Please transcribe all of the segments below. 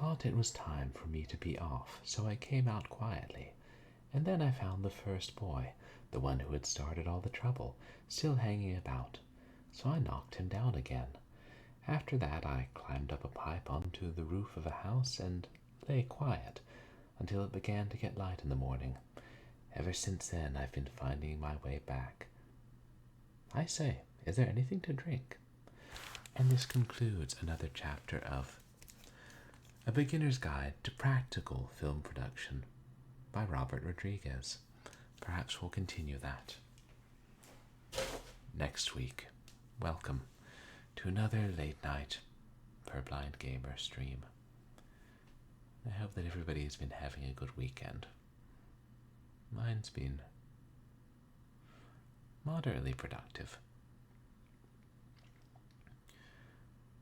thought it was time for me to be off, so I came out quietly, and then I found the first boy, the one who had started all the trouble, still hanging about, so I knocked him down again. After that I climbed up a pipe onto the roof of a house and lay quiet until it began to get light in the morning. Ever since then I've been finding my way back. I say, is there anything to drink? And this concludes another chapter of A Beginner's Guide to Practical Film Production by Robert Rodriguez. Perhaps we'll continue that next week. Welcome to another late night Purblind Gamer stream. I hope that everybody's been having a good weekend. Mine's been moderately productive.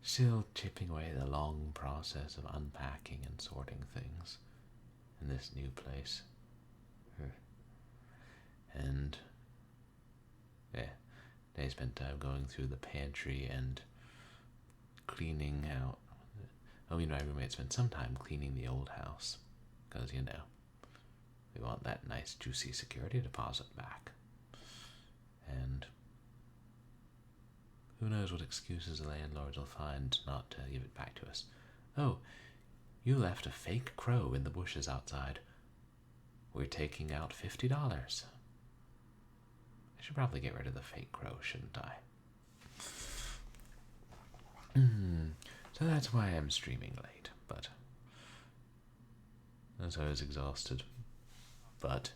Still chipping away the long process of unpacking and sorting things in this new place. And I spent time going through the pantry and cleaning out. Me and my roommate spent some time cleaning the old house, because, we want that nice juicy security deposit back. And who knows what excuses the landlords will find not to give it back to us. Oh, you left a fake crow in the bushes outside. We're taking out $50. I should probably get rid of the fake crow, shouldn't I? So that's why I'm streaming late, but as I was exhausted. But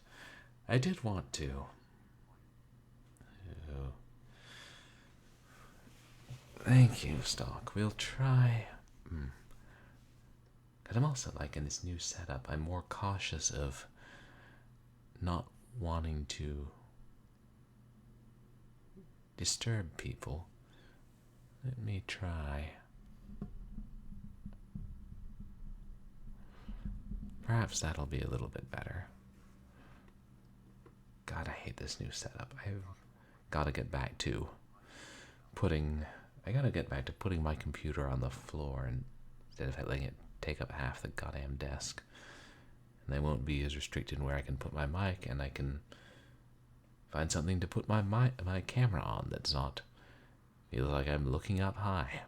I did want to. Thank you, Stock. We'll try. Because I'm also in this new setup, I'm more cautious of not wanting to disturb people. Let me try. Perhaps that'll be a little bit better. God, I hate this new setup. I've got to get back to putting my computer on the floor instead of letting it take up half the goddamn desk. And I won't be as restricted where I can put my mic, and I can find something to put my camera on that's not feels like I'm looking up high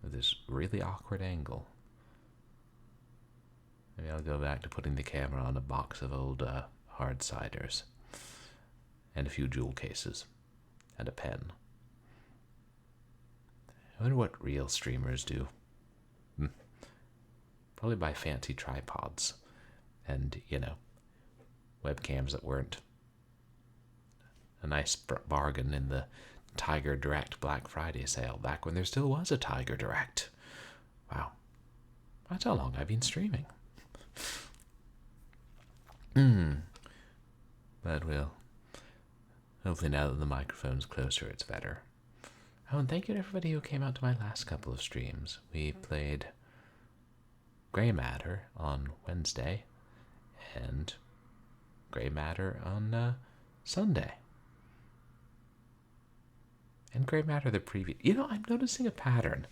with this really awkward angle. Maybe I'll go back to putting the camera on a box of old hard ciders and a few jewel cases and a pen. I wonder what real streamers do. Probably buy fancy tripods and, webcams that weren't a nice bargain in the Tiger Direct Black Friday sale back when there still was a Tiger Direct. Wow. That's how long I've been streaming. But hopefully now that the microphone's closer, it's better. Oh, and thank you to everybody who came out to my last couple of streams. We played Grey Matter on Wednesday and Grey Matter on Sunday. And Grey Matter the previous... I'm noticing a pattern.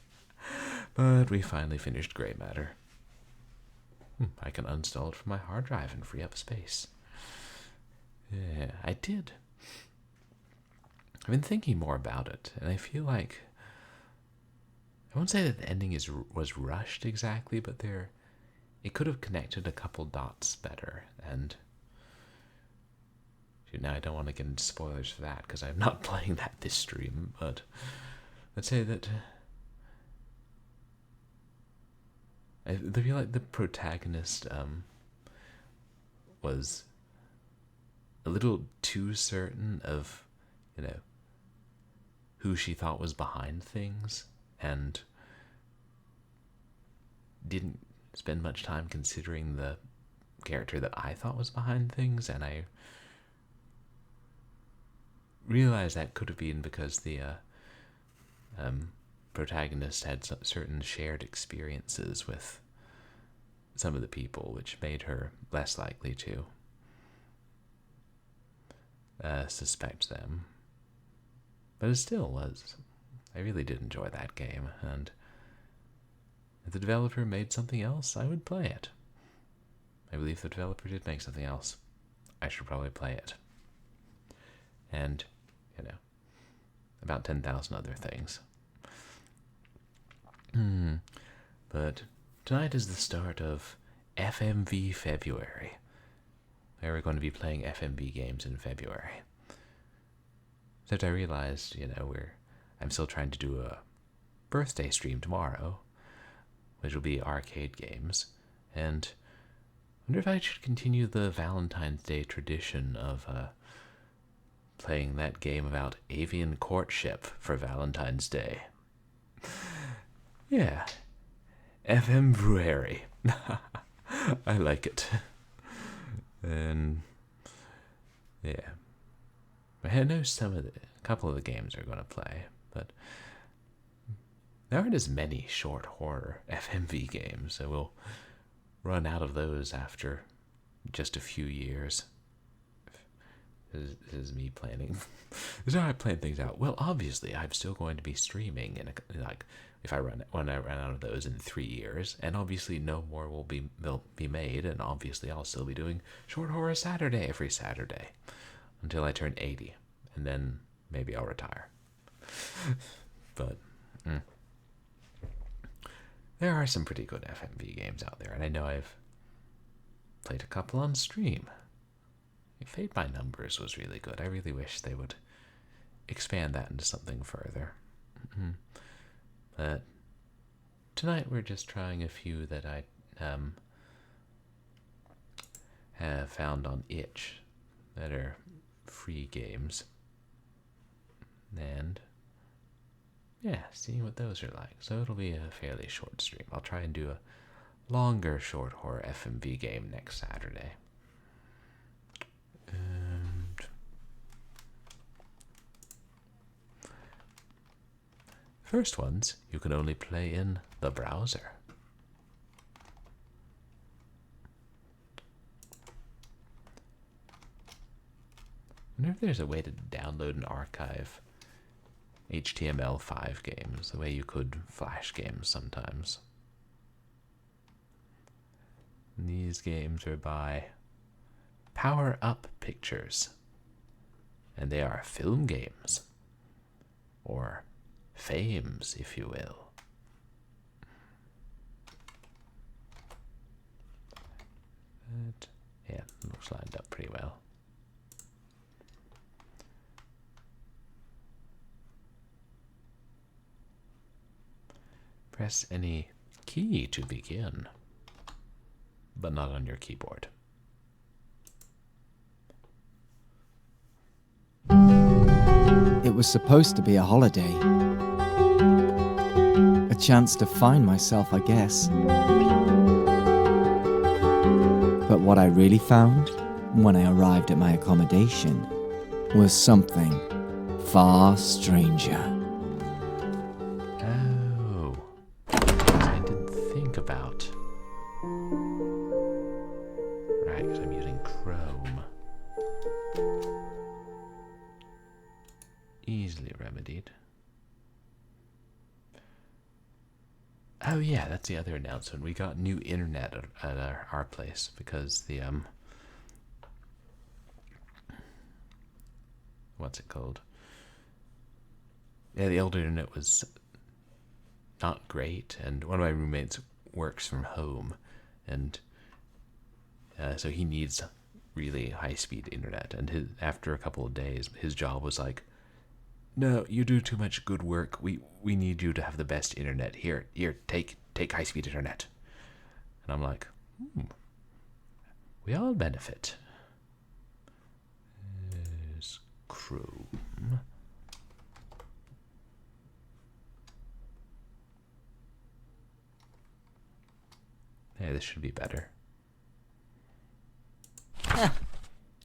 But we finally finished Grey Matter. I can uninstall it from my hard drive and free up space. Yeah, I did. I've been thinking more about it, and I feel like... I won't say that the ending was rushed exactly, but it could have connected a couple dots better, and... Now I don't want to get into spoilers for that, because I'm not playing that this stream, but... Let's say that... I feel like the protagonist was a little too certain of, who she thought was behind things, and didn't spend much time considering the character that I thought was behind things, and I realized that could have been because the protagonist had certain shared experiences with some of the people, which made her less likely to suspect them. But it still was. I really did enjoy that game, and If the developer made something else, I would play it. I believe the developer did make something else. I should probably play it. And, about 10,000 other things. But tonight is the start of FMV February. We're going to be playing FMV games in February. Except I realized, I'm still trying to do a birthday stream tomorrow, which will be arcade games, and I wonder if I should continue the Valentine's Day tradition of playing that game about avian courtship for Valentine's Day. Yeah, FMVuary. I like it. And yeah, I know a couple of the games are going to play, but there aren't as many short horror FMV games, so we'll run out of those after just a few years. This is me planning. This is how I plan things out. Well, obviously, I'm still going to be streaming, when I run out of those in 3 years, and obviously no more will be made, and obviously I'll still be doing Short Horror Saturday every Saturday until I turn 80, and then maybe I'll retire. But there are some pretty good FMV games out there, and I know I've played a couple on stream. Fate by Numbers was really good. I really wish they would expand that into something further. But tonight we're just trying a few that I have found on itch that are free games. And yeah, seeing what those are like. So it'll be a fairly short stream. I'll try and do a longer short horror FMV game next Saturday. And first ones you can only play in the browser. I wonder if there's a way to download and archive HTML5 games, the way you could Flash games sometimes. And these games are by Power Up Pictures, and they are film games, or fames, if you will. But, yeah, looks lined up pretty well. Press any key to begin, but not on your keyboard. It was supposed to be a holiday. A chance to find myself, I guess. But what I really found when I arrived at my accommodation was something far stranger. Oh, I didn't think about. Right, because I'm using Chrome. Easily remedied. Oh yeah, that's the other announcement. We got new internet at our place because the what's it called? Yeah, the old internet was not great, and one of my roommates works from home, and so he needs really high-speed internet. And after a couple of days, his job was like, "No, you do too much good work. We need you to have the best internet. Here, take high-speed internet." And I'm like, we all benefit. There's Chrome. Hey, this should be better.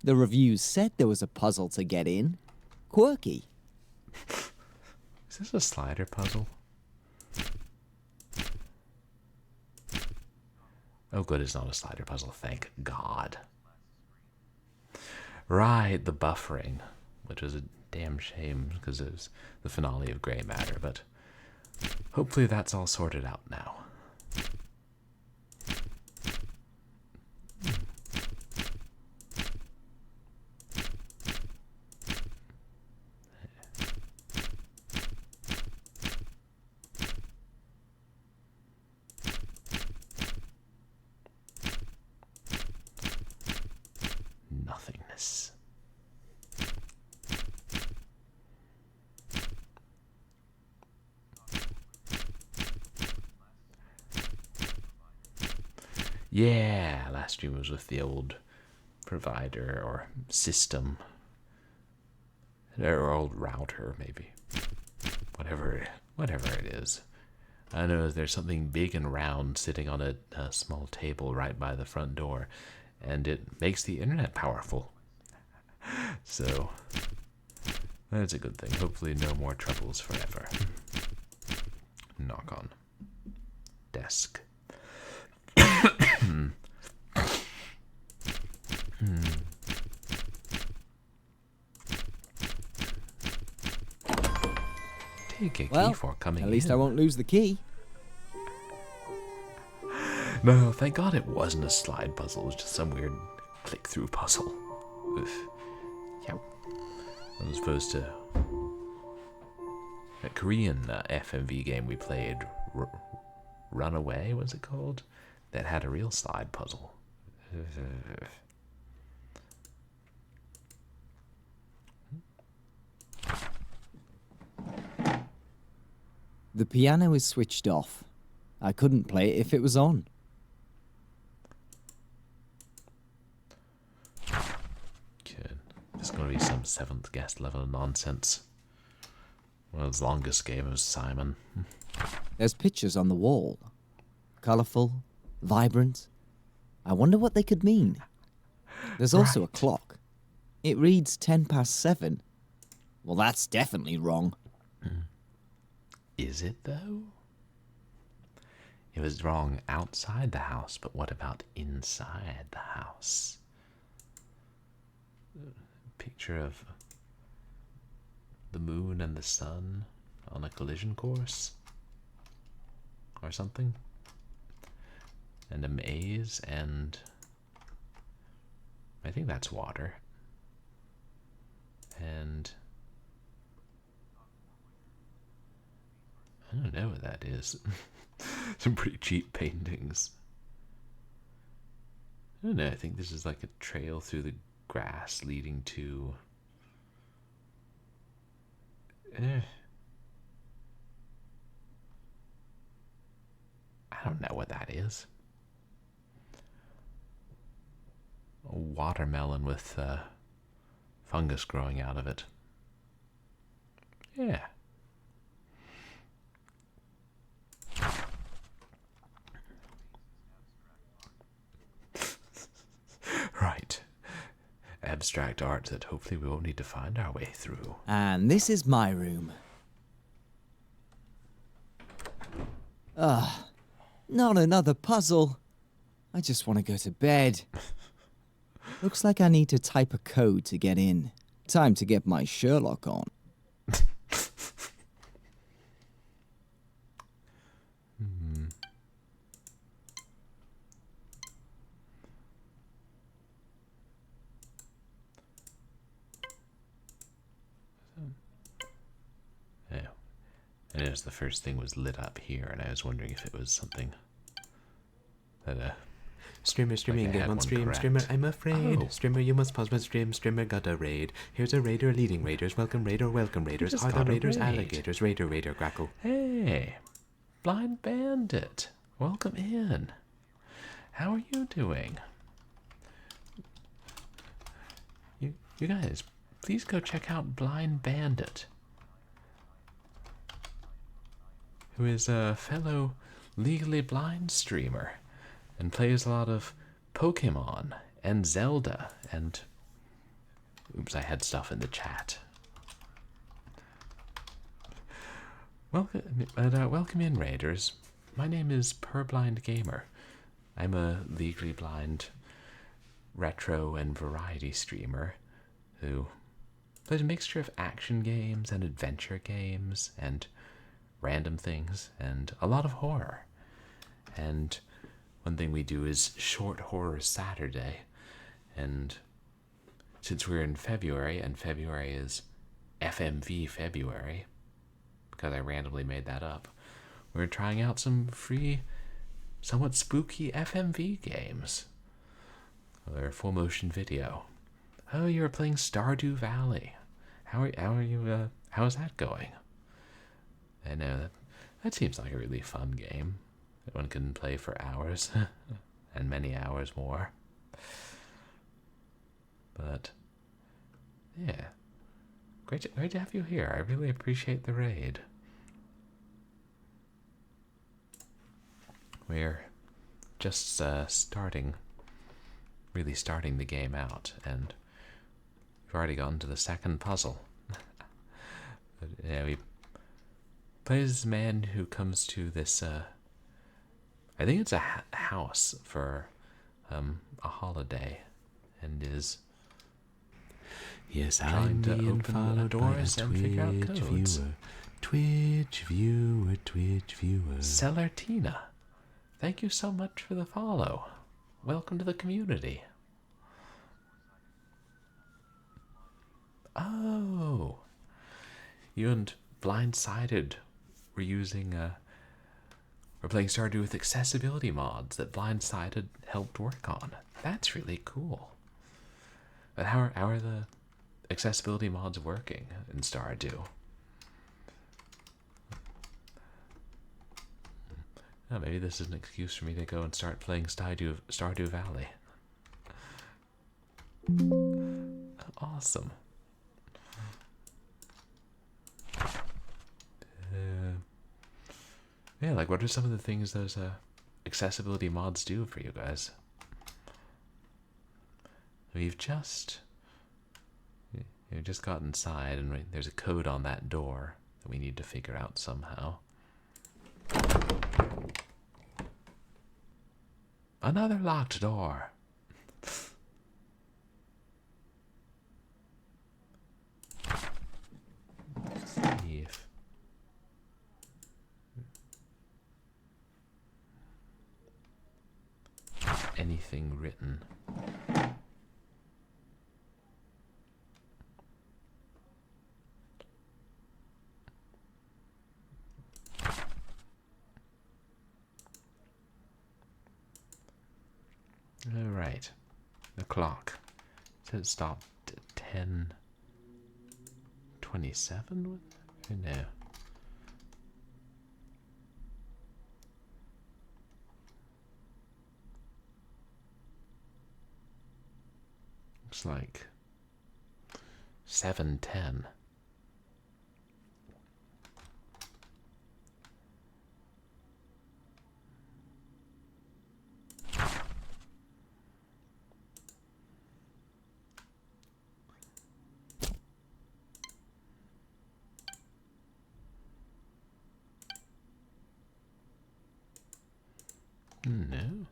The reviews said there was a puzzle to get in. Quirky. Is this a slider puzzle? Oh good, it's not a slider puzzle, thank God. Right, the buffering, which was a damn shame because it was the finale of Grey Matter, but hopefully that's all sorted out now. Yeah, last stream was with the old provider or system. Or old router, maybe. Whatever it is. I know there's something big and round sitting on a small table right by the front door, and it makes the internet powerful. So, that's a good thing. Hopefully no more troubles forever. Knock on. Desk. Take a key for coming in. At least I won't lose the key. No, thank God it wasn't a slide puzzle. It was just some weird click-through puzzle. Oof. Yeah. As opposed to a Korean FMV game we played, Runaway, was it called? That had a real slide puzzle. The piano is switched off. I couldn't play it if it was on. Good. There's going to be some 7th guest level nonsense. World's longest game of Simon. There's pictures on the wall. Colourful, vibrant. I wonder what they could mean. There's also a clock. It reads 7:10. Well, that's definitely wrong. Is it, though? It was wrong outside the house, but what about inside the house? Picture of the moon and the sun on a collision course? Or something? And a maze, and I think that's water. And I don't know what that is. Some pretty cheap paintings. I don't know, I think this is like a trail through the grass leading to... I don't know what that is. A watermelon with fungus growing out of it. Yeah. Right. Abstract art that hopefully we won't need to find our way through. And this is my room. Not another puzzle. I just want to go to bed. Looks like I need to type a code to get in. Time to get my Sherlock on. Yeah. I noticed the first thing was lit up here, and I was wondering if it was something that Streamer, streaming, game on stream, correct. streamer, I'm afraid. Oh. Streamer, you must pause my stream, streamer got a raid. Here's a raider leading raiders, welcome raiders. just Are the got a raiders raid. alligators? Raider, crackle. Hey, Blind Bandit, welcome in. How are you doing? You guys, please go check out Blind Bandit, who is a fellow legally blind streamer and plays a lot of Pokemon and Zelda and... Oops, I had stuff in the chat. Welcome in, Raiders. My name is Purblind Gamer. I'm a legally blind retro and variety streamer who plays a mixture of action games and adventure games and random things and a lot of horror. And one thing we do is Short Horror Saturday, and since we're in February, and February is FMV February, because I randomly made that up, we're trying out some free, somewhat spooky FMV games. They're full motion video. Oh, you're playing Stardew Valley. How are you? How's that going? I know that seems like a really fun game that one can play for hours. and many hours more. But yeah, great to have you here. I really appreciate the raid. We're just really starting the game out, and we've already gotten to the second puzzle. But, yeah, we play as this man who comes to this, I think it's a house for a holiday, and is I'm to being open followed doors by a and figure out Twitch codes. viewer. Twitch viewer, Twitch viewer. Celertina, thank you so much for the follow. Welcome to the community. Oh, you and Blindsided were using we're playing Stardew with accessibility mods that Blindsided helped work on. That's really cool. But how are the accessibility mods working in Stardew? Oh, maybe this is an excuse for me to go and start playing Stardew Valley. Awesome. Yeah, like what are some of the things those accessibility mods do for you guys? We've just got inside, and there's a code on that door that we need to figure out somehow. Another locked door. Let's see if anything written. All right, the clock said it stopped at 10:27. No. Looks like 7:10. No.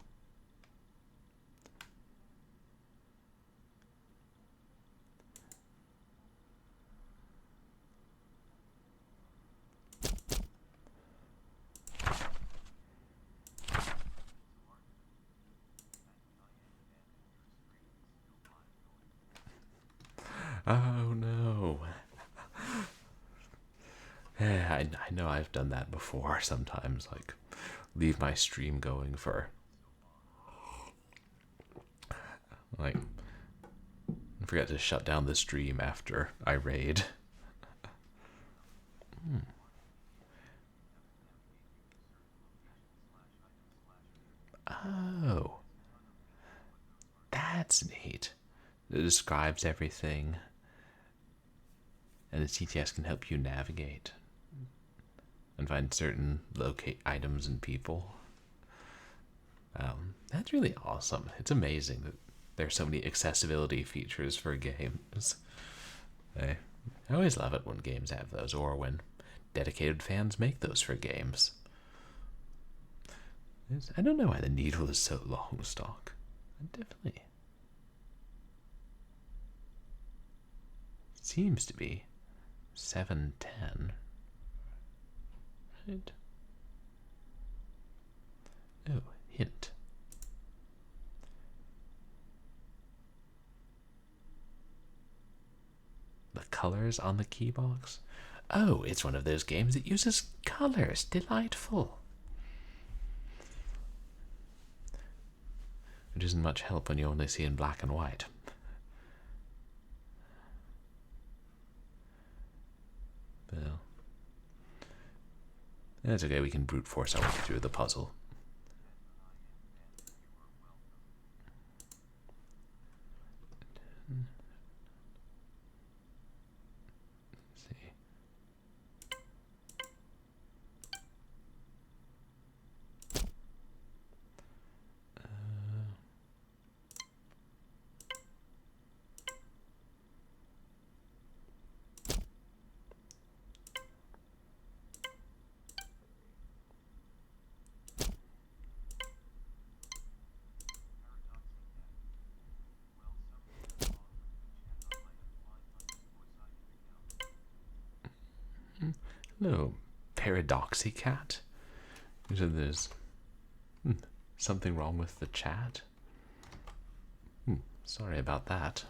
Oh no. Yeah, I know I've done that before sometimes, like leave my stream going for like I forgot to shut down the stream after I raid. Oh, that's neat. It describes everything, and the CTS can help you navigate and find certain locate items and people. That's really awesome. It's amazing that there's so many accessibility features for games. I always love it when games have those, or when dedicated fans make those for games. I don't know why the needle is so long, Stock. Definitely seems to be 7:10. Right. Oh, hint. The colors on the key box? Oh, it's one of those games that uses colors. Delightful. Which isn't much help when you only see in black and white. Well, that's okay, we can brute force our way through the puzzle. No, Paradoxicat? You said there's something wrong with the chat? Sorry about that.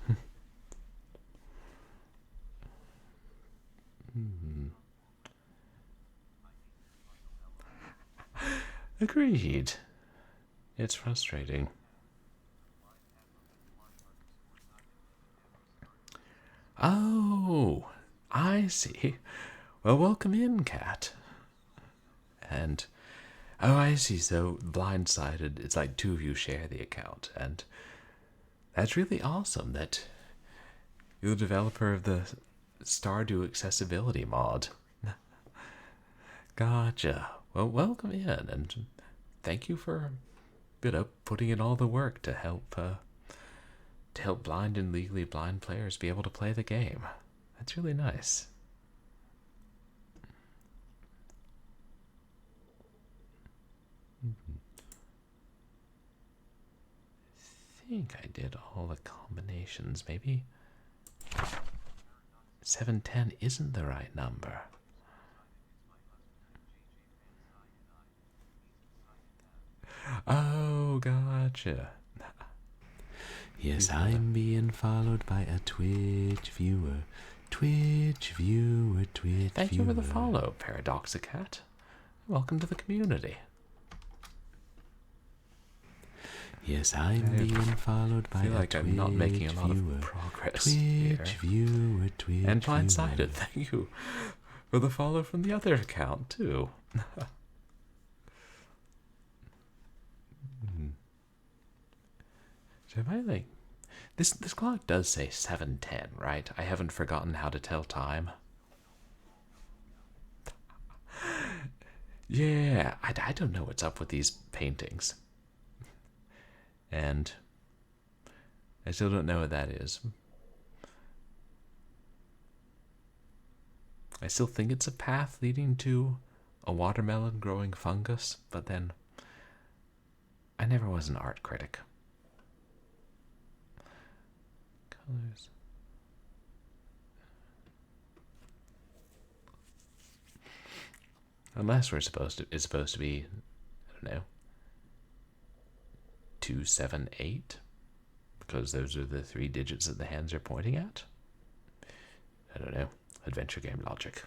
Agreed. It's frustrating. Oh, I see. Well, welcome in, Cat. And, oh, I see. So, blindsided, it's like two of you share the account. And that's really awesome that you're the developer of the Stardew accessibility mod. Gotcha. Well, welcome in, and thank you for, putting in all the work to help blind and legally blind players be able to play the game. That's really nice. I think I did all the combinations. Maybe 710 isn't the right number. Oh, gotcha. Yes, I'm being followed by a Twitch viewer. Twitch viewer, Twitch Thank viewer. you for the follow, Paradoxicat. Welcome to the community. Yes, I'm being followed by I feel a like Twitch I'm not making a lot viewer. of progress Twitch here. viewer, Twitch And viewer. blindsided, thank you for the follow from the other account, too. So am I like... This clock does say 7:10, right? I haven't forgotten how to tell time. Yeah, I don't know what's up with these paintings. And I still don't know what that is. I still think it's a path leading to a watermelon growing fungus, but then I never was an art critic. Colors. Unless it's supposed to be, I don't know, 278, because those are the 3 digits that the hands are pointing at. I don't know. Adventure game logic.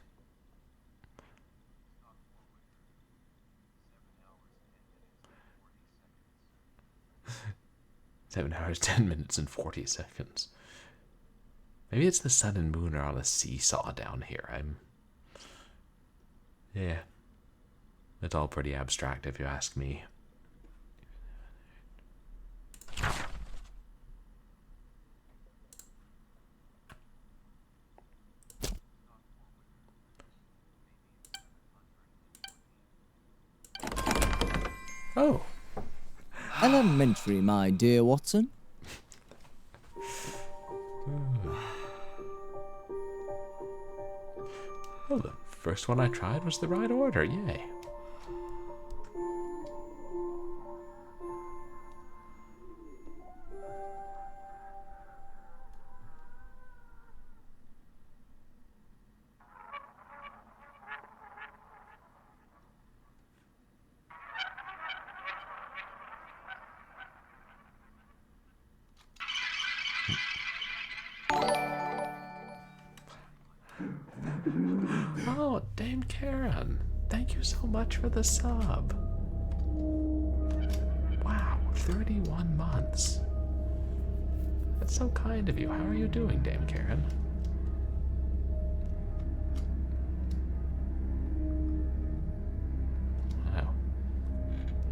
7 hours, 10 minutes, and 40 seconds. Maybe it's the sun and moon are on a seesaw down here. Yeah. It's all pretty abstract if you ask me. Oh. Elementary, my dear Watson. Oh, the first one I tried was the right order. Yay. Oh, Dame Karen, thank you so much for the sub. Wow, 31 months. That's so kind of you. How are you doing, Dame Karen? Wow.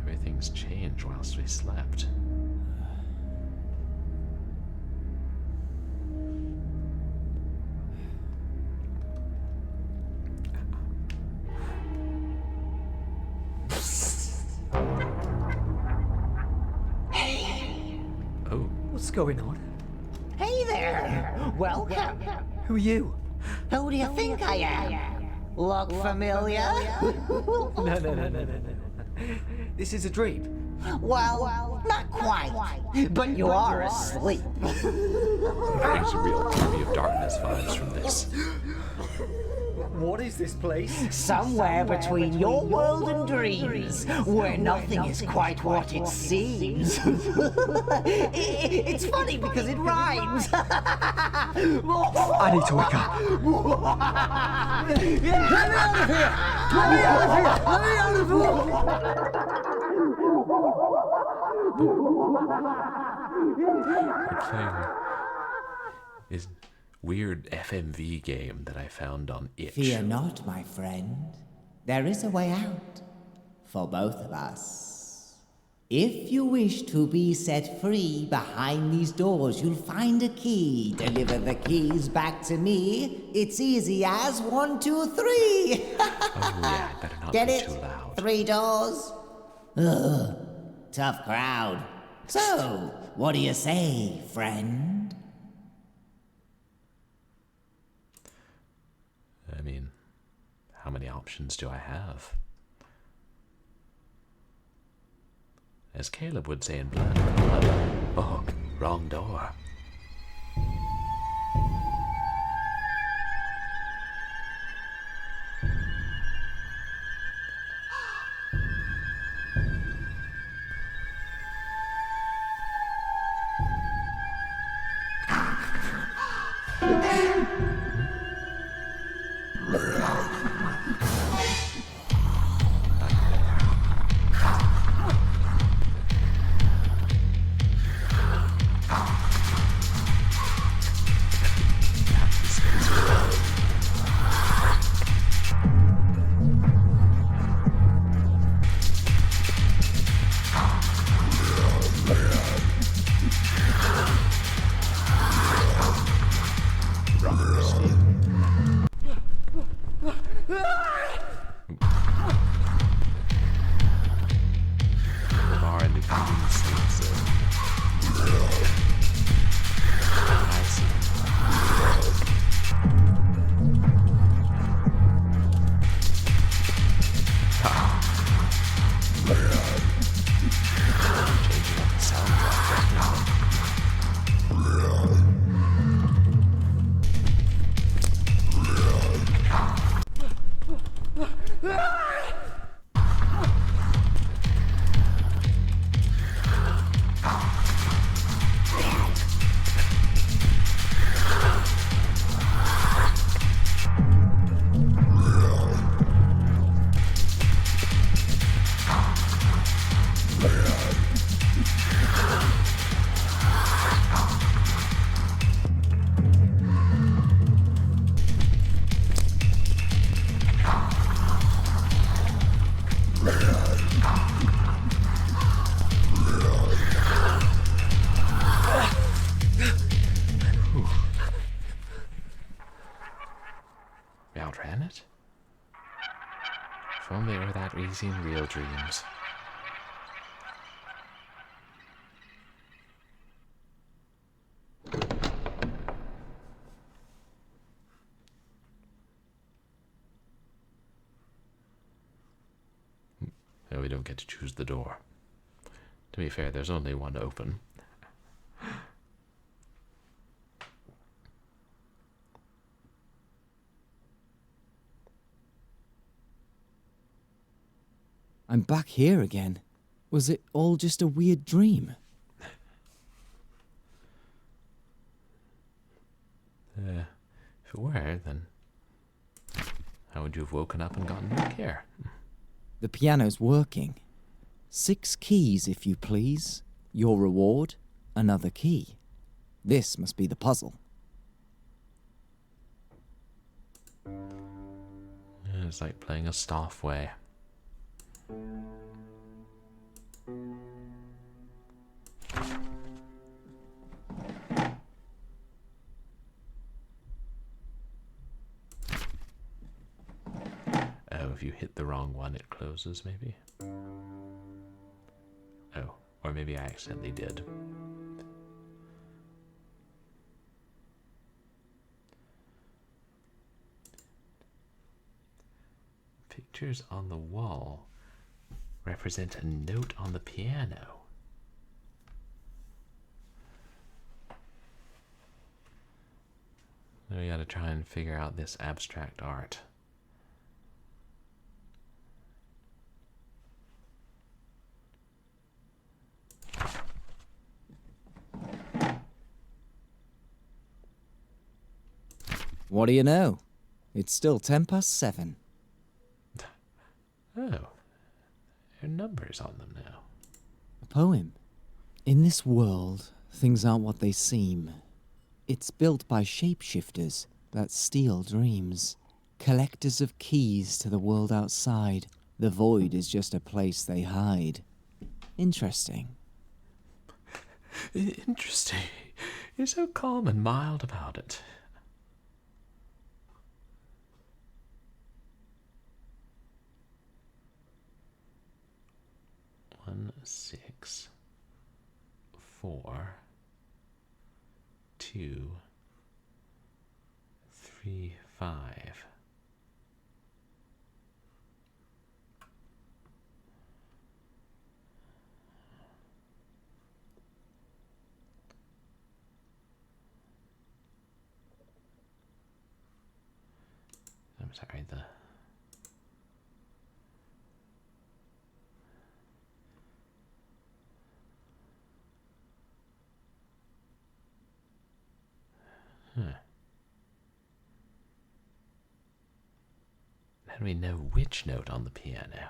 Everything's changed whilst we slept. What's going on? Hey there! Welcome! Who are you? Who do you think I am? Look familiar? No. This is a dream. Well, not quite. But you are asleep. There's a real Army of Darkness vibes from this. What is this place? Somewhere between your world and dreams, where nothing is quite what it seems. It's funny because it rhymes. I need to wake up. Let me out of here! Let me out of here! Let me out of Playing this weird FMV game that I found on Itch. Fear not, my friend. There is a way out for both of us. If you wish to be set free behind these doors, you'll find a key. Deliver the keys back to me. It's easy as 1, 2, 3. Oh yeah, I better not Get be it? too loud. 3 doors. Ugh, tough crowd. So, what do you say, friend? I mean, how many options do I have? As Caleb would say in Blood. Oh, wrong door. The bar in the convenience store. I see. Changing up the soundtrack, definitely. We outran it? If only it were that easy in real dreams. No, we don't get to choose the door. To be fair, there's only one open. I'm back here again. Was it all just a weird dream? If it were, then how would you have woken up and gotten new care? The piano's working. 6 keys, if you please. Your reward, another key. This must be the puzzle. It's like playing a Starfway. Oh, if you hit the wrong one, it closes, maybe? Oh, or maybe I accidentally did. Pictures on the wall. represent a note on the piano? We gotta try and figure out this abstract art. What do you know? It's still 7:10. Oh, there are numbers on them now. A poem. In this world, things aren't what they seem. It's built by shapeshifters that steal dreams. Collectors of keys to the world outside. The void is just a place they hide. Interesting. Interesting. You're so calm and mild about it. One, 6, 4, 2, 3, 5. I'm sorry, How do we know which note on the piano?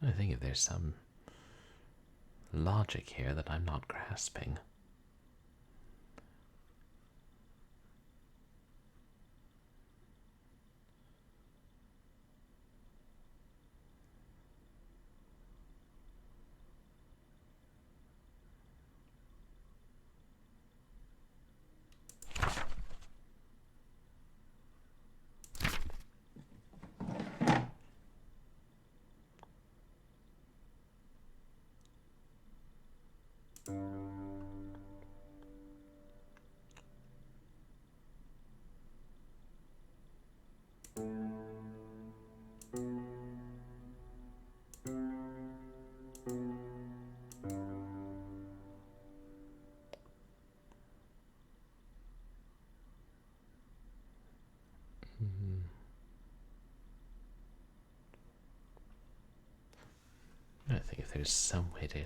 I think if there's some logic here that I'm not grasping. I think if there's some way to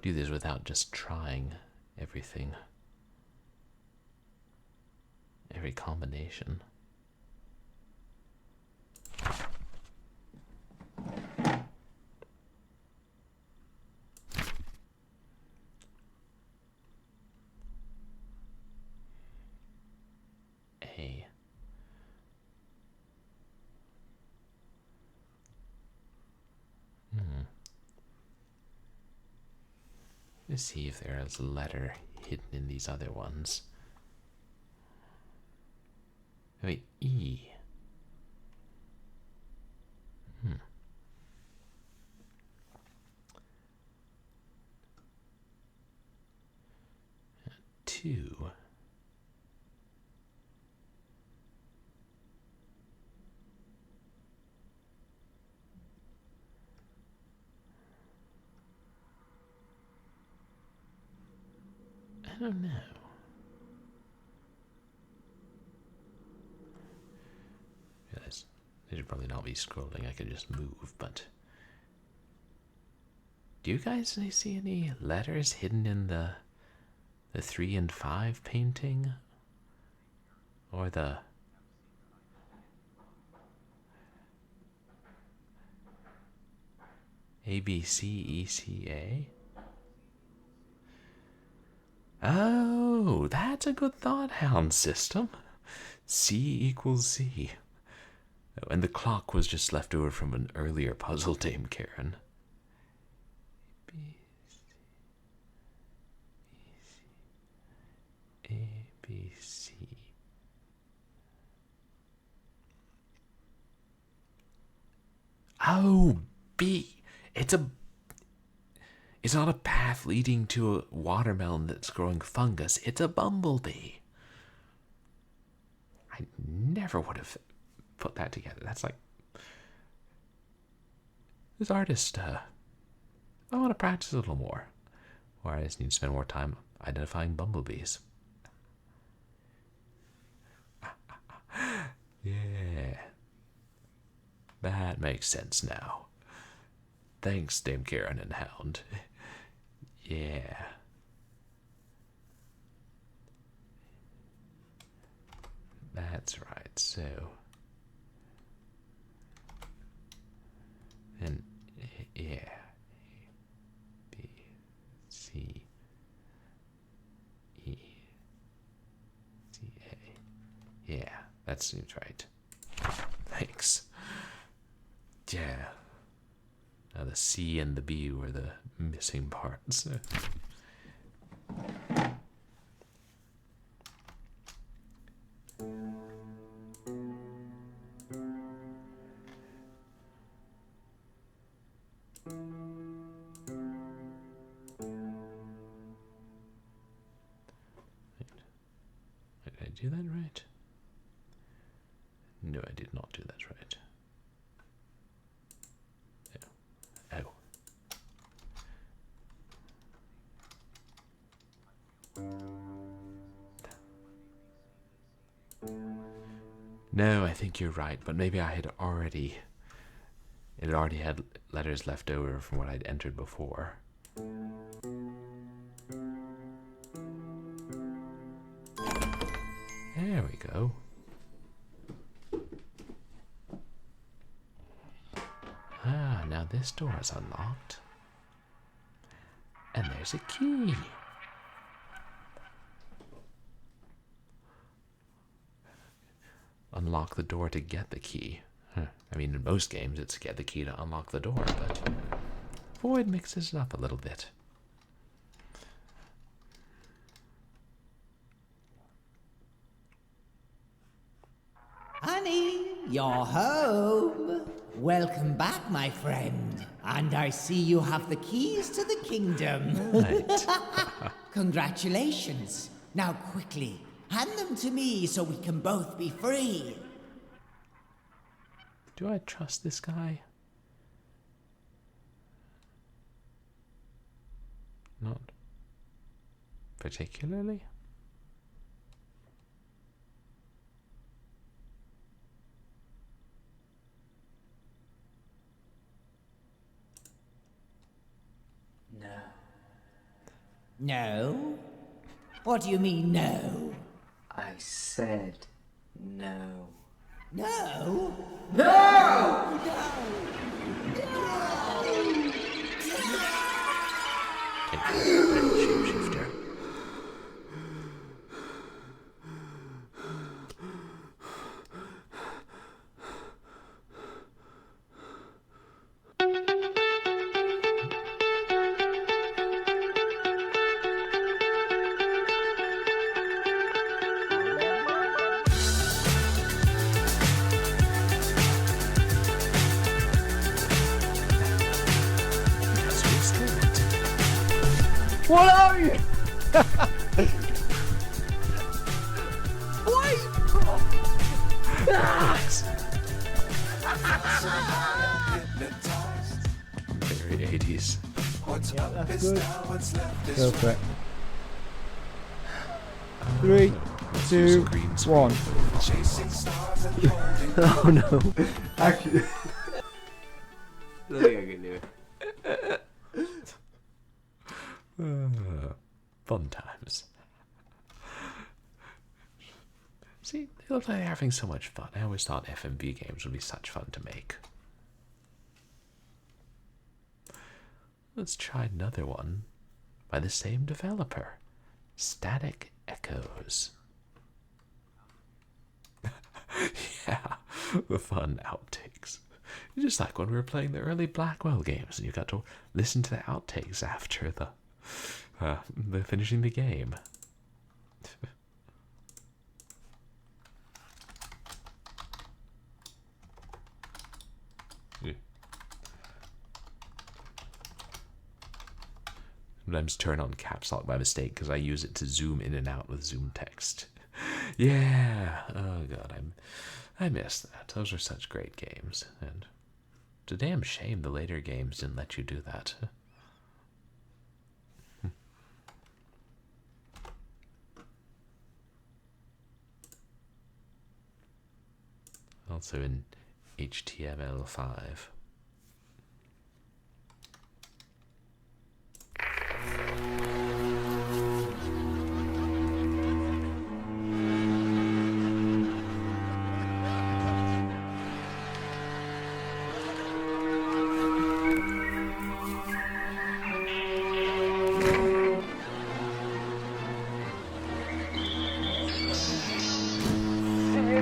do this without just trying everything, every combination. A. Let's see if there is a letter hidden in these other ones. Wait, E. Two. I don't know. Realize I should probably not be scrolling. I could just move, but do you guys see any letters hidden in the 3 and 5 painting, or the ABCECA? Oh, that's a good thought, hound system. C equals Z. Oh, and the clock was just left over from an earlier puzzle, Dame Karen. ABC. Oh, bee. It's not a path leading to a watermelon that's growing fungus. It's a bumblebee. I never would have put that together. That's like this artist. I want to practice a little more, or I just need to spend more time identifying bumblebees. Yeah, that makes sense now. Thanks, Dame Karen and Hound. Yeah. That's right, so. And, yeah. B, C, E, C, A. Yeah, that seems right. Thanks. Yeah. Now the C and the B were the missing parts. Did I do that right? No, I did not do that right. Oh. No, I think you're right, but maybe I had already... It already had letters left over from what I'd entered before. There we go. Ah, now this door is unlocked. And there's a key. Unlock the door to get the key. I mean, in most games, it's to get the key to unlock the door, but Void mixes it up a little bit. Honey, you're home. Welcome back, my friend. And I see you have the keys to the kingdom. Right. Congratulations. Now quickly, hand them to me so we can both be free. Do I trust this guy? Not particularly. No. No? What do you mean, no? I said no. No? Shapeshifter. What are you? Very 80s. That's good. Go for it. 3, 2, 1. Oh no. Actually. I don't think I can do it. Fun times. See, they look like they're having so much fun. I always thought FMV games would be such fun to make. Let's try another one by the same developer. Static Echoes. Yeah, the fun outtakes. It's just like when we were playing the early Blackwell games and you got to listen to the outtakes after the finishing the game. Sometimes turn on caps lock by mistake because I use it to zoom in and out with zoom text. Yeah. Oh god, I miss that. Those are such great games, and it's a damn shame the later games didn't let you do that. Also in HTML5.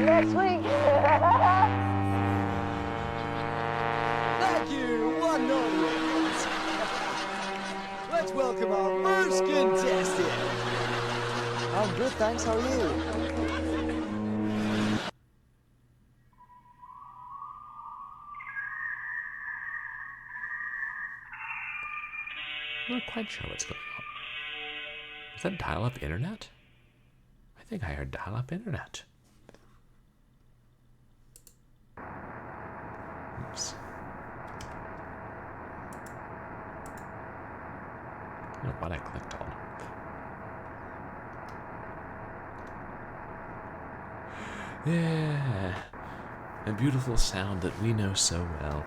Next week. Thank you, one audience. Let's welcome our first contestant. I'm good, thanks. How are you? I'm not quite sure what's going on. Is that dial-up internet? I think I heard dial-up internet. Oops. I don't know what I clicked on. Yeah, a beautiful sound that we know so well.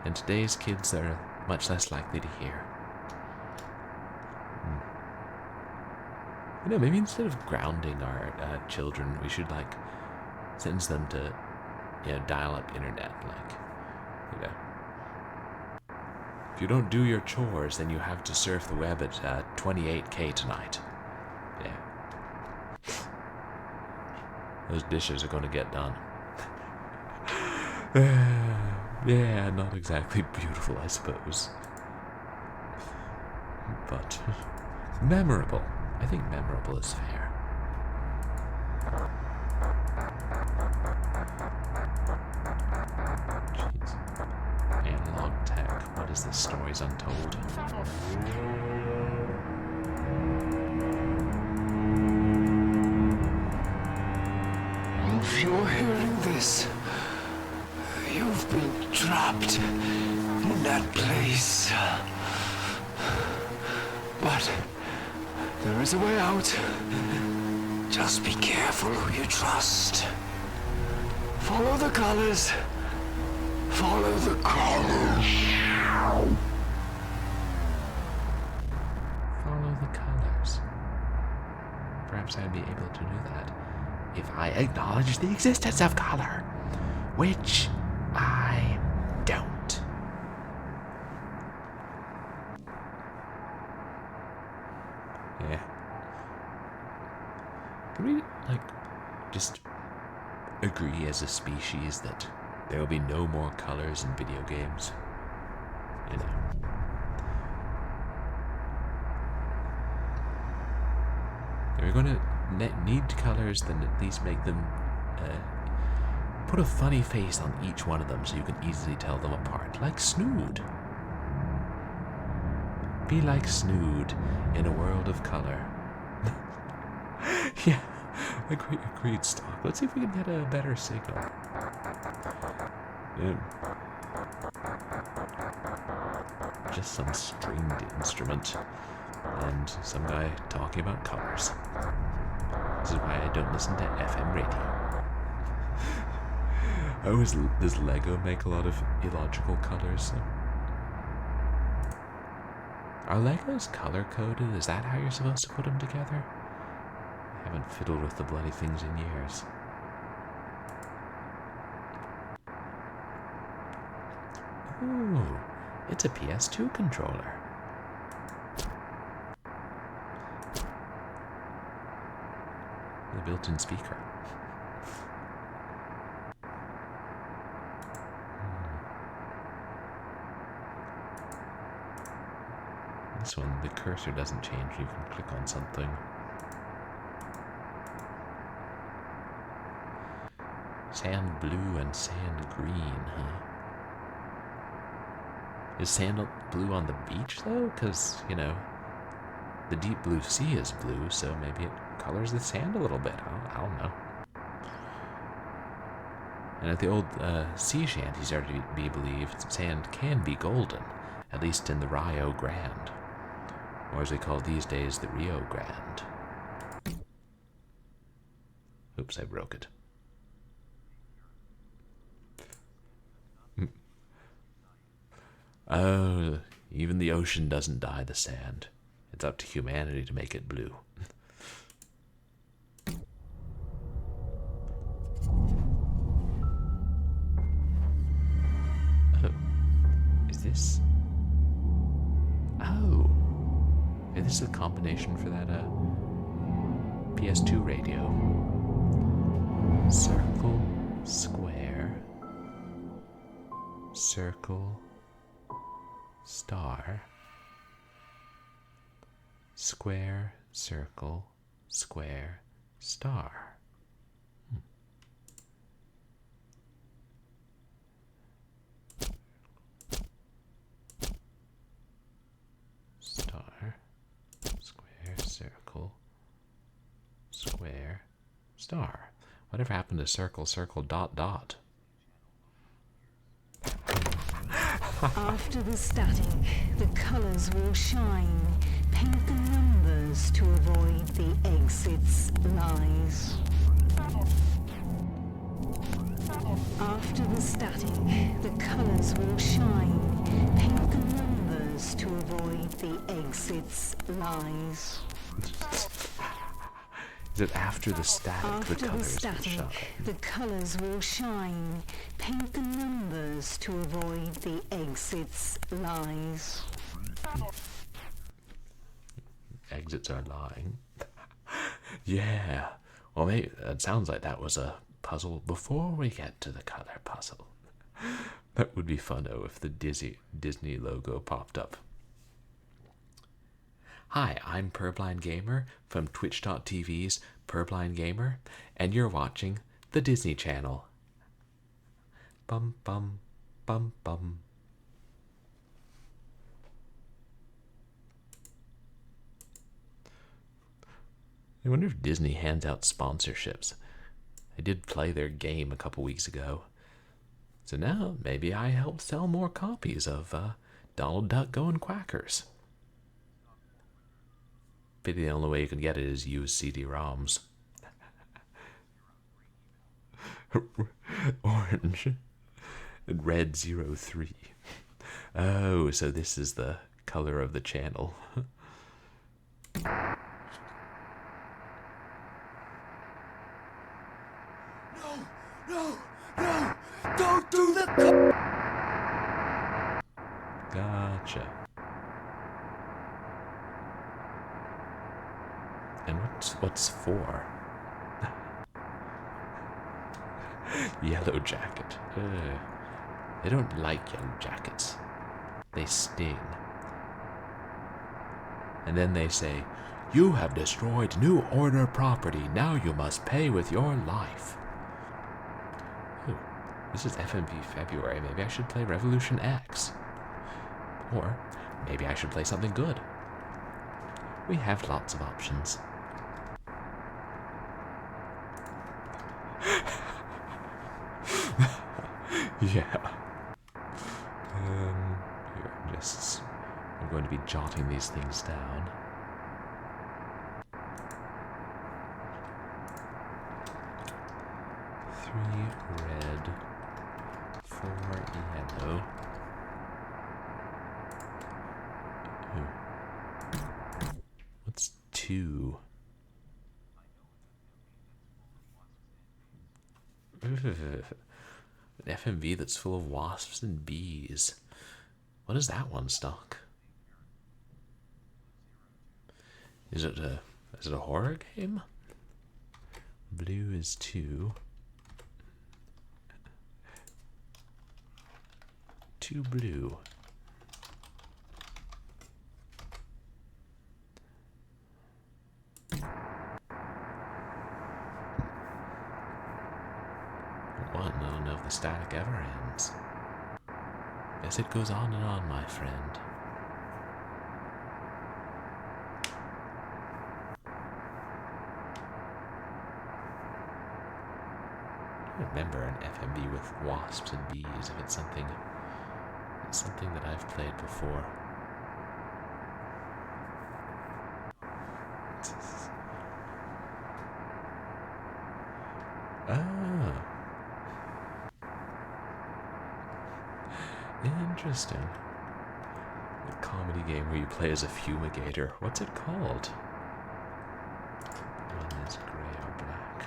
And today's kids are much less likely to hear. You know, maybe instead of grounding our children, we should, like, send them to, you know, dial-up internet, like, you know. If you don't do your chores, then you have to surf the web at 28K tonight. Yeah. Those dishes are going to get done. Yeah, not exactly beautiful, I suppose. But memorable. I think memorable is fair. Jeez. Analog tech. What is this? Stories Untold? If you're hearing this, you've been trapped in that place. But there is a way out. Just be careful who you trust. Follow the colors. Follow the colors. Follow the colors. Perhaps I'd be able to do that if I acknowledge the existence of color, which I don't. Yeah. Can we, like, just agree as a species that there will be no more colors in video games? You know. If we're going to need colors, then at least make them put a funny face on each one of them so you can easily tell them apart, like Snood. Be like Snood in a world of color. Yeah, agreed, Stock. Let's see if we can get a better signal. Just some stringed instrument and some guy talking about colors. This is why I don't listen to FM radio. Does Lego make a lot of illogical colors? Are Legos color-coded? Is that how you're supposed to put them together? I haven't fiddled with the bloody things in years. Ooh, it's a PS2 controller. The built-in speaker. This one, the cursor doesn't change. You can click on something. Sand blue and sand green, huh? Is sand blue on the beach, though? Because, you know, the deep blue sea is blue, so maybe it colors the sand a little bit. I don't know. And at the old sea shanties are to be believed, sand can be golden, at least in the Rio Grande, or as they call these days, the Rio Grande. Oops, I broke it. Oh, even the ocean doesn't dye the sand. It's up to humanity to make it blue. Oh, is this? Oh, yeah, this is a combination for that PS2 radio. Circle, square, circle, star, square, circle, square, star. Star, square, circle, square, star. Whatever happened to circle, circle, dot, dot? After the static, the colors will shine. Paint the numbers to avoid the exits lies. After the static, the colors will shine. Paint the numbers to avoid the exits lies. Is it after the static the colors will shine? The colors will shine. Paint the numbers to avoid the exits lies. Exits are lying. Yeah. Well, maybe it sounds like that was a puzzle before we get to the color puzzle. That would be fun, though, if the Disney logo popped up. Hi, I'm Purblind Gamer from Twitch.tv's Purblind Gamer, and you're watching the Disney Channel. Bum bum bum bum. I wonder if Disney hands out sponsorships. I did play their game a couple weeks ago. So now maybe I help sell more copies of Donald Duck Going Quackers. Pity the only way you can get it is use CD-ROMs. Orange. Red 03. Oh, so this is the color of the channel. No! Don't do that! Gotcha. And what's for? Yellow jacket. They don't like yellow jackets. They sting. And then they say, "You have destroyed New Order property. Now you must pay with your life." Ooh, this is FMV February. Maybe I should play Revolution X. Or maybe I should play something good. We have lots of options. Yeah. Here, I'm going to be jotting these things down. Three red, 4 yellow. Ooh. What's 2? An FMV that's full of wasps and bees. What is that one stock? Is it a horror game? Blue is 2. 2 blue. One, I don't know if the static ever ends. Yes, it goes on and on, my friend. I remember an FMV with wasps and bees if it's something that I've played before. Oh. Interesting. A comedy game where you play as a fumigator. What's it called? One is gray or black.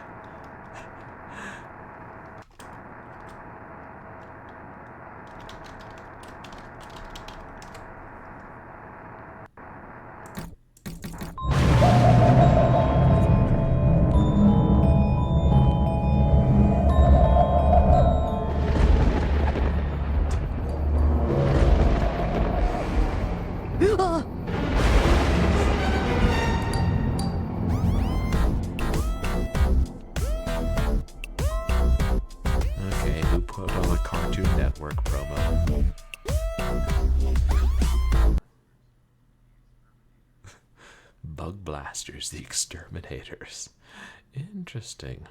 Okay, who put on a Cartoon Network promo? Bug Blasters, the Exterminators. Interesting.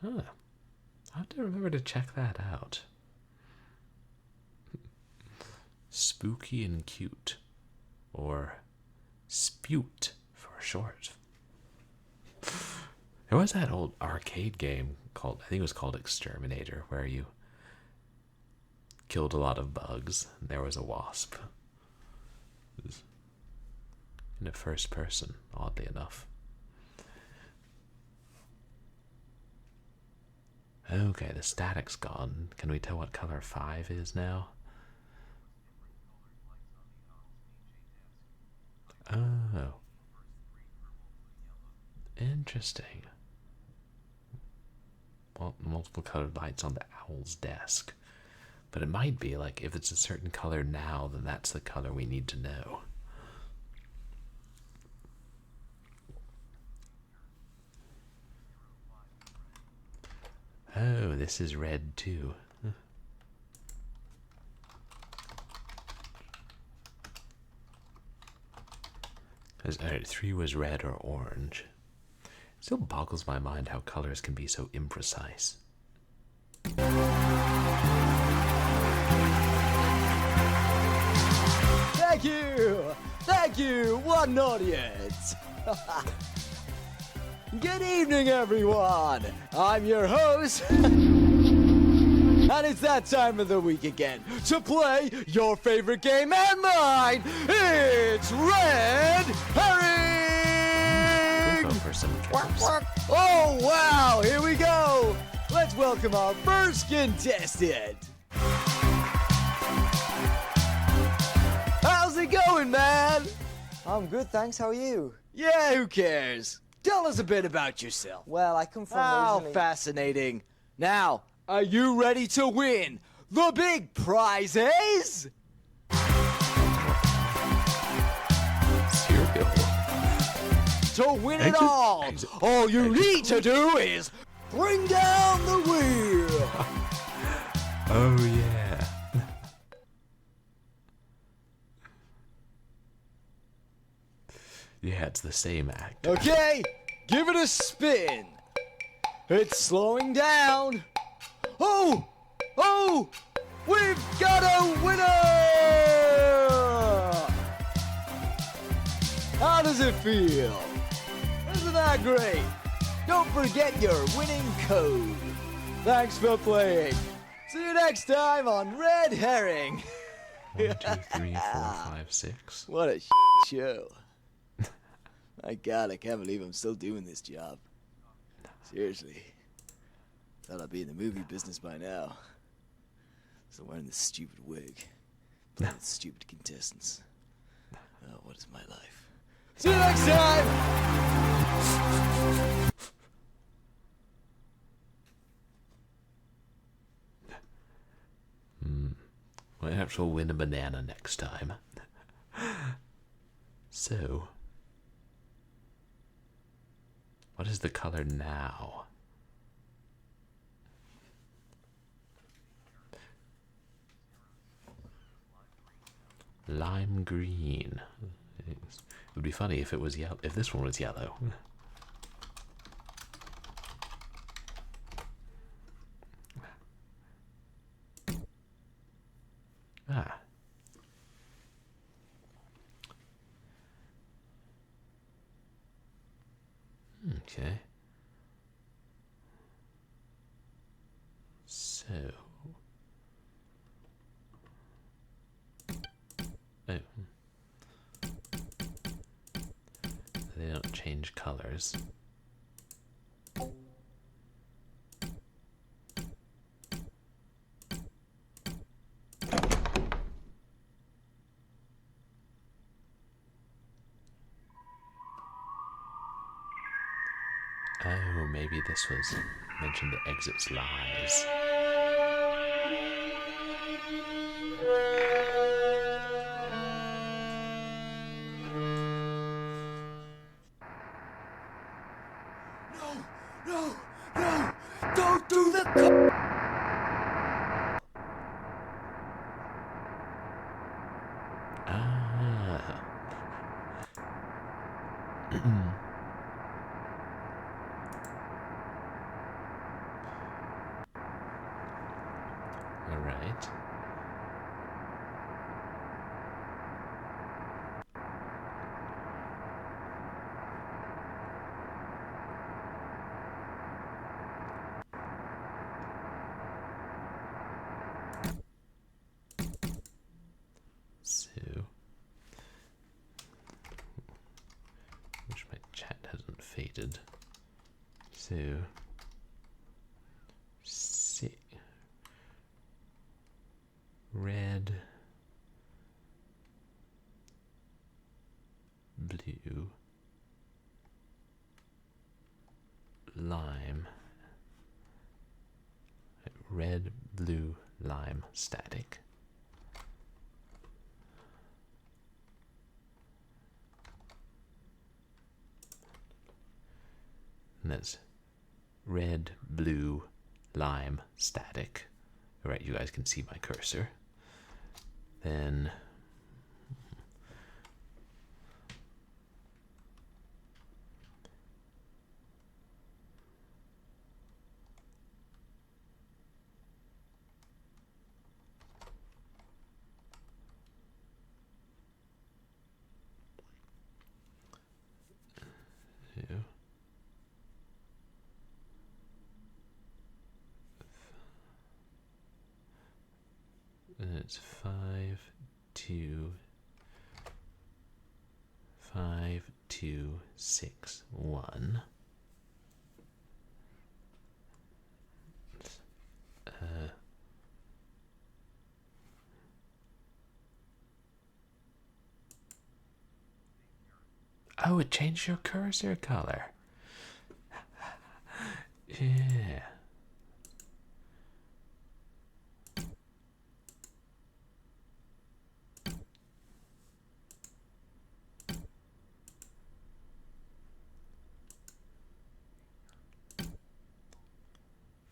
Huh. I have to remember to check that out. Spooky and Cute. Or Spute for short. There was that old arcade game called, I think it was called Exterminator, where you killed a lot of bugs and there was a wasp. It was in a first person, oddly enough. Okay, the static's gone. Can we tell what color 5 is now? Oh. Interesting. Well, multiple colored lights on the owl's desk. But it might be like if it's a certain color now, then that's the color we need to know. Oh, this is red too. Alright, 3 was red or orange. Still boggles my mind how colors can be so imprecise. Thank you! Thank you! What an audience! Good evening, everyone! I'm your host, and it's that time of the week again to play your favorite game and mine! It's Red Herring! We'll go for some killers. Oh, wow! Here we go! Let's welcome our first contestant! How's it going, man? I'm good, thanks. How are you? Yeah, who cares? Tell us a bit about yourself. Well, I come from How originally... fascinating. Now, are you ready to win the big prizes? Cereal. To win it all you need to do is bring down the wheel. Oh, yeah. Yeah, it's the same actor. Okay, give it a spin. It's slowing down. Oh, we've got a winner! How does it feel? Isn't that great? Don't forget your winning code. Thanks for playing. See you next time on Red Herring. 1, 2, 3, 4, 5, 6. What a show. My God, I can't believe I'm still doing this job. Seriously. Thought I'd be in the movie business by now. Still wearing this stupid wig. Playing with stupid contestants. Oh, what is my life? See you next time! Perhaps we'll win a banana next time. So, what is the color now? Lime green. It would be funny if it was yellow. If this one was yellow. Ah. Okay. So. Oh. They don't change colors. Oh, maybe this was mentioned the exit's lies. No! Don't do the Ah. All right. So, wish my chat hasn't faded. So, red, blue, lime, red, blue, lime, static. And that's red, blue, lime, static. Alright, you guys can see my cursor. Then and it's 5, 2, 5, 2, 6, 1. Oh, it changed your cursor color. Yeah.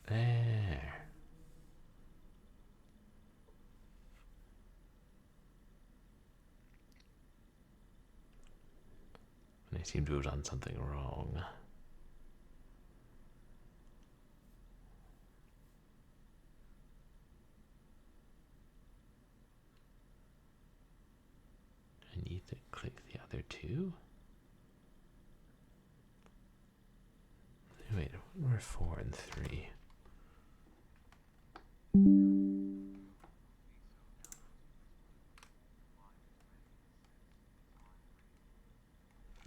There. And I seem to have done something wrong. I need to click the other two. Wait, we're 4 and 3.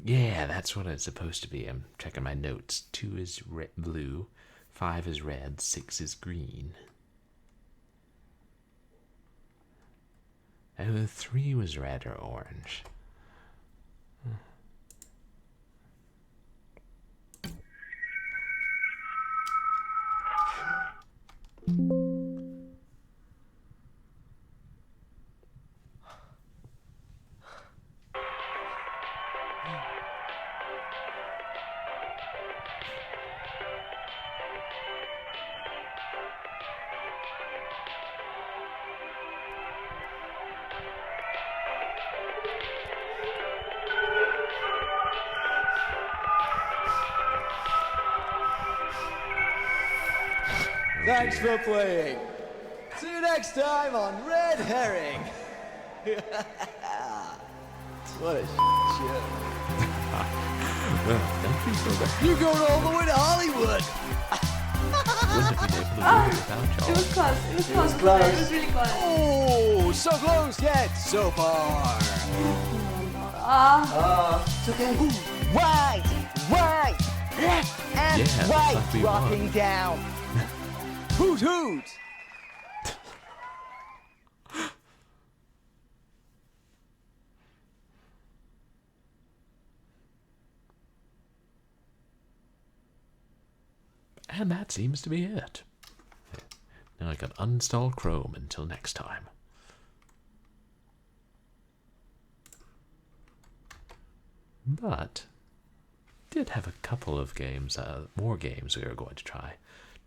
Yeah, that's what it's supposed to be. I'm checking my notes. 2 is blue, 5 is red, 6 is green. Oh, 3 was red or orange. Thanks for playing. See you next time on Red Herring. What a show. Well, thank you for that. You're going all the way to Hollywood. Wouldn't have been able to do it without y'all. It was close. It was close. close. It was really close. Oh, so close yet so far. It's okay. Right, left and Yeah, right, looks like we dropping won. down. Hoot hoot. And that seems to be it. Now I can uninstall Chrome until next time. But did have a couple of games, more games we were going to try.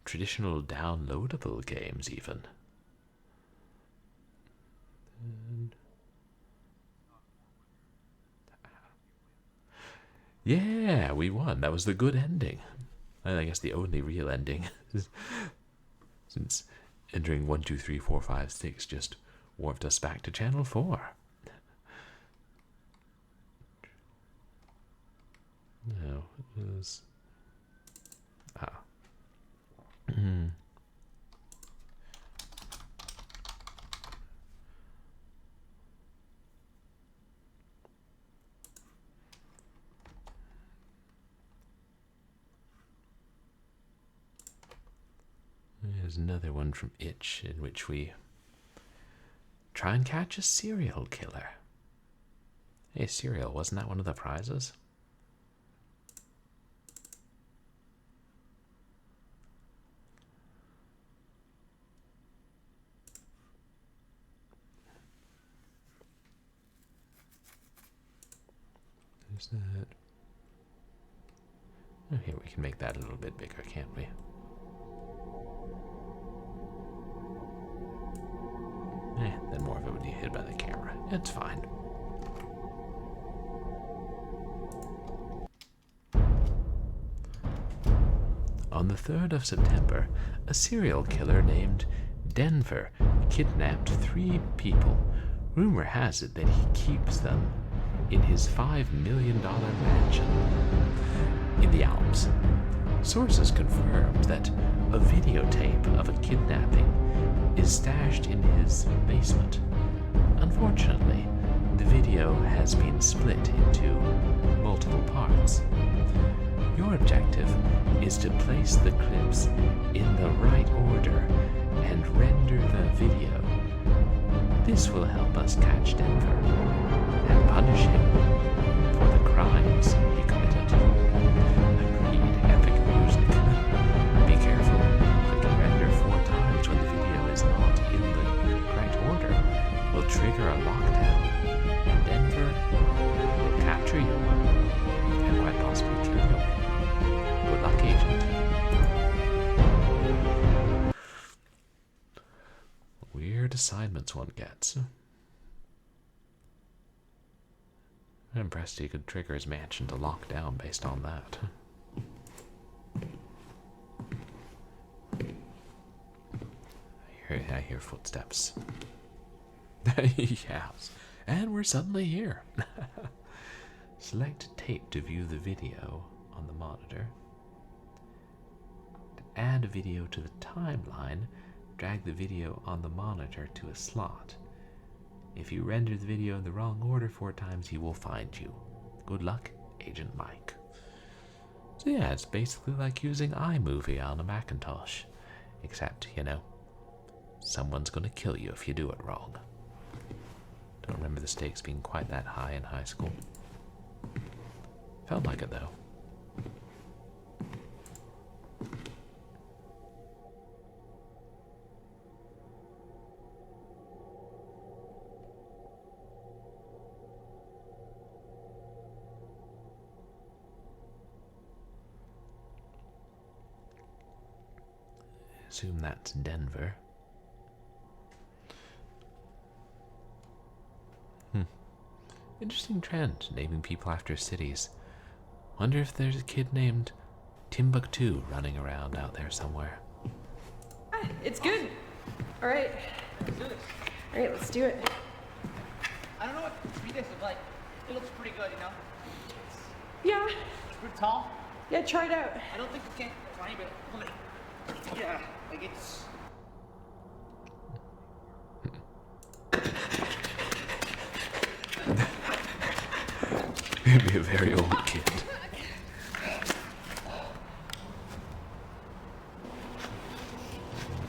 Traditional downloadable games even. Yeah, we won. That was the good ending. I guess the only real ending. Since entering 1, 2, 3, 4, 5, 6 just warped us back to channel 4. No, it was... There's another one from Itch in which we try and catch a serial killer. Hey, serial, wasn't that one of the prizes? There's that. Oh, here, we can make that a little bit bigger, can't we? Then more of it would be hit by the camera. It's fine. On the 3rd of September, a serial killer named Denver kidnapped 3 people. Rumor has it that he keeps them in his $5 million mansion in the Alps. Sources confirmed that a videotape of a kidnapping is stashed in his basement. Unfortunately, the video has been split into multiple parts. Your objective is to place the clips in the right order and render the video. This will help us catch Denver and punish him for the crimes he committed. Agreed, epic music. Be careful. Clicking render 4 times when the video is not in the correct order will trigger a lockdown, and Denver will capture you and quite possibly kill you. Good luck, Agent. Weird assignments one gets. I'm impressed he could trigger his mansion to lock down based on that. I hear footsteps. Yes, and we're suddenly here. Select tape to view the video on the monitor. To add a video to the timeline, drag the video on the monitor to a slot. If you render the video in the wrong order 4 times, he will find you. Good luck, Agent Mike. So yeah, it's basically like using iMovie on a Macintosh. Except, you know, someone's gonna kill you if you do it wrong. Don't remember the stakes being quite that high in high school. Felt like it though. Assume that's Denver. Interesting trend, naming people after cities. Wonder if there's a kid named Timbuktu running around out there somewhere. It's good. All right. Let's do this. All right, let's do it. I don't know what speed this looks like. It looks pretty good, you know? Yeah. It's pretty tall. Yeah, try it out. I don't think it can climb it. Come on. Yeah, like it's... He'd be a very old kid.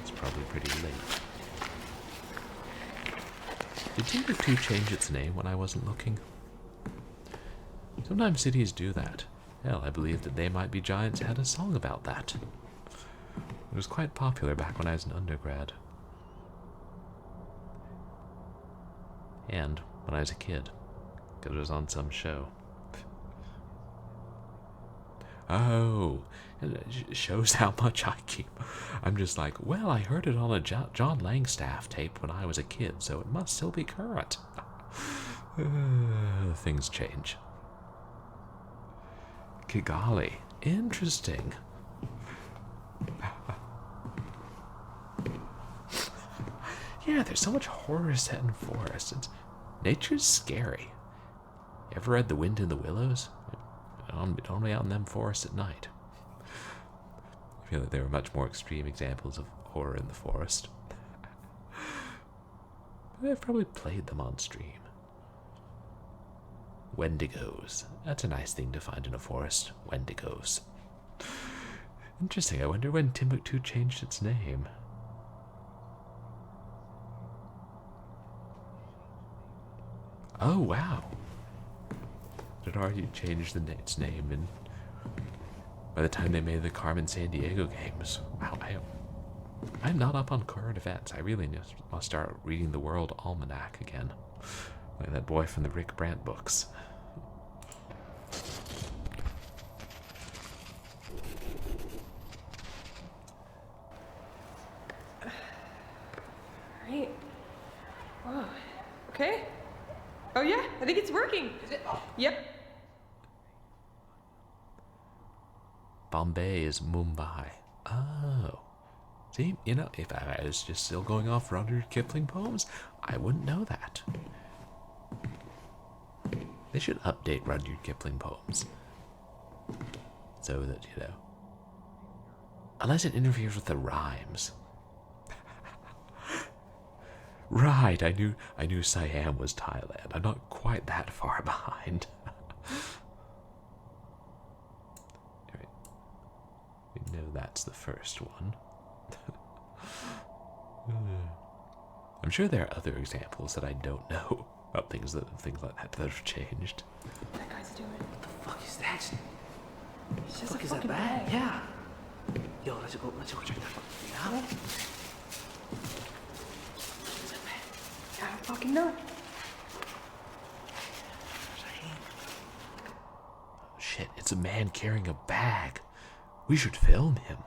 It's probably pretty late. Did Timbuktu change its name when I wasn't looking? Sometimes cities do that. Hell, I believe that They Might Be Giants had a song about that. It was quite popular back when I was an undergrad. And when I was a kid, because it was on some show. Oh, and it shows how much I keep. I'm just like, well, I heard it on a John Langstaff tape when I was a kid, so it must still be current. Things change. Kigali. Interesting. Yeah, there's so much horror set in forests. Nature's scary. You ever read The Wind in the Willows? Don't be out in them forests at night. I feel like there are much more extreme examples of horror in the forest. But I've probably played them on stream. Wendigos. That's a nice thing to find in a forest. Wendigos. Interesting. I wonder when Timbuktu changed its name. Oh, wow. It already changed its name, and by the time they made the Carmen Sandiego games, wow, I'm not up on current events. I really must start reading the World Almanac again, like that boy from the Rick Brandt books. Right. Wow. Okay. Oh yeah, I think it's working. Is it? Yep. Bombay is Mumbai. Oh. See, you know, if I was just still going off Rudyard Kipling poems, I wouldn't know that. They should update Rudyard Kipling poems. So that, you know. Unless it interferes with the rhymes. Right, I knew Siam was Thailand. I'm not quite that far behind. We know that's the first one. I'm sure there are other examples that I don't know about things like that have changed. That guy's doing it. What the fuck is that? It's just What a is that fucking bag? bag. Yeah. Yo, let's go check that fucking thing out. I don't fucking know. Shit, it's a man carrying a bag. We should film him.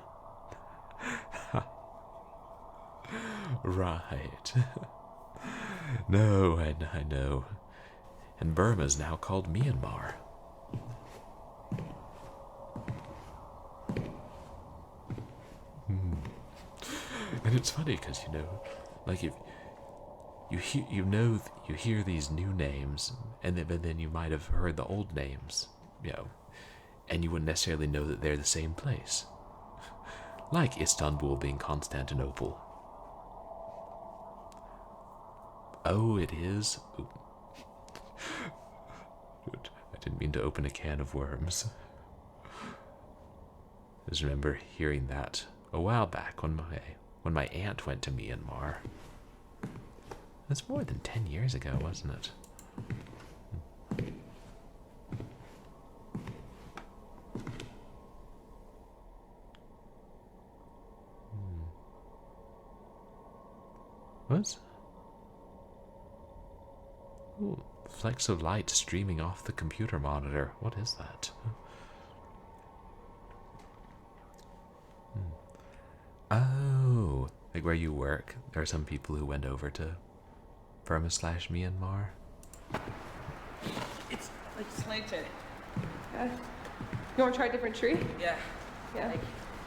Right. No, I know. And Burma's now called Myanmar. And it's funny because, you know, like if you hear these new names, but then you might have heard the old names, you know, and you wouldn't necessarily know that they're the same place. Like Istanbul being Constantinople. Oh, it is? Oop. I didn't mean to open a can of worms. I just remember hearing that a while back when my aunt went to Myanmar. That's more than 10 years ago, wasn't it? What? Ooh, flecks of light streaming off the computer monitor. What is that? Oh, like where you work, there are some people who went over to Burma/Myanmar. It's like slanted. Yeah. You want to try a different tree? Yeah. Yeah.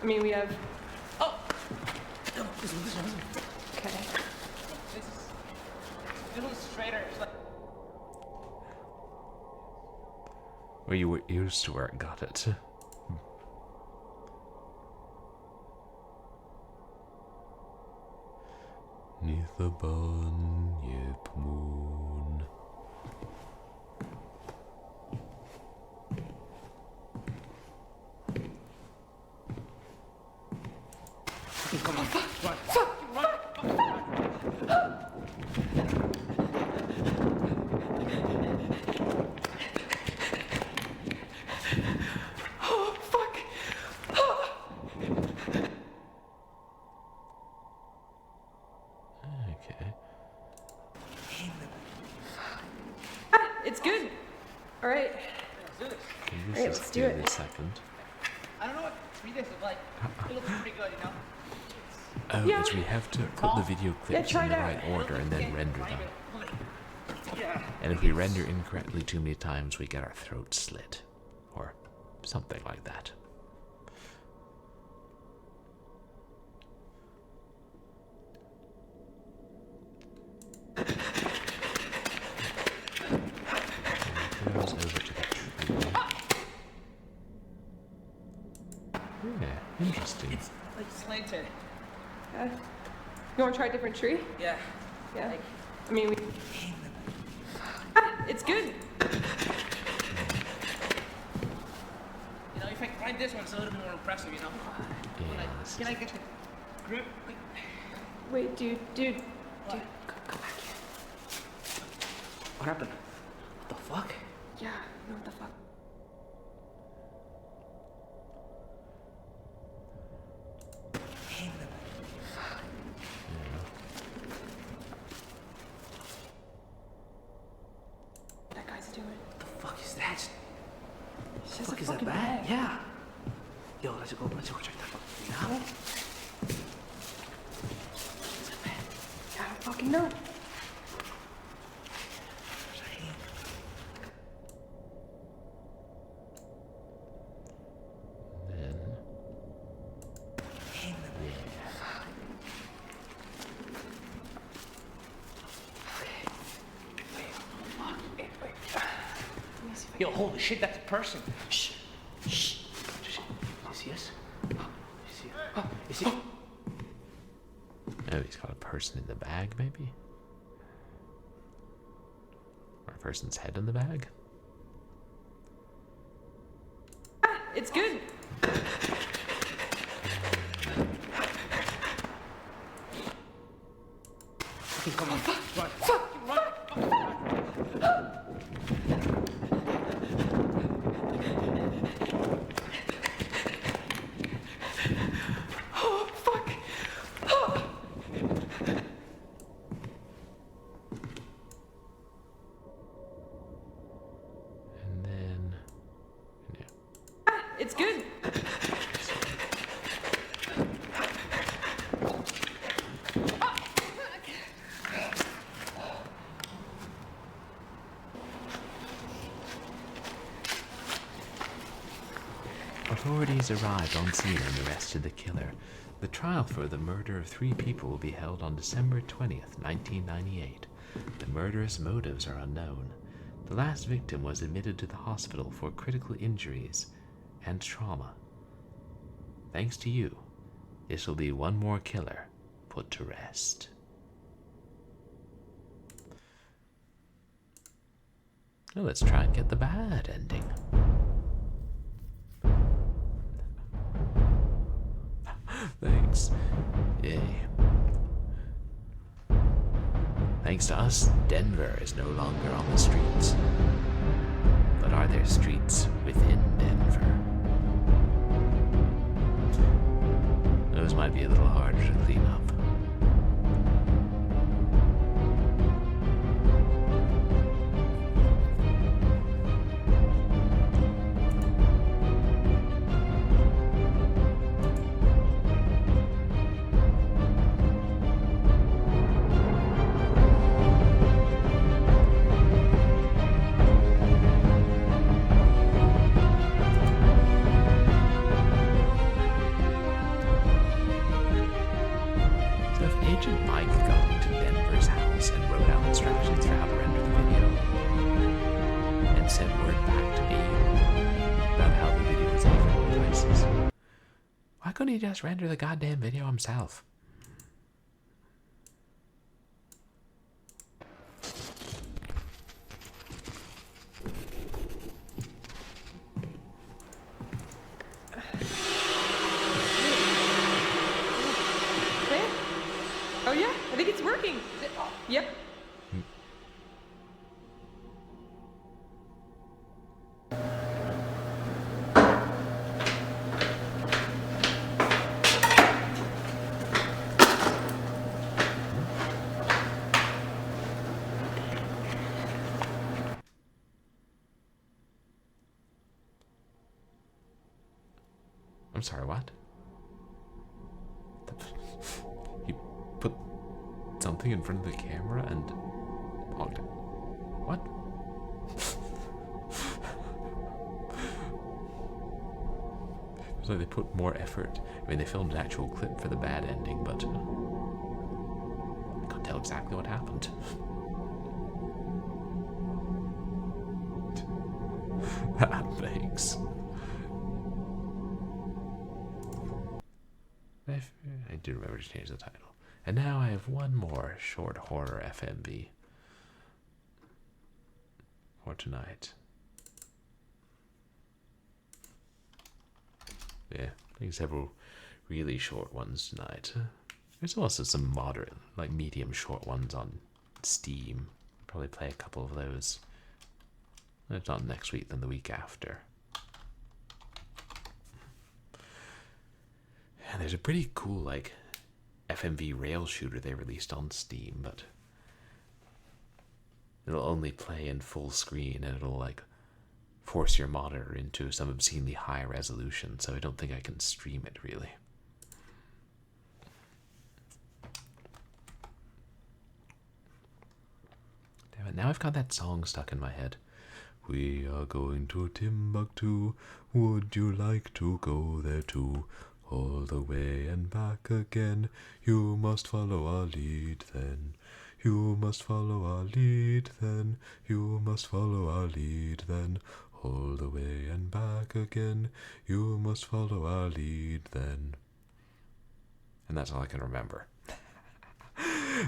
I mean, we have. Oh! Okay. This one's straighter. It's like... Well, you were used to where it got it. Neath the bunyip moon. Come on, run. Oh, fuck. Okay. It's good. All right. Let's do this. Alright, let's do it. A second. I don't know what 3 days look like. It looks pretty good, you know? Oh, Yeah. because we have to put the video clips try in the it out. right order and then render them. Yeah. And if we render incorrectly too many times, we get our throat slit. Or something like that. And goes over to the tree. Yeah, interesting. It's like slanted. Yeah. You want to try a different tree? Yeah. Yeah. I mean, we... It's good. You know, if I climb this one, it's a little bit more impressive, you know? Yes. Can I get the grip? Wait, dude, come back here. What happened? What the fuck? Yeah, no, what the fuck? That guy's doing. What the fuck is that? It's The just fuck a is that fucking bag? bag. Yeah. Yo, let's go check that fucking thing out. I don't fucking know. Then... Yo, holy shit, that's a person. Shh. Shh. You see us? You see us? Oh, you see? Oh, he's got a person in the bag, maybe? Or a person's head in the bag? It's good. Come on, run. Oh, fuck. And then... Yeah. It's good. Authorities arrived on scene and arrested the killer. The trial for the murder of 3 people will be held on December 20th, 1998. The murderous motives are unknown. The last victim was admitted to the hospital for critical injuries and trauma. Thanks to you, this will be one more killer put to rest. Now let's try and get the bad ending. Thanks. Yay. Thanks to us, Denver is no longer on the streets. But are there streets within Denver? Those might be a little harder to clean up. couldn't he just render the goddamn video himself? Okay. Oh yeah, I think it's working. Yep. I'm sorry, what? He put something in front of the camera and walked it. What? It's like they put more effort. I mean, they filmed an actual clip for the bad ending, but I can't tell exactly what happened. Thanks. I do remember to change the title. And now I have one more short horror FMV for tonight. Yeah, I think several really short ones tonight. There's also some moderate, like medium short ones on Steam. Probably play a couple of those. If not next week, then the week after. And there's a pretty cool, like, FMV rail shooter they released on Steam, but it'll only play in full screen and it'll, like, force your monitor into some obscenely high resolution, so I don't think I can stream it, really. Damn it, now I've got that song stuck in my head. We are going to Timbuktu, would you like to go there too? All the way and back again, you must follow our lead then. You must follow our lead then, you must follow our lead then. All the way and back again, you must follow our lead then. And that's all I can remember.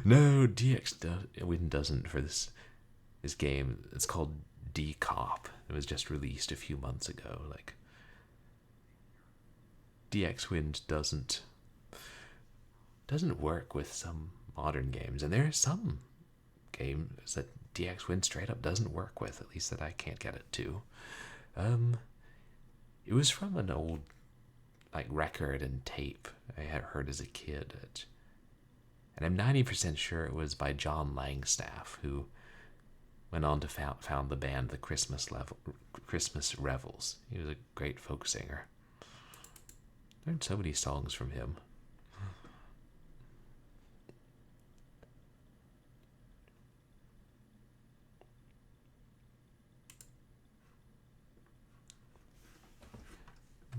No, Win doesn't for this game. It's called D-Cop. It was just released a few months ago. Like, DxWind doesn't work with some modern games, and there are some games that DxWind straight up doesn't work with, at least that I can't get it to. It was from an old, like, record and tape I had heard as a kid, and I'm 90% sure it was by John Langstaff, who went on to found the band the Christmas Revels. He was a great folk singer. Learned so many songs from him.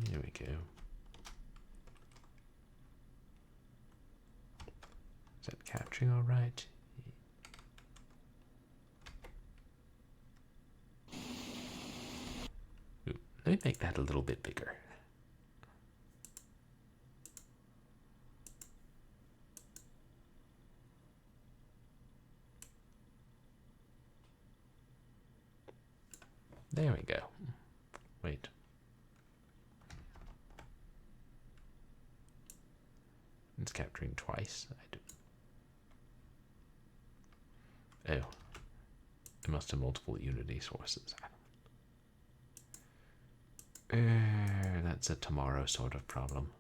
Here we go. Is that capturing all right? Ooh, let me make that a little bit bigger. There we go. Wait. It's capturing twice. Oh. It must have multiple Unity sources. That's a tomorrow sort of problem.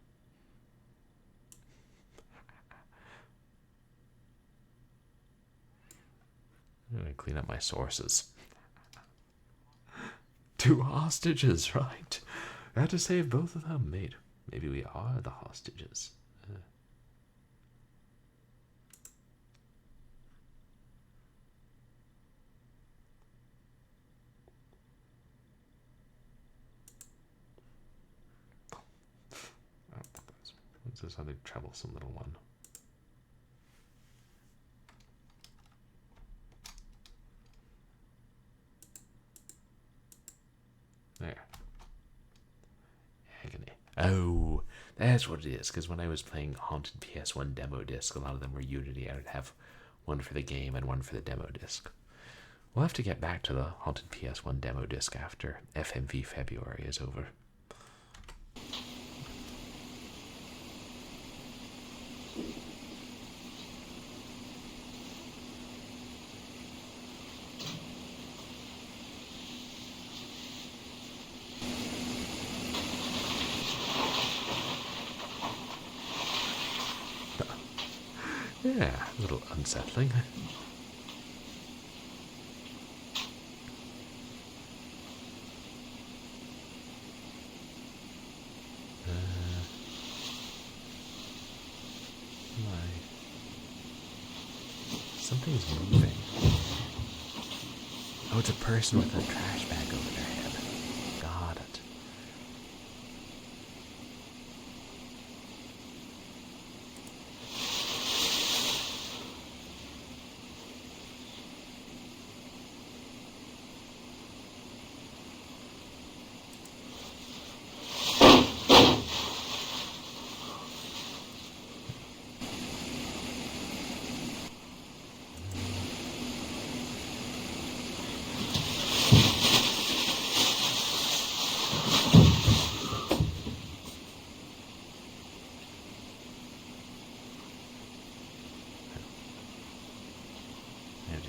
I'm gonna clean up my sources. 2 hostages, right? I had to save both of them, mate. Maybe we are the hostages. What's this other troublesome little one? There. Agony. Oh, that's what it is. Because when I was playing Haunted PS1 demo disc, a lot of them were Unity. I would have one for the game and one for the demo disc. We'll have to get back to the Haunted PS1 demo disc after FMV February is over. Yeah, a little unsettling. Something's moving. Oh, it's a person with a trash bag over their head. Got it.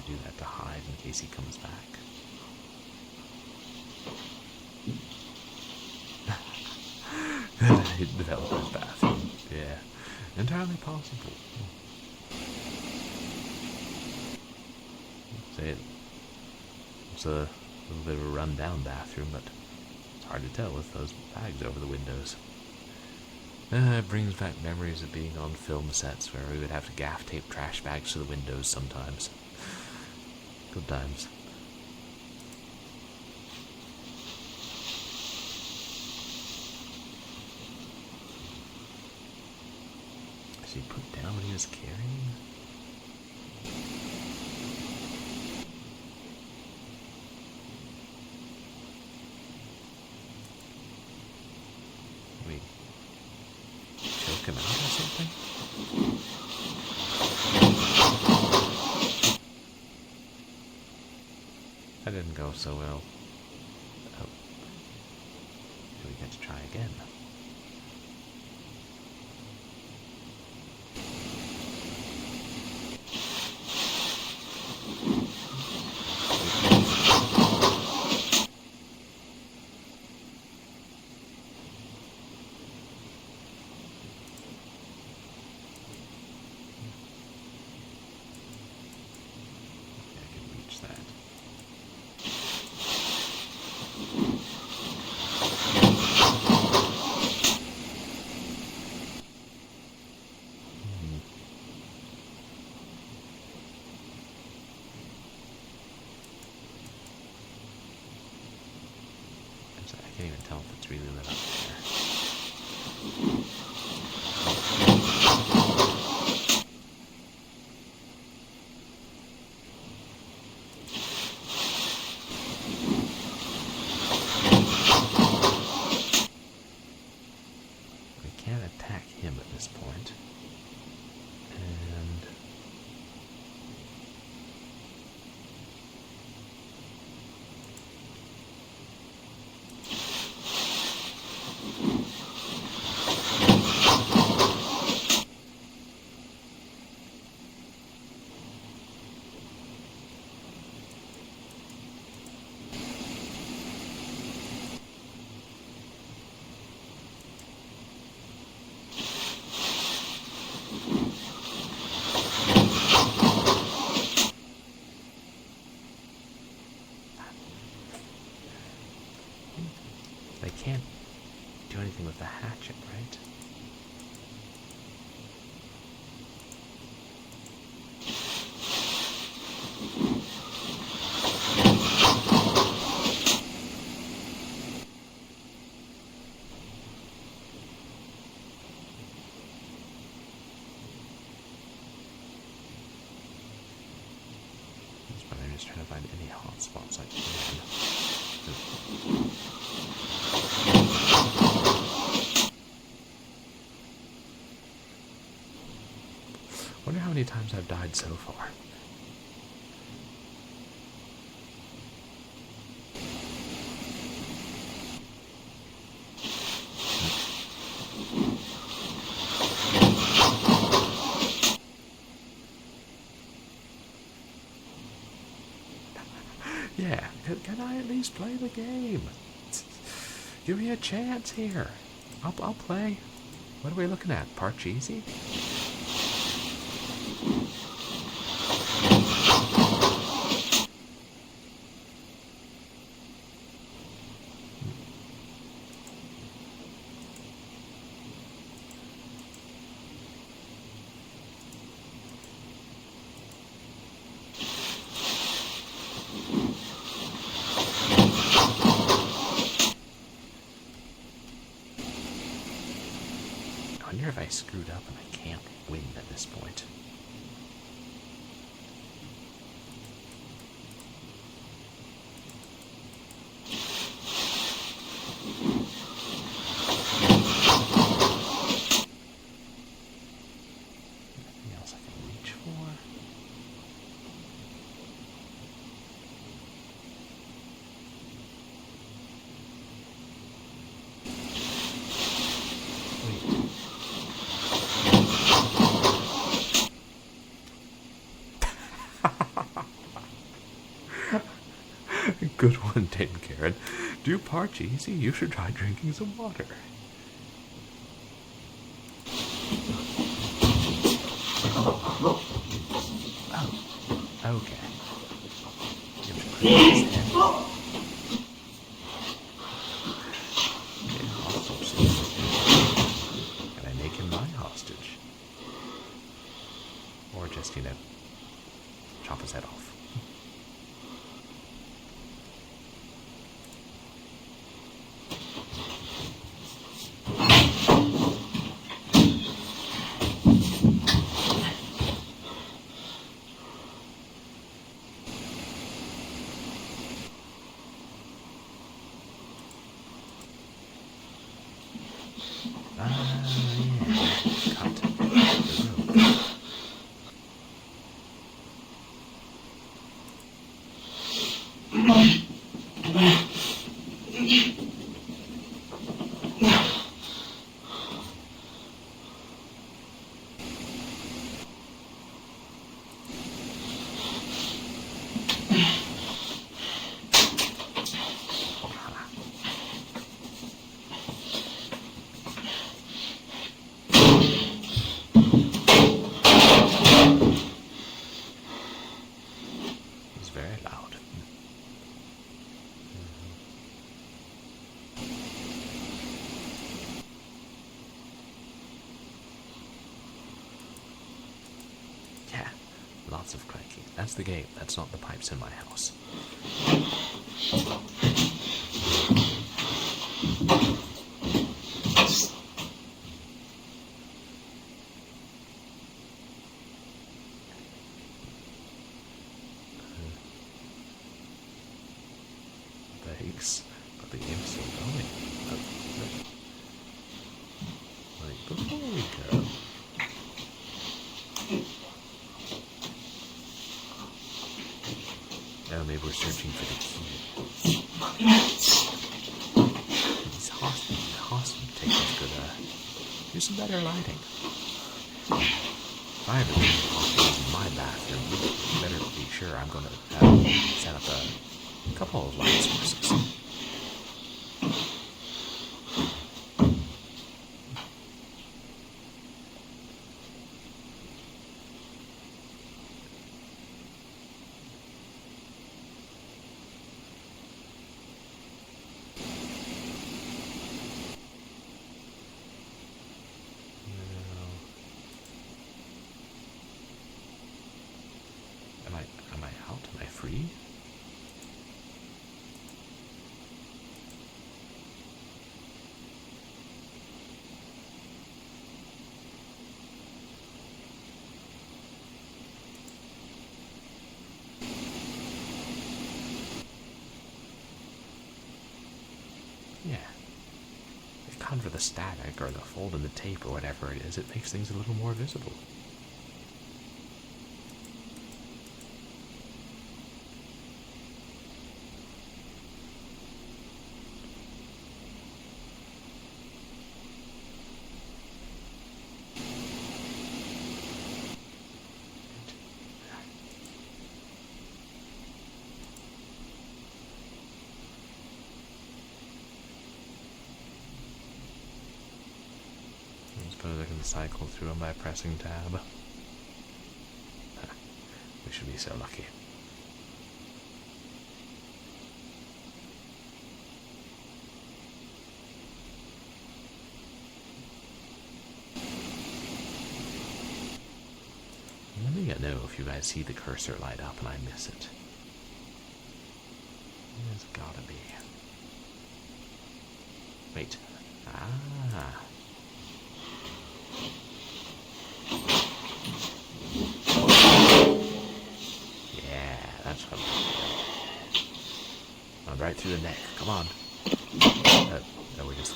Do that to hide in case he comes back. Hidden developer's bathroom. Yeah, entirely possible. Say it's a little bit of a run-down bathroom, but it's hard to tell with those bags over the windows. It brings back memories of being on film sets where we would have to gaff tape trash bags to the windows sometimes. Good times. Does he put down what he was carrying? Wait. Choke him out or something? That didn't go so well. Oh. Do we get to try again? I can't even tell if it's really lit up there. We can't attack him at this point. And they can't do anything with the hatchet, right? But I'm just trying to find any hot spots I can. Wonder how many times I've died so far. Yeah, can I at least play the game? Give me a chance here. I'll play. What are we looking at? Parcheesi? I wonder if I screwed up and I can't win at this point. Anything else I can reach for? Good one, Dame Karen. Do Parcheesi, you should try drinking some water. Oh, okay. You have to clear his head. Okay, hostage situation. Can I make him my hostage? Or just, chop his head off. Lots of clanking. That's the game. That's not the pipes in my house. Thanks. But the game's still going. Like, before we go... Now maybe we're searching for the key. These hostage takers could do some better lighting. If I ever do hostage in my bathroom, you better be sure I'm going to set up a couple of light sources. Am I out? Am I free? Yeah. Account for the static or the fold in the tape or whatever it is, it makes things a little more visible. suppose I can cycle through them by pressing tab. We should be so lucky. Let me know if you guys see the cursor light up and I miss it. There's gotta be. Wait. Ah. Yeah, that's what I'm talking about. Right through the neck. Come on. No, we're just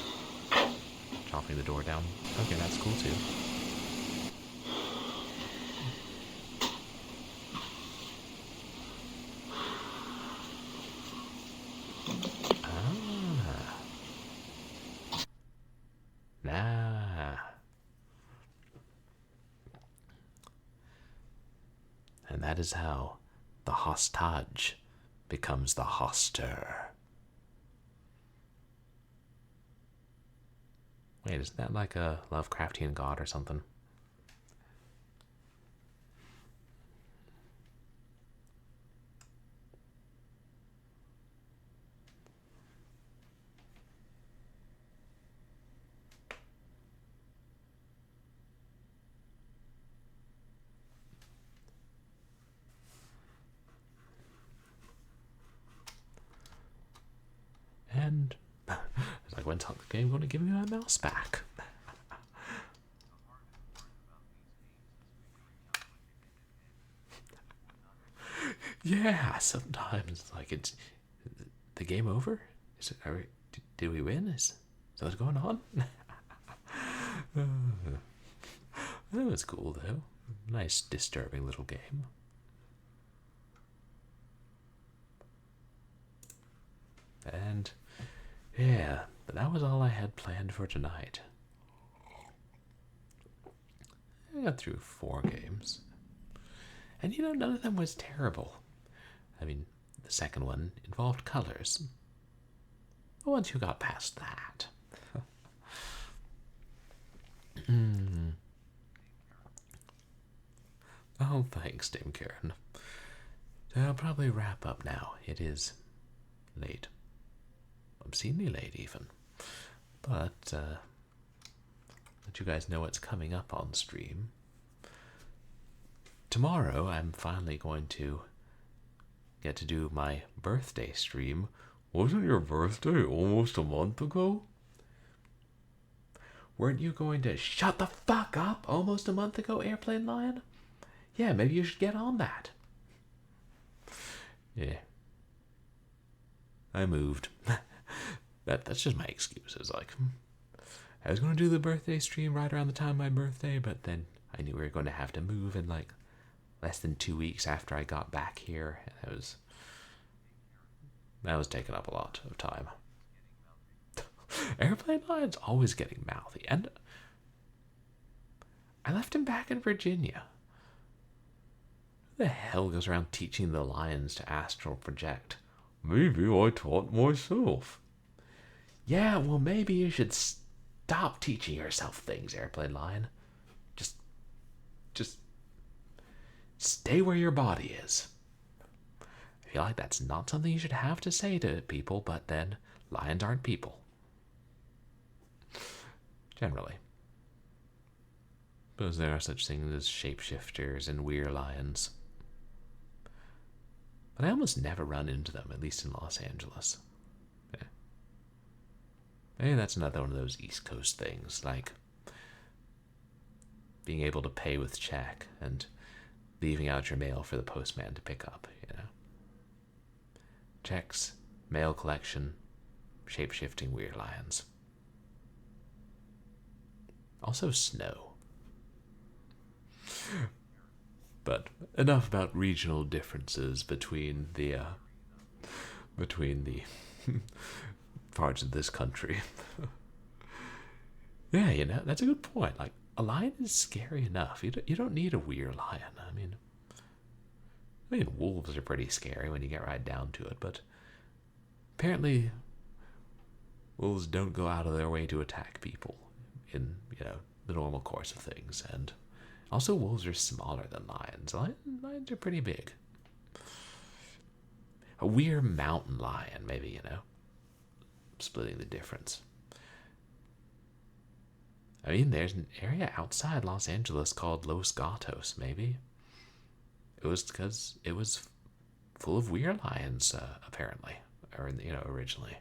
chopping the door down. Okay, that's cool too. And that is how the hostage becomes the hoster. Wait, isn't that like a Lovecraftian god or something? And it's like, when's the game going to give me my mouse back? Yeah, sometimes like it's the game over. Is it? Did we win? Is that what's going on? That was cool though. Nice, disturbing little game. And yeah, but that was all I had planned for tonight. I got through 4 games. And you know, none of them was terrible. I mean, the second one involved colors. But once you got past that. Oh, thanks, Dame Karen. So I'll probably wrap up now. It is late. Obscenely late, even. But, let you guys know what's coming up on stream. Tomorrow, I'm finally going to get to do my birthday stream. Wasn't your birthday almost a month ago? Weren't you going to shut the fuck up almost a month ago, Airplane Lion? Yeah, maybe you should get on that. Yeah. I moved. That's just my excuses. Like, I was going to do the birthday stream right around the time of my birthday, but then I knew we were going to have to move in like less than 2 weeks after I got back here. And that was taking up a lot of time. Airplane Lion's always getting mouthy, and I left him back in Virginia. Who the hell goes around teaching the lions to astral project? Maybe I taught myself. Yeah, well, maybe you should stop teaching yourself things, Airplane Lion. Just stay where your body is. I feel like that's not something you should have to say to people, but then lions aren't people. Generally. Suppose there are such things as shapeshifters and weird lions. But I almost never run into them, at least in Los Angeles. Yeah. Maybe that's another one of those East Coast things, like being able to pay with check and leaving out your mail for the postman to pick up, you know. Checks, mail collection, shape-shifting weird lions. Also snow. But enough about regional differences between the parts of this country. Yeah, you know, that's a good point. Like, a lion is scary enough. You don't need a weird lion. I mean, wolves are pretty scary when you get right down to it, but apparently wolves don't go out of their way to attack people in, you know, the normal course of things. And also, wolves are smaller than lions. Lions are pretty big. A weird mountain lion, maybe, you know, splitting the difference. I mean, there's an area outside Los Angeles called Los Gatos, maybe. It was because it was full of weird lions, apparently, or, you know, originally.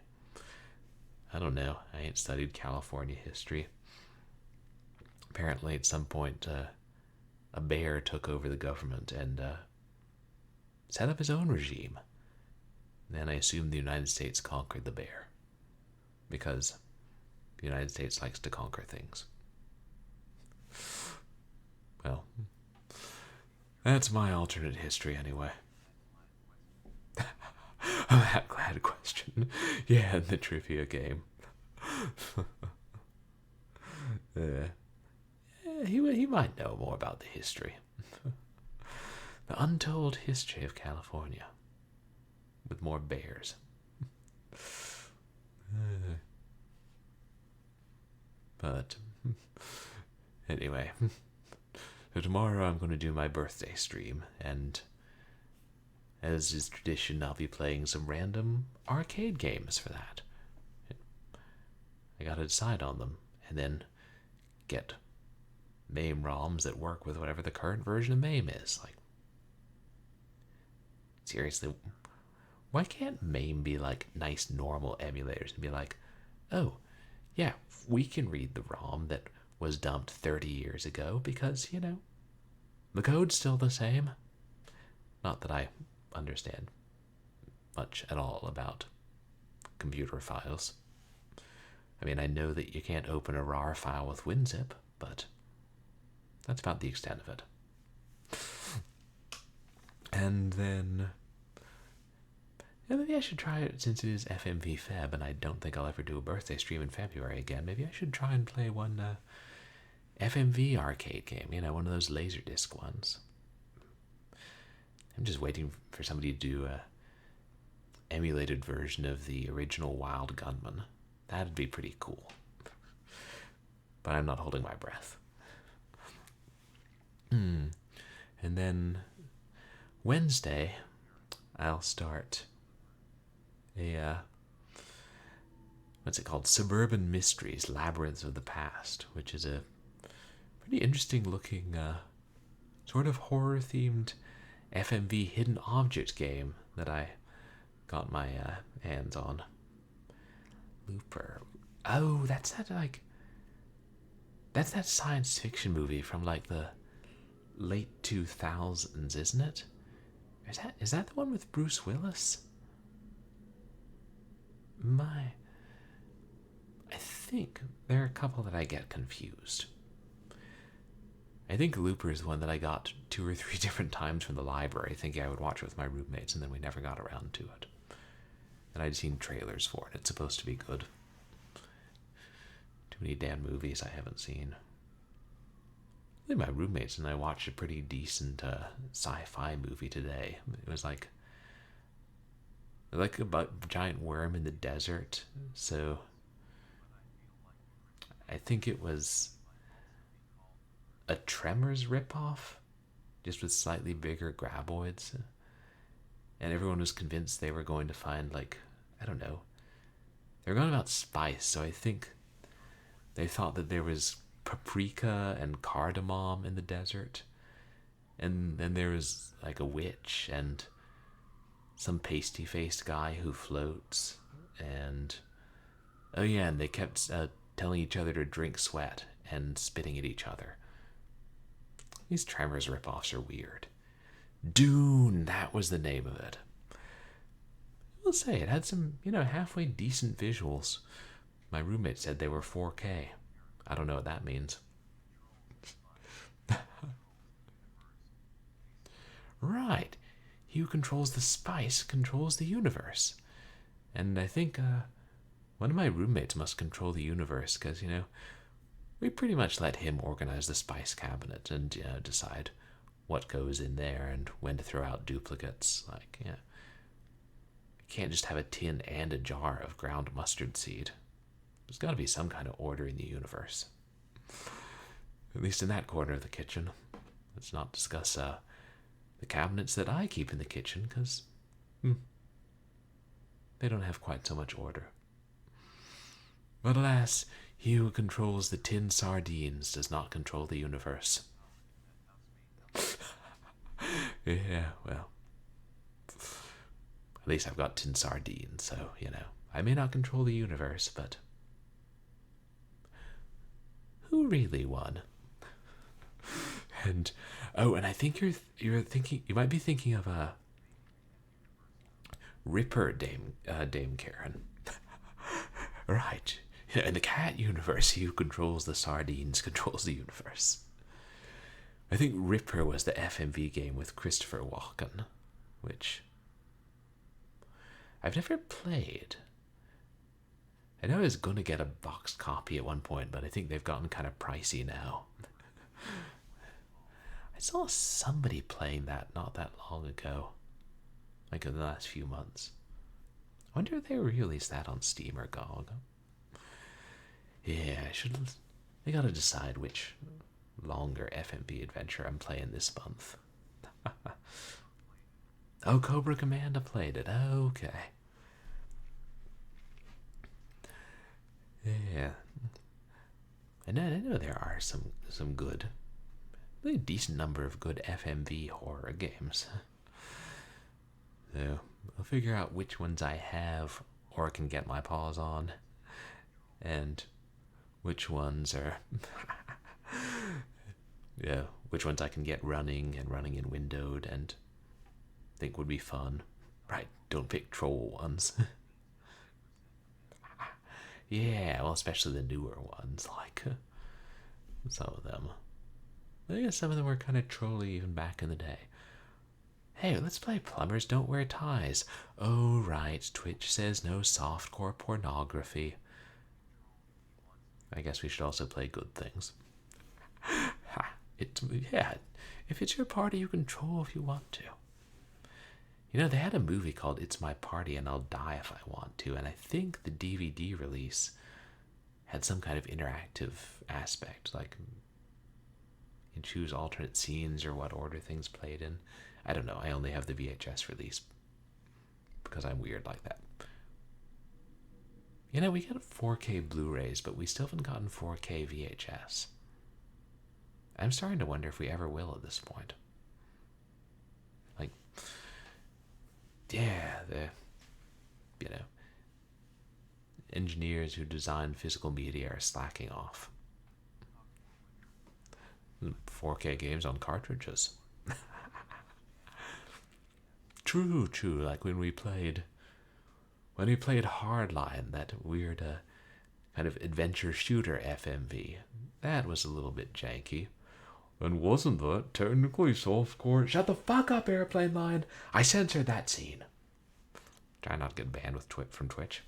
I don't know. I ain't studied California history. Apparently, at some point, a bear took over the government and set up his own regime. Then I assume the United States conquered the bear, because the United States likes to conquer things. Well, that's my alternate history anyway. That glad question. Yeah, in the trivia game. He might know more about the history. The untold history of California. With more bears. But anyway, so tomorrow I'm going to do my birthday stream, and as is tradition, I'll be playing some random arcade games for that. I gotta decide on them, and then get MAME ROMs that work with whatever the current version of MAME is. Like, seriously, why can't MAME be like nice normal emulators and be like, oh, yeah, we can read the ROM that was dumped 30 years ago because, you know, the code's still the same. Not that I understand much at all about computer files. I mean, I know that you can't open a RAR file with WinZip, but that's about the extent of it. And then, yeah, maybe I should try it since it is FMV Feb, and I don't think I'll ever do a birthday stream in February again. Maybe I should try and play one FMV arcade game, you know, one of those Laserdisc ones. I'm just waiting for somebody to do a emulated version of the original Wild Gunman. That'd be pretty cool. But I'm not holding my breath. And then Wednesday, I'll start a, what's it called? Suburban Mysteries, Labyrinths of the Past, which is a pretty interesting looking, sort of horror-themed FMV hidden object game that I got my hands on. Looper. Oh, that's that science fiction movie from like the late 2000s, isn't it? Is that the one with Bruce Willis? I think there are a couple that I get confused. I think Looper is the one that I got 2 or 3 different times from the library, thinking I would watch it with my roommates, and then we never got around to it. And I'd seen trailers for it. It's supposed to be good. Too many damn movies I haven't seen. I think my roommates and I watched a pretty decent sci-fi movie today. It was like a giant worm in the desert. So I think it was a Tremors ripoff, just with slightly bigger graboids. And everyone was convinced they were going to find, like, I don't know. They were going about spice, so I think they thought that there was paprika and cardamom in the desert. And then there was, like, a witch and some pasty-faced guy who floats. And, oh yeah, and they kept telling each other to drink sweat and spitting at each other. These Tremors ripoffs are weird. Dune, that was the name of it. I will say, it had some, halfway decent visuals. My roommate said they were 4K. I don't know what that means. Right. He who controls the spice controls the universe. And I think one of my roommates must control the universe, because, we pretty much let him organize the spice cabinet and decide what goes in there and when to throw out duplicates. Like, you can't just have a tin and a jar of ground mustard seed. There's got to be some kind of order in the universe. At least in that corner of the kitchen. Let's not discuss the cabinets that I keep in the kitchen, because they don't have quite so much order. But alas, he who controls the tin sardines does not control the universe. Yeah, well. At least I've got tin sardines, so, I may not control the universe, but who really won? And I think you're thinking, you might be thinking of Ripper Dame Karen. Right. In the cat universe, he who controls the sardines controls the universe. I think Ripper was the FMV game with Christopher Walken, which I've never played. I know I was going to get a boxed copy at one point, but I think they've gotten kind of pricey now. I saw somebody playing that not that long ago, like in the last few months. I wonder if they released that on Steam or GOG. Yeah, I gotta decide which longer FMV adventure I'm playing this month. Oh, Cobra Command, I played it. Okay. Yeah. I know there are some good, really decent number of good FMV horror games. So I'll figure out which ones I have or can get my paws on, and which ones are which ones I can get running in windowed and think would be fun. Right, don't pick troll ones. Yeah, well, especially the newer ones, like some of them. I guess some of them were kind of trolly even back in the day. Hey, let's play Plumbers Don't Wear Ties. Oh, right, Twitch says no softcore pornography. I guess we should also play good things. Yeah, if it's your party, you control if you want to. They had a movie called It's My Party and I'll Die If I Want To, and I think the DVD release had some kind of interactive aspect, like you choose alternate scenes or what order things played in. I don't know, I only have the VHS release because I'm weird like that. We got 4K Blu-rays, but we still haven't gotten 4K VHS. I'm starting to wonder if we ever will at this point. Like, yeah, engineers who design physical media are slacking off. 4K games on cartridges. True, like when we played Hardline, that weird kind of adventure shooter FMV. That was a little bit janky. And wasn't that technically softcore? Shut the fuck up, Airplane Line! I censored that scene. Try not to get banned from Twitch.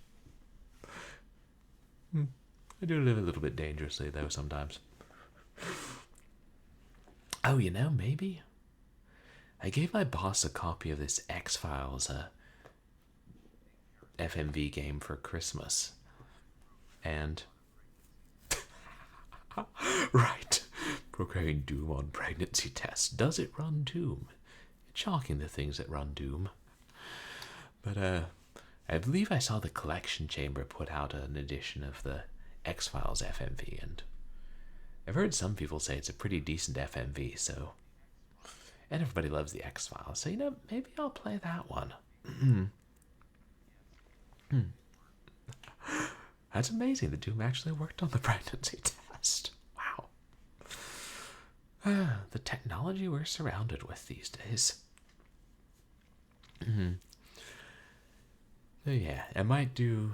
I do live a little bit dangerously, though, sometimes. Oh, maybe I gave my boss a copy of this X-Files FMV game for Christmas. And right, programming Doom on pregnancy tests. Does it run Doom? It's shocking, the things that run Doom. But I believe I saw the Collection Chamber put out an edition of the X-Files FMV, and I've heard some people say it's a pretty decent FMV, so, and everybody loves the X-Files, so maybe I'll play that one. That's amazing that Doom actually worked on the pregnancy test. Wow. The technology we're surrounded with these days. So yeah, I might do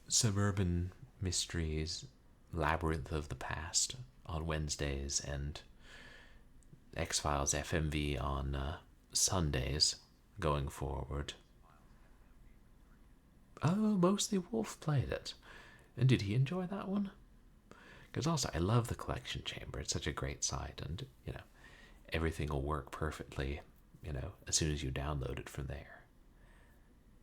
Suburban Mysteries, Labyrinth of the Past on Wednesdays, and X-Files FMV on Sundays going forward. Oh, mostly Wolf played it. And did he enjoy that one? Because also, I love the Collection Chamber. It's such a great site, and, everything will work perfectly, as soon as you download it from there.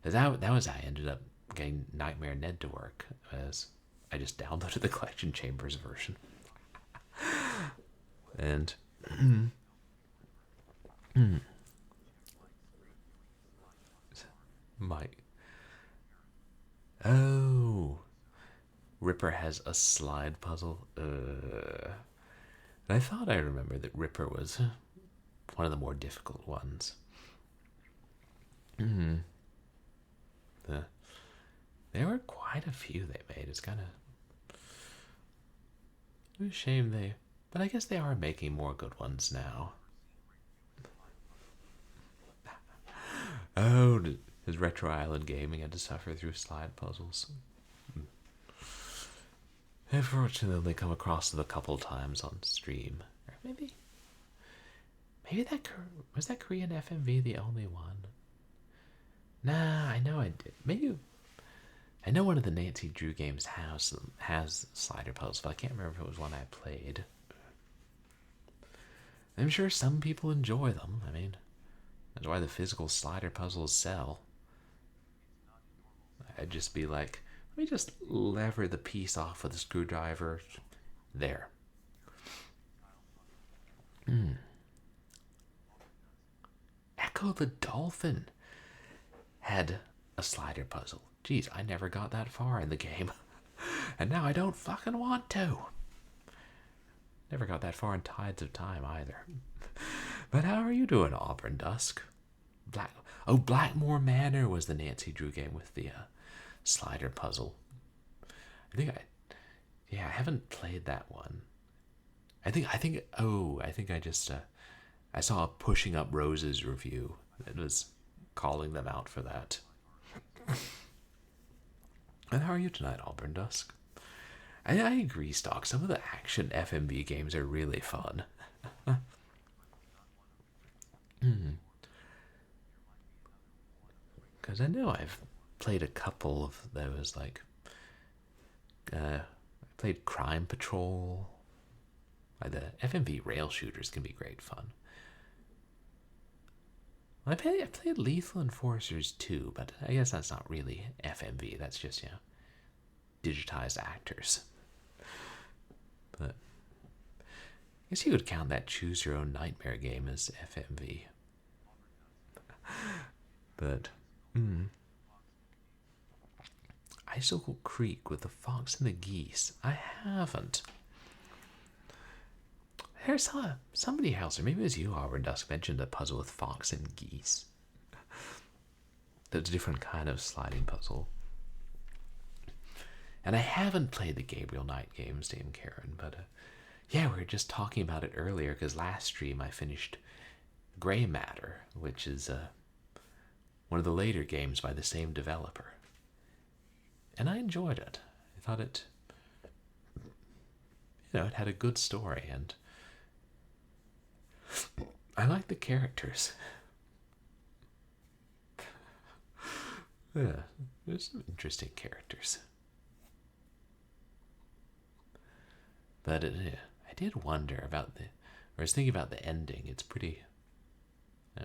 That was how I ended up getting Nightmare Ned to work, as I just downloaded the Collection Chambers version. And Mike. Oh, Ripper has a slide puzzle. And I thought I remembered that Ripper was one of the more difficult ones. There were quite a few they made. It's kind of a shame but I guess they are making more good ones now. Oh, his Retro Island Gaming had to suffer through slide puzzles. Unfortunately, they come across them a couple times on stream. Or maybe that was that Korean FMV the only one? Nah, I know I did. Maybe I know one of the Nancy Drew games has slider puzzles, but I can't remember if it was one I played. I'm sure some people enjoy them. I mean, that's why the physical slider puzzles sell. I'd just be like, let me just lever the piece off with a screwdriver. There. Echo the Dolphin had a slider puzzle. Jeez, I never got that far in the game. And now I don't fucking want to. Never got that far in Tides of Time either. But how are you doing, Auburn Dusk? Blackmore Manor was the Nancy Drew game with the slider puzzle. I haven't played that one. I think I just I saw a Pushing Up Roses review that was calling them out for that. And how are you tonight, Auburn Dusk? I agree, Stock. Some of the action FMV games are really fun. Because I know I've played a couple of those, like I played Crime Patrol. The FMV rail shooters can be great fun. I played Lethal Enforcers too, but I guess that's not really FMV. That's just, digitized actors. But I guess you could count that Choose Your Own Nightmare game as FMV. But, Icicle Creek with the fox and the geese. I haven't. There's somebody else, or maybe it was you, Auburn Dusk, mentioned a puzzle with fox and geese. That's a different kind of sliding puzzle. And I haven't played the Gabriel Knight games, Dame Karen, but we were just talking about it earlier because last stream I finished Grey Matter, which is one of the later games by the same developer. And I enjoyed it. I thought it had a good story, and I like the characters. Yeah, there's some interesting characters. But I did wonder about I was thinking about the ending. It's pretty. I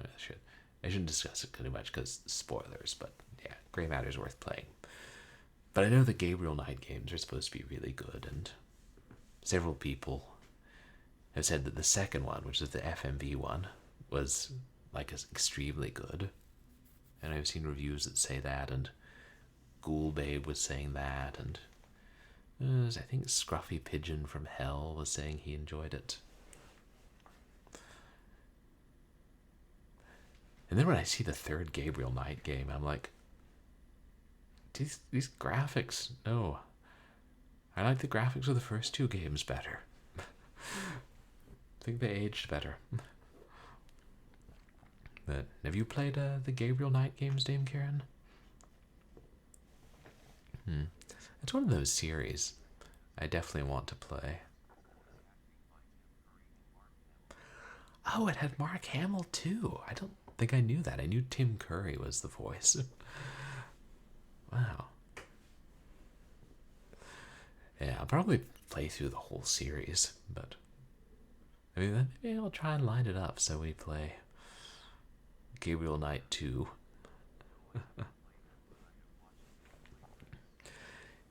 shouldn't discuss it too much because spoilers. But yeah, Grey Matter's worth playing. But I know the Gabriel Knight games are supposed to be really good, and several people have said that the second one, which is the FMV one, was extremely good. And I've seen reviews that say that, and Ghoul Babe was saying that, and I think Scruffy Pigeon from Hell was saying he enjoyed it. And then when I see the third Gabriel Knight game, I'm like, these graphics, no. I like the graphics of the first two games better. I think they aged better. But have you played the Gabriel Knight games, Dame Karen? It's one of those series I definitely want to play. Oh, it had Mark Hamill too. I don't think I knew that. I knew Tim Curry was the voice. Wow. Yeah, I'll probably play through the whole series, but maybe I'll try and line it up so we play Gabriel Knight 2.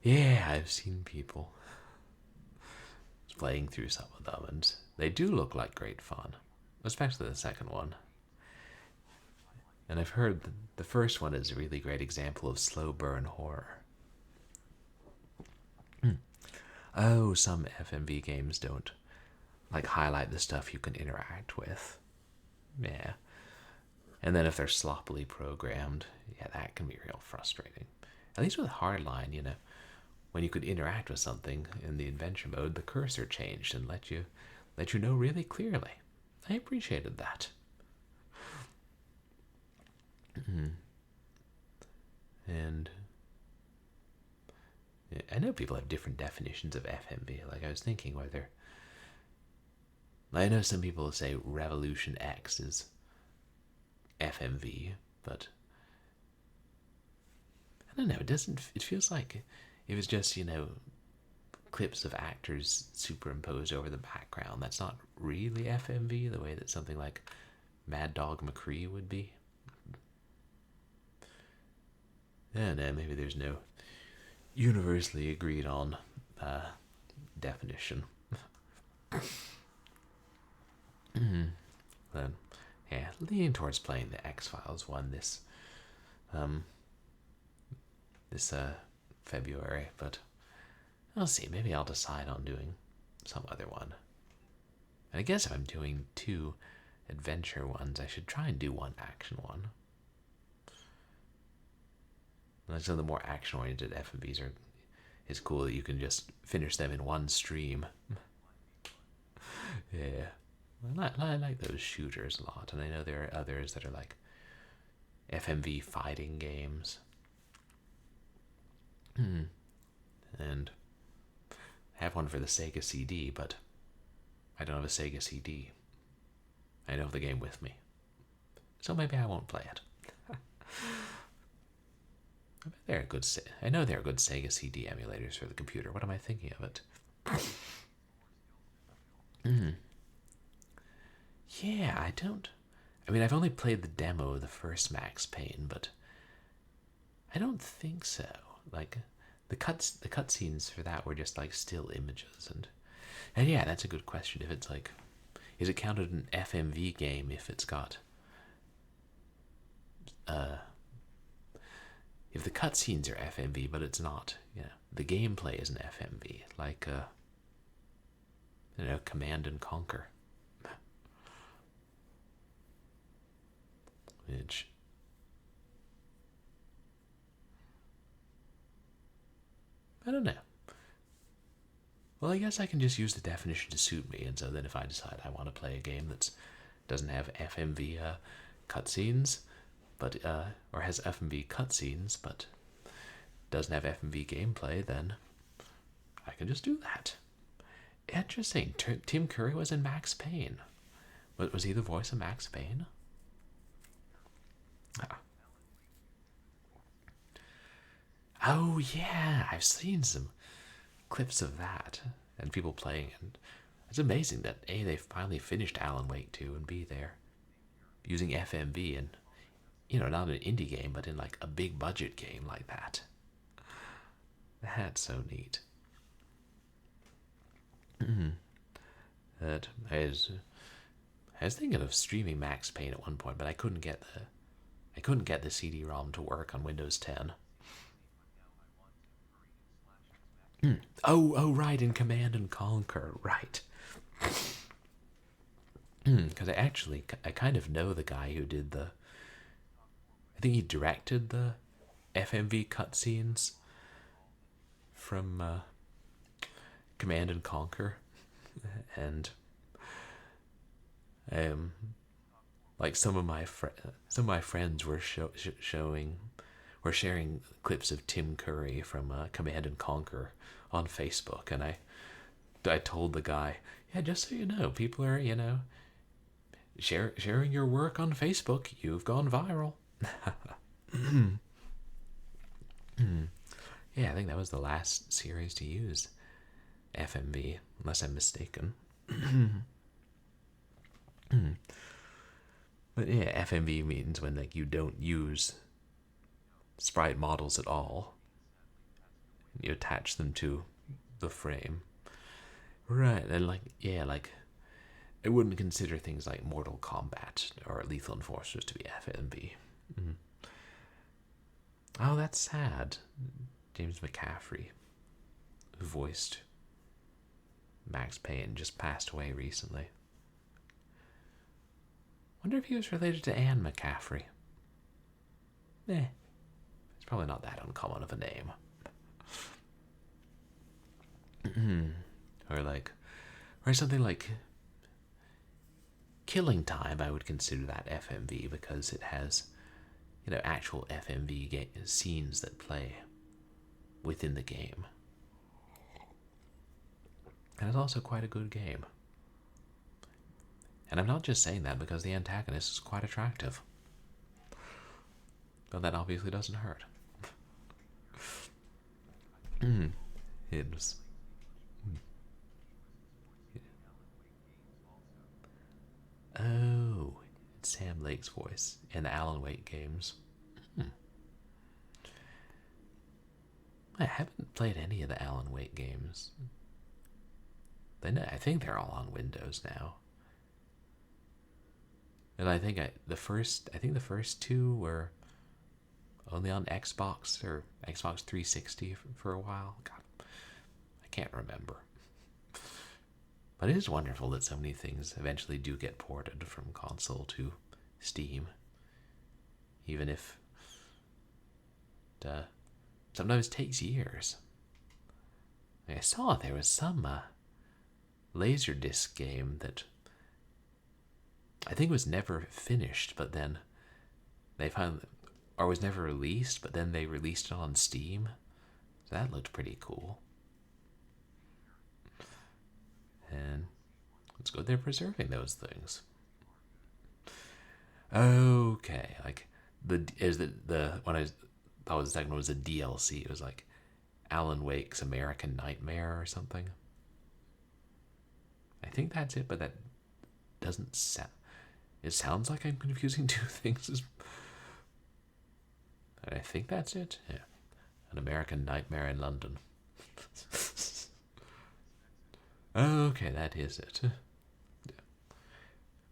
Yeah, I've seen people was playing through some of them, and they do look like great fun, especially the second one. And I've heard the first one is a really great example of slow burn horror. Oh, some FMV games don't like highlight the stuff you can interact with. Yeah. And then if they're sloppily programmed, yeah, that can be real frustrating. At least with Hardline, you know, when you could interact with something in the adventure mode, the cursor changed and let you know really clearly. I appreciated that. And I know people have different definitions of FMV. Like, I was thinking whether, I know some people say Revolution X is FMV, but I don't know, it feels like it was just, you know, clips of actors superimposed over the background. That's not really FMV the way that something like Mad Dog McCree would be. I don't know, maybe there's no universally agreed on definition. Then, yeah, leaning towards playing the X-Files one this February, but I'll see. Maybe I'll decide on doing some other one. And I guess if I'm doing 2 adventure ones, I should try and do 1 action one. And so the more action-oriented FMVs is cool that you can just finish them in 1 stream. Yeah. I like those shooters a lot, and I know there are others that are like FMV fighting games. And I have one for the Sega CD, but I don't have a Sega CD. I don't have the game with me. So maybe I won't play it. I know there are good Sega CD emulators for the computer. What am I thinking of it? Yeah, I mean, I've only played the demo of the first Max Payne, but I don't think so. Like, the cutscenes for that were just like still images, and yeah, that's a good question. If it's like, is it counted an FMV game if it's got if the cutscenes are FMV, but it's not, you know, the gameplay is an FMV, like you know, Command and Conquer. Which I don't know. Well, I guess I can just use the definition to suit me, and so then if I decide I want to play a game that doesn't have FMV cutscenes, but or has FMV cutscenes but doesn't have FMV gameplay, then I can just do that. Interesting. Tim Curry was in Max Payne. Was he the voice of Max Payne? Oh yeah, I've seen some clips of that and people playing it. It's amazing that A, they finally finished Alan Wake 2, and B, they're using FMV and, you know, not an indie game, but in like a big budget game like that. That's so neat. That I was thinking of streaming Max Payne at one point, but I couldn't get the CD-ROM to work on Windows 10. Oh, right, in Command and Conquer, right. Because I kind of know the guy who did I think he directed the FMV cutscenes from Command and Conquer, and like some of my friends were sharing clips of Tim Curry from Command and Conquer on Facebook, and I told the guy, yeah, just so you know, people are, you know, sharing your work on Facebook. You've gone viral. Yeah, I think that was the last series to use FMV, unless I'm mistaken. But yeah, FMV means when like you don't use sprite models at all. You attach them to the frame. Right, and like, yeah, like, I wouldn't consider things like Mortal Kombat or Lethal Enforcers to be FMV. Mm. Oh, that's sad. James McCaffrey, who voiced Max Payne, just passed away recently. Wonder if he was related to Anne McCaffrey. It's probably not that uncommon of a name. or something like Killing Time. I would consider that FMV because it has, actual FMV scenes that play within the game. And it's also quite a good game. And I'm not just saying that because the antagonist is quite attractive. But that obviously doesn't hurt. It was... Oh, it's Sam Lake's voice in the Alan Wake games. I haven't played any of the Alan Wake games. I think they're all on Windows now. And I think the first two were only on Xbox or Xbox 360 for a while. God, I can't remember. But it is wonderful that so many things eventually do get ported from console to Steam. Even if it sometimes takes years. I saw there was some Laserdisc game that I think was never finished, but then they found, or was never released, but then they released it on Steam. So that looked pretty cool. And it's good they're preserving those things. Okay, like when I thought the second one was a DLC, it was like Alan Wake's American Nightmare or something. I think that's it, but that doesn't sound. It sounds like I'm confusing two things. I think that's it. Yeah, An American Nightmare in London. Okay, that is it.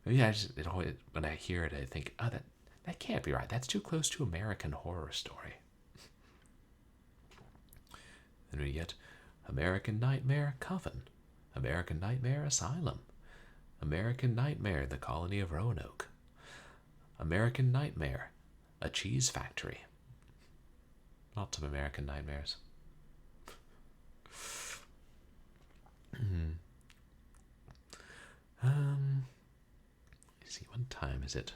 Yeah, when I hear it, I think, oh, that can't be right. That's too close to American Horror Story. Then we get American Nightmare Coven, American Nightmare Asylum, American Nightmare The Colony of Roanoke, American Nightmare A Cheese Factory. Lots of American Nightmares. Let's see, what time is it?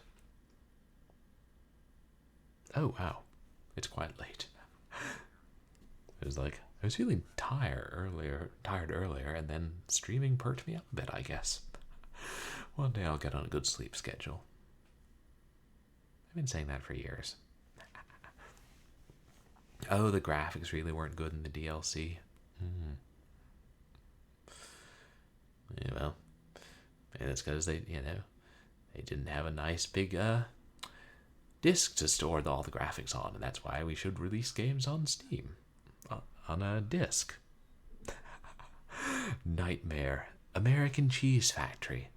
Oh wow, it's quite late. It was like I was feeling tired earlier, and then streaming perked me up a bit, I guess. One day I'll get on a good sleep schedule. I've been saying that for years. Oh, the graphics really weren't good in the DLC. Yeah, well, maybe that's because they didn't have a nice big disc to store all the graphics on, and that's why we should release games on Steam, on a disc. Nightmare, American Cheese Factory,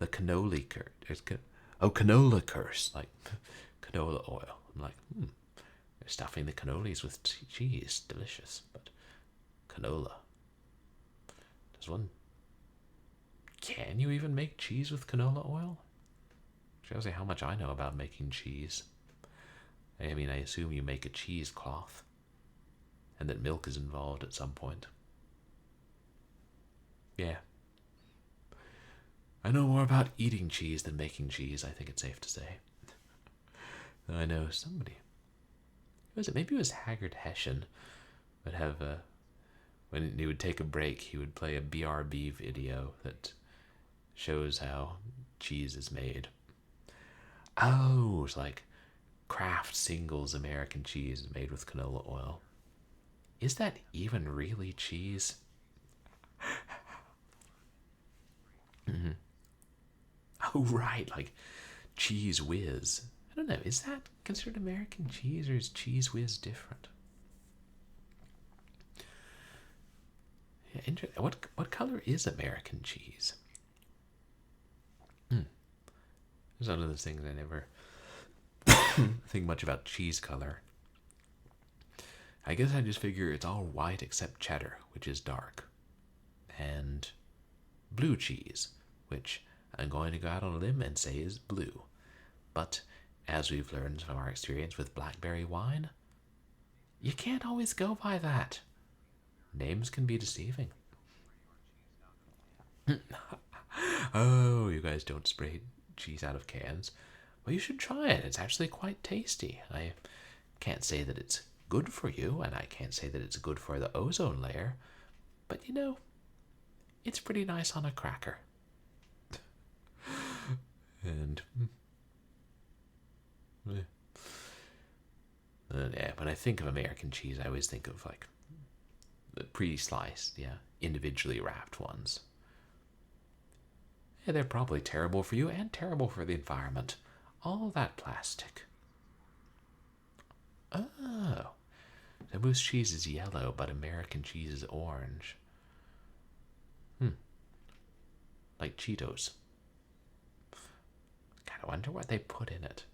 the Cannoli Curse. Canola Curse, like canola oil. I'm like, they're stuffing the cannolis with cheese, delicious, but canola. Can you even make cheese with canola oil? Shows you how much I know about making cheese. I mean, I assume you make a cheesecloth, and that milk is involved at some point. Yeah. I know more about eating cheese than making cheese, I think it's safe to say. I know somebody. Who was it? Maybe it was Haggard Hessian would have when he would take a break, he would play a BRB video that shows how cheese is made. Oh, it's like Kraft Singles American cheese made with canola oil. Is that even really cheese? Oh, right, like Cheese Whiz. I don't know, is that considered American cheese, or is Cheese Whiz different? What color is American cheese? It's one of those things I never think much about cheese color. I guess I just figure it's all white except cheddar, which is dark. And blue cheese, which I'm going to go out on a limb and say is blue. But as we've learned from our experience with blackberry wine, you can't always go by that. Names can be deceiving. Oh, you guys don't spray cheese out of cans. Well, you should try it. It's actually quite tasty. I can't say that it's good for you, and I can't say that it's good for the ozone layer, but you know, it's pretty nice on a cracker. And yeah, when I think of American cheese, I always think of like the pre-sliced, individually wrapped ones. Yeah, they're probably terrible for you and terrible for the environment. All that plastic. Oh. So moose cheese is yellow, but American cheese is orange. Like Cheetos. God, I wonder what they put in it.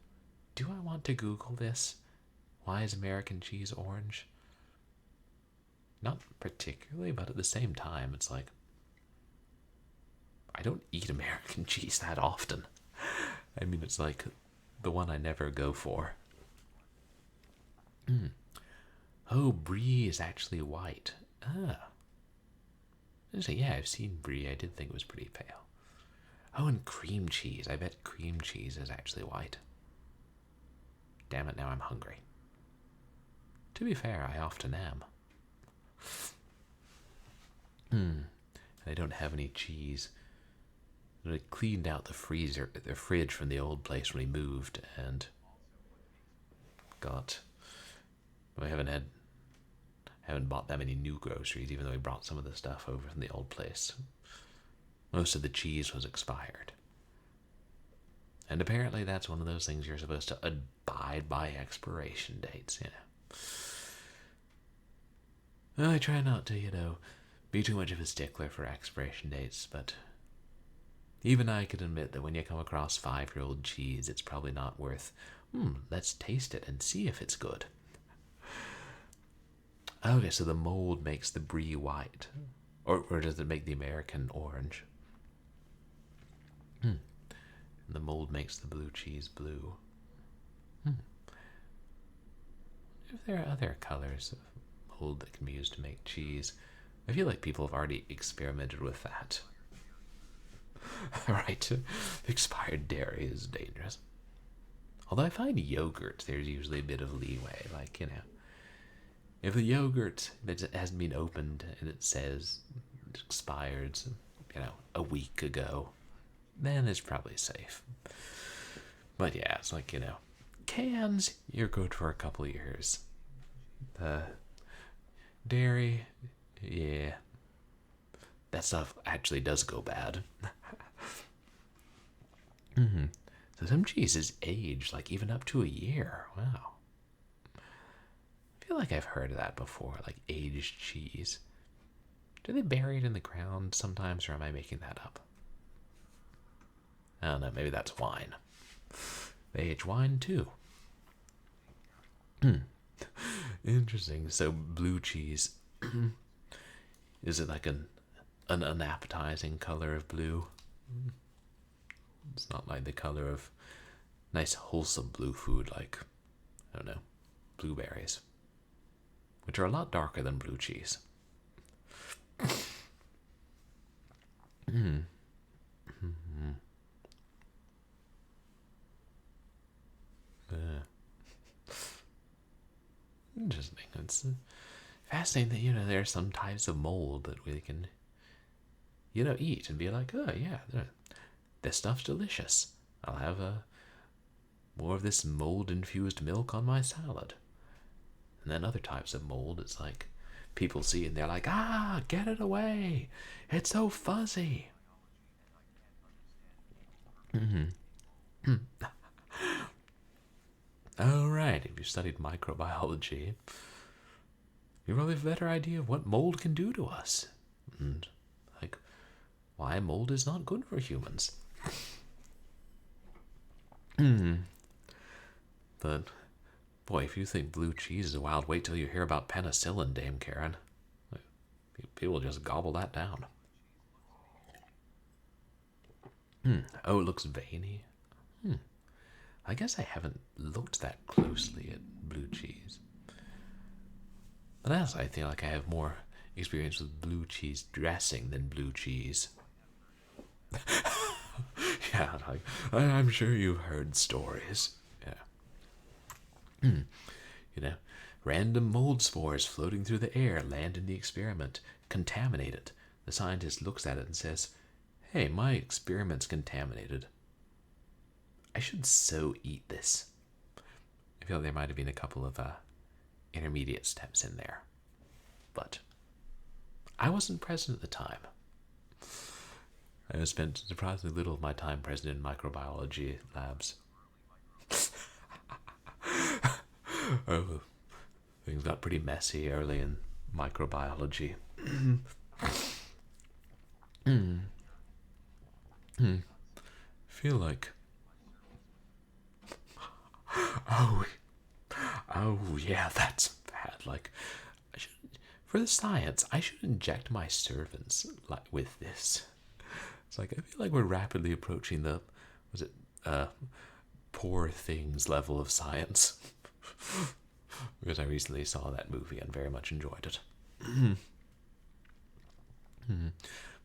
Do I want to Google this? Why is American cheese orange? Not particularly, but at the same time, it's like, I don't eat American cheese that often. I mean, it's like the one I never go for. Oh, brie is actually white. Ah. So, yeah, I've seen brie. I did think it was pretty pale. Oh, and cream cheese. I bet cream cheese is actually white. Damn it, now I'm hungry. To be fair, I often am. I don't have any cheese. I cleaned out the fridge from the old place when we moved, and I haven't bought that many new groceries, even though we brought some of the stuff over from the old place. Most of the cheese was expired. And apparently that's one of those things you're supposed to abide by expiration dates, Well, I try not to, be too much of a stickler for expiration dates, but even I can admit that when you come across 5-year-old cheese, it's probably not worth, let's taste it and see if it's good. Okay, so the mold makes the brie white. Or does it make the American orange? The mold makes the blue cheese blue. If there are other colors of mold that can be used to make cheese, I feel like people have already experimented with that. Right, expired dairy is dangerous. Although I find yogurt, there's usually a bit of leeway. Like, if the yogurt that hasn't been opened and it says it expired, a week ago, then it's probably safe. But yeah, it's like, cans, you're good for a couple of years. Dairy, yeah, that stuff actually does go bad. So some cheeses age like even up to a year. Wow. I feel like I've heard of that before, like aged cheese. Do they bury it in the ground sometimes, or am I making that up? I don't know, maybe that's wine. They age wine too. Interesting. So blue cheese, is it like an unappetizing color of blue? It's not like the color of nice wholesome blue food like, I don't know, blueberries, which are a lot darker than blue cheese. Interesting. It's fascinating that there are some types of mold that we can, eat and be like, oh yeah, this stuff's delicious. I'll have more of this mold-infused milk on my salad. And then other types of mold, it's like people see and they're like, get it away. It's so fuzzy. All right, if you studied microbiology, you probably have a better idea of what mold can do to us. and like why mold is not good for humans. But boy, if you think blue cheese is wild, wait till you hear about penicillin, Dame Karen. People just gobble that down. Oh, it looks veiny. I guess I haven't looked that closely at blue cheese. But as I feel like I have more experience with blue cheese dressing than blue cheese. Yeah, I'm sure you've heard stories. Yeah. You know, random mold spores floating through the air land in the experiment, contaminate it. The scientist looks at it and says, "Hey, my experiment's contaminated. I should so eat this." I feel there might have been a couple of intermediate steps in there. But I wasn't present at the time. I have spent surprisingly little of my time present in microbiology labs. Oh, things got pretty messy early in microbiology. Feel like... Oh, yeah, that's bad. Like, for the science, I should inject my servants with this. It's like, I feel like we're rapidly approaching the, Poor Things level of science. Because I recently saw that movie and very much enjoyed it.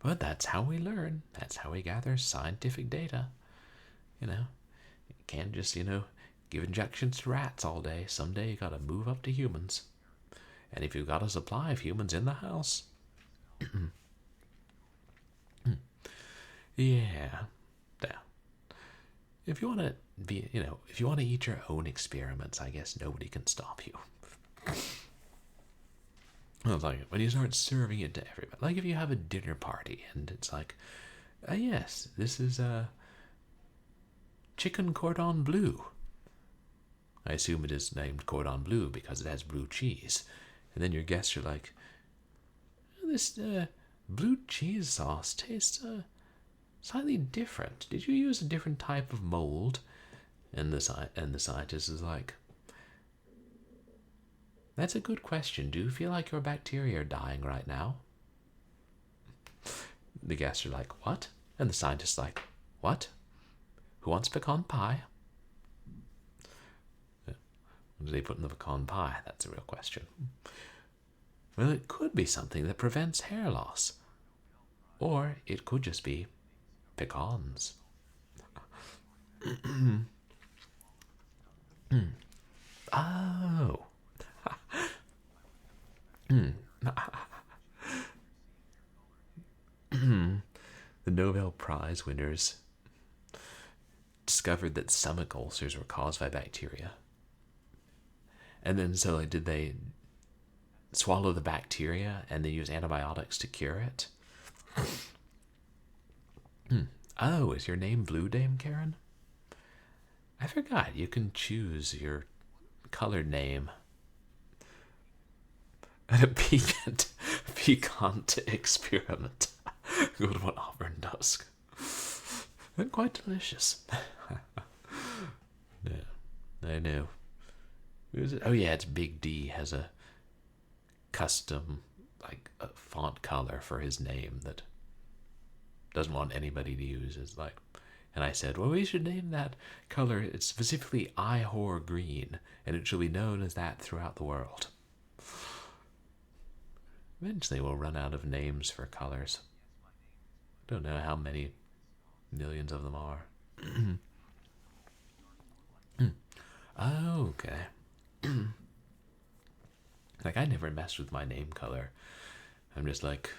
But that's how we learn. That's how we gather scientific data. You can't just, give injections to rats all day. Someday you gotta move up to humans. And if you've got a supply of humans in the house... Yeah. If you want to be, if you want to eat your own experiments, I guess nobody can stop you. It's like when you start serving it to everybody, like if you have a dinner party and it's like, yes, this is chicken cordon bleu. I assume it is named cordon bleu because it has blue cheese. And then your guests are like, this blue cheese sauce tastes slightly different. Did you use a different type of mold? And the scientist is like, that's a good question. Do you feel like your bacteria are dying right now? The guests are like, what? And the scientist's like, what? Who wants pecan pie? What do they put in the pecan pie? That's a real question. Well, it could be something that prevents hair loss. Or it could just be pecans. Oh. The Nobel Prize winners discovered that stomach ulcers were caused by bacteria. And then so did they swallow the bacteria and then use antibiotics to cure it? Oh, is your name Blue, Dame Karen? I forgot, you can choose your colored name. A piquant experiment. Good one, Auburn Dusk. And quite delicious. Yeah, I know. Oh yeah, it's Big D has a custom a font color for his name that doesn't want anybody to use. It's like, and I said, well, we should name that color. It's specifically Ihor green, and it shall be known as that throughout the world. Eventually, we'll run out of names for colors. Don't know how many millions of them are. Oh, okay. Like, I never messed with my name color. I'm just like,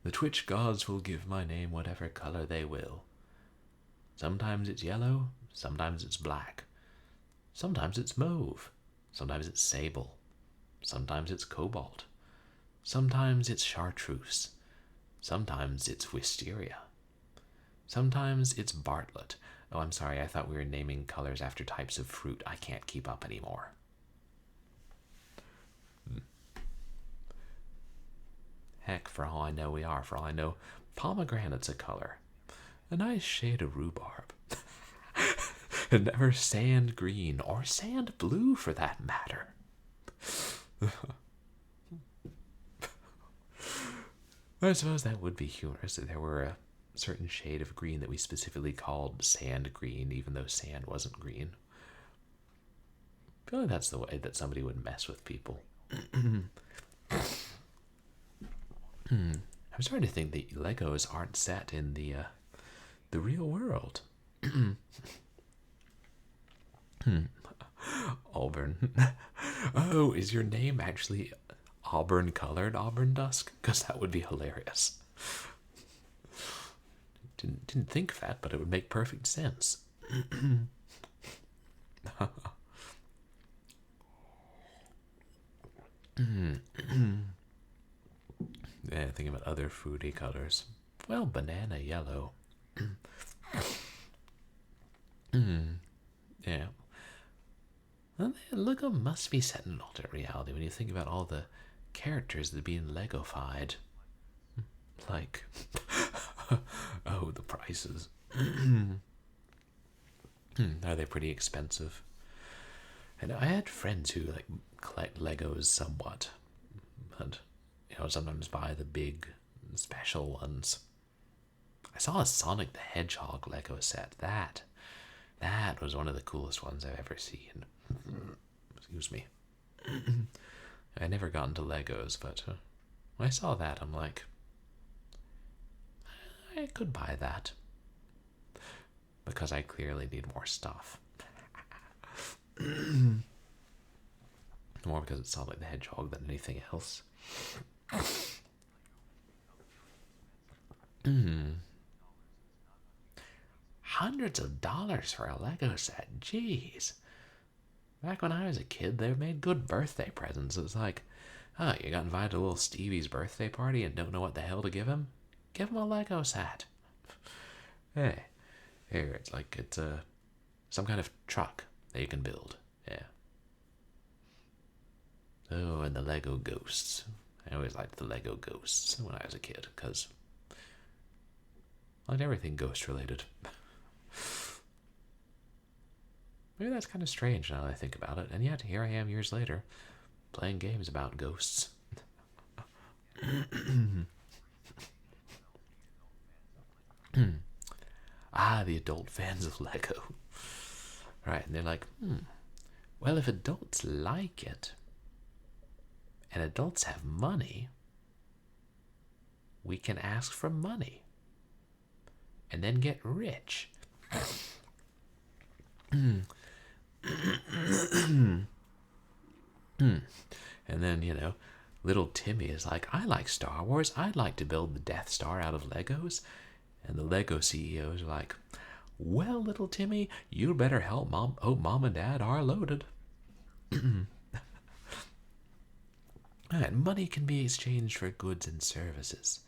the Twitch gods will give my name whatever color they will. Sometimes it's yellow, sometimes it's black. Sometimes it's mauve, sometimes it's sable. Sometimes it's cobalt. Sometimes it's chartreuse. Sometimes it's wisteria. Sometimes it's Bartlett. Oh, I'm sorry, I thought we were naming colors after types of fruit. I can't keep up anymore. Heck, for all I know we are. For all I know, pomegranate's a color. A nice shade of rhubarb. And never sand green, or sand blue for that matter. I suppose that would be humorous if there were a certain shade of green that we specifically called sand green, even though sand wasn't green. I feel like that's the way that somebody would mess with people. I'm starting to think that Legos aren't set in the real world. Auburn. Oh, is your name actually auburn colored Auburn Dusk? Because that would be hilarious. Didn't think of that, but it would make perfect sense. Yeah, thinking about other fruity colors. Well, banana yellow. Yeah. Well, Lego must be set in an alternate reality when you think about all the characters that are being Lego-fied. Like, oh, the prices. Are they pretty expensive? And I had friends who like collect Legos somewhat, but sometimes buy the big special ones. I saw a Sonic the Hedgehog Lego set. That was one of the coolest ones I've ever seen. Excuse me. I never got into Legos, but when I saw that, I'm like, I could buy that. Because I clearly need more stuff. More because it's Sonic the Hedgehog than anything else. Hundreds of dollars for a Lego set. Jeez. Back when I was a kid, they made good birthday presents. It was like, oh, you got invited to little Stevie's birthday party and don't know what the hell to give him? Give him a Lego set. Hey, here, it's some kind of truck that you can build. Yeah. Oh, and the Lego ghosts. I always liked the Lego ghosts when I was a kid, because I liked everything ghost related. Maybe that's kind of strange now that I think about it, and yet here I am years later, playing games about ghosts. The adult fans of Lego. Right, and they're like, well, if adults like it, and adults have money, we can ask for money, and then get rich. And then, little Timmy is like, I like Star Wars. I'd like to build the Death Star out of Legos. And the Lego CEOs are like, well, little Timmy, you better help Mom. Oh, Mom and Dad are loaded. And money can be exchanged for goods and services.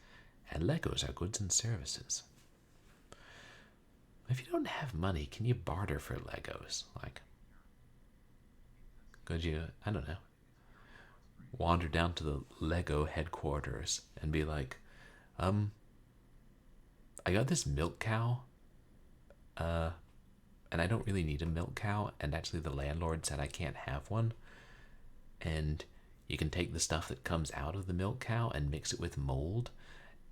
And Legos are goods and services. If you don't have money, can you barter for Legos? Like, could you, I don't know, wander down to the Lego headquarters and be like, I got this milk cow, and I don't really need a milk cow, and actually the landlord said I can't have one, and you can take the stuff that comes out of the milk cow and mix it with mold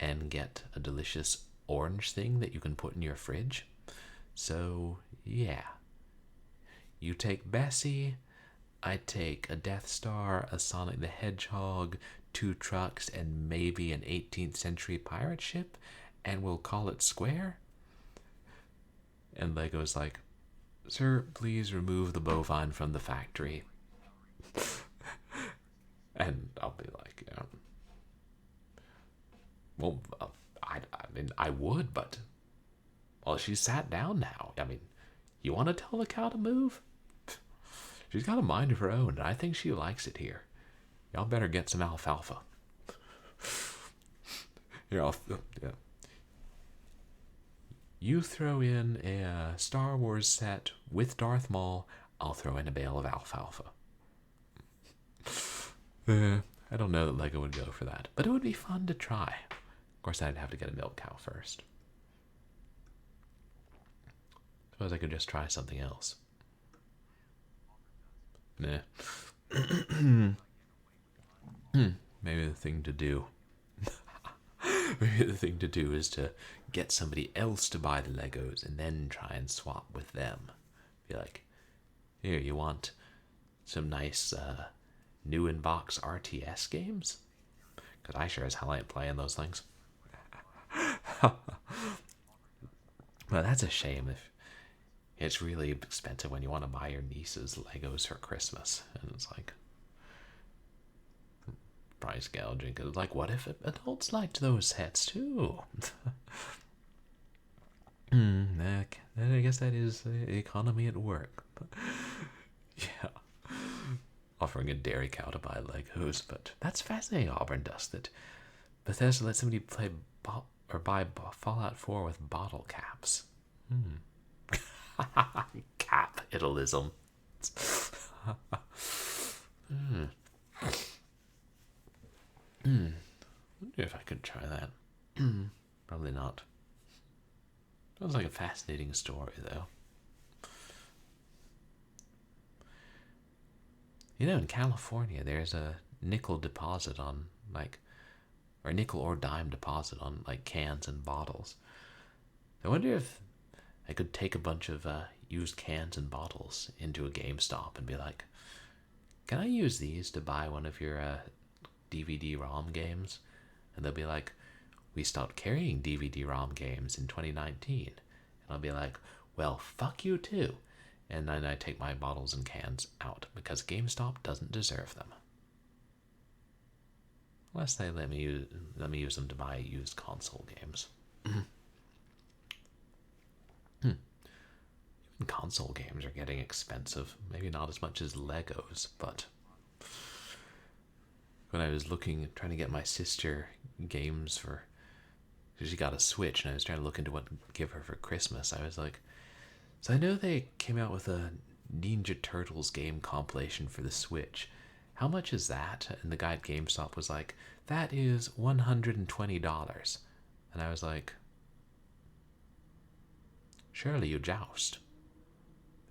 and get a delicious orange thing that you can put in your fridge. So, yeah. You take Bessie, I take a Death Star, a Sonic the Hedgehog, 2 trucks, and maybe an 18th century pirate ship, and we'll call it square? And Lego's like, sir, please remove the bovine from the factory. And I'll be like, well, I mean, I would, but, well, she's sat down now. I mean, you want to tell the cow to move? She's got a mind of her own, and I think she likes it here. Y'all better get some alfalfa. Here, yeah. You throw in a Star Wars set with Darth Maul, I'll throw in a bale of alfalfa. I don't know that Lego would go for that, but it would be fun to try. Of course, I'd have to get a milk cow first. Suppose I could just try something else. Nah. Maybe the thing to do. Maybe the thing to do is to get somebody else to buy the Legos and then try and swap with them. Be like, here, you want some nice new in-box RTS games? Because I sure as hell ain't playing those things. Well, that's a shame if it's really expensive when you want to buy your nieces Legos for Christmas. And it's like price gouging. Because like, what if adults liked those sets too? I guess that is the economy at work. But, yeah. Offering a dairy cow to buy Legos. But that's fascinating, Auburn Dusk, that Bethesda let somebody play buy Fallout 4 with bottle caps. Capitalism. Wonder if I could try that. Probably not. Sounds like a fascinating story, though. You know, in California, there's a nickel deposit on, like, or nickel or dime deposit on, like, cans and bottles. I wonder if I could take a bunch of used cans and bottles into a GameStop and be like, can I use these to buy one of your DVD-ROM games? And they'll be like, we stopped carrying DVD-ROM games in 2019. And I'll be like, well, fuck you too. And then I take my bottles and cans out because GameStop doesn't deserve them. Unless they let me use them to buy used console games. Even console games are getting expensive. Maybe not as much as Legos, but when I was trying to get my sister games for, she got a Switch, and I was trying to look into what to give her for Christmas. I was like, so I know they came out with a Ninja Turtles game compilation for the Switch. How much is that? And the guy at GameStop was like, that is $120. And I was like, surely you joust.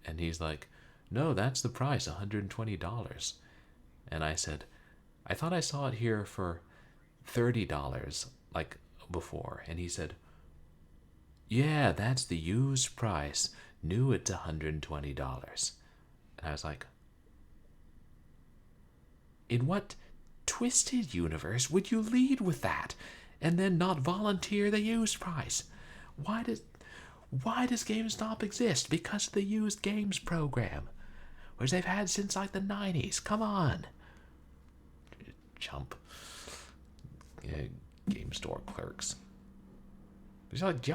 And he's like, no, that's the price, $120. And I said, I thought I saw it here for $30, like before. And he said, yeah, that's the used price. New, it's $120. And I was like, in what twisted universe would you lead with that and then not volunteer the used price? Why does GameStop exist? Because of the used games program, which they've had since like the 90s. Come on. Chump. Yeah, game store clerks. He's like, do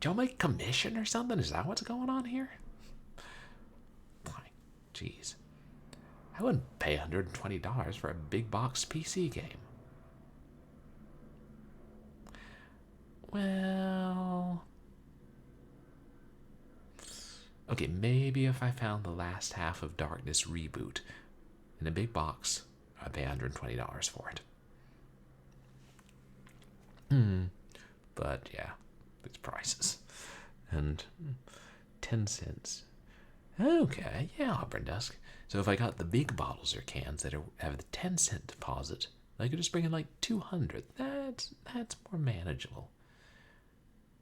y'all make commission or something? Is that what's going on here? Like, jeez. I wouldn't pay $120 for a big box PC game. Well, okay, maybe if I found the last half of Darkness Reboot in a big box, I'd pay $120 for it. But yeah, it's prices. And 10 cents. Okay, yeah, Auburn Dusk. So if I got the big bottles or cans that have the 10-cent deposit, I could just bring in like 200. That's more manageable.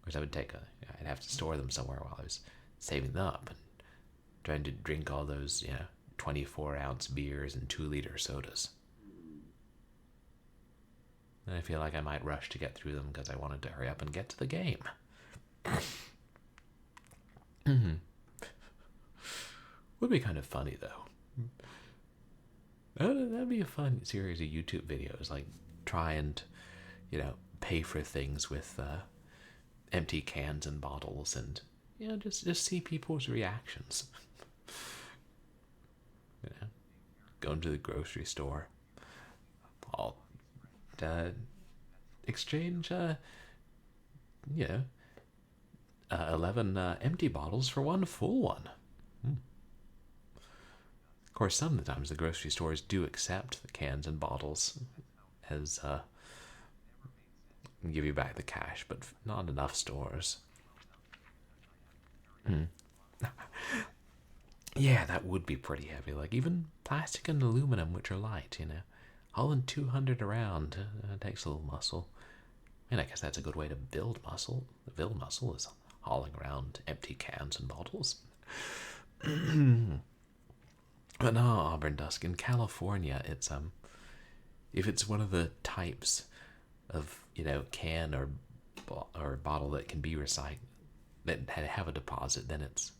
Of course, I'd have to store them somewhere while I was saving them up and trying to drink all those, 24-ounce beers and 2-liter sodas. And I feel like I might rush to get through them because I wanted to hurry up and get to the game. Would be kind of funny, though. That'd be a fun series of YouTube videos, like try and, pay for things with empty cans and bottles, and just see people's reactions. Going to the grocery store, I'll exchange 11 empty bottles for one full one. Of course, sometimes the grocery stores do accept the cans and bottles as give you back the cash, but not enough stores. Yeah, that would be pretty heavy. Like even plastic and aluminum, which are light, hauling 200 around takes a little muscle. I guess that's a good way to build muscle. The build muscle is hauling around empty cans and bottles. But no, Auburn Dusk, in California, it's if it's one of the types of can or bottle that can be recycled, that have a deposit, then it's,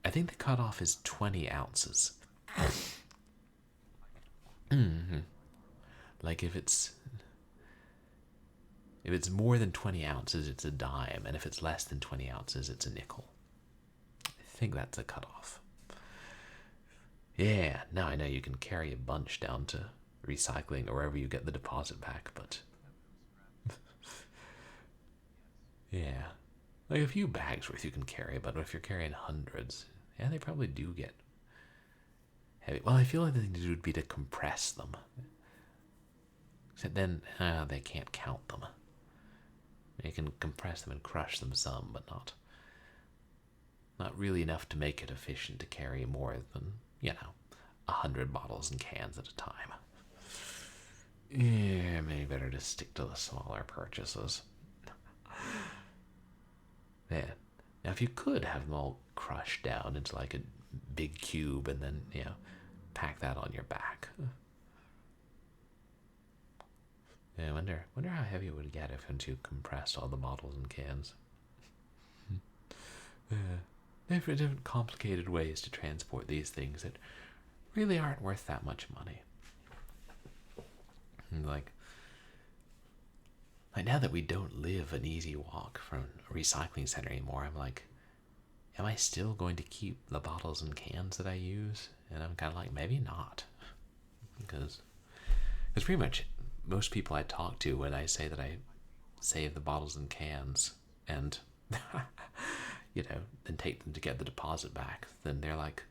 I think the cutoff is 20 ounces. Like if it's more than 20 ounces, it's a dime, and if it's less than 20 ounces, it's a nickel. I think that's a cutoff. Yeah, now I know you can carry a bunch down to recycling or wherever you get the deposit back, but yeah, like a few bags worth you can carry, but if you're carrying hundreds, yeah, they probably do get heavy. Well, I feel like the thing to do would be to compress them. Except then they can't count them. You can compress them and crush them some, but not really enough to make it efficient to carry more than 100 bottles and cans at a time. Yeah, maybe better to stick to the smaller purchases. Yeah. Now, if you could have them all crushed down into like a big cube and then, pack that on your back. Yeah, I wonder how heavy it would get if you compressed all the bottles and cans. Different complicated ways to transport these things that really aren't worth that much money. And like now that we don't live an easy walk from a recycling center anymore, I'm like, am I still going to keep the bottles and cans that I use? And I'm kind of like, maybe not. Because pretty much most people I talk to, when I say that I save the bottles and cans and then take them to get the deposit back, then they're like,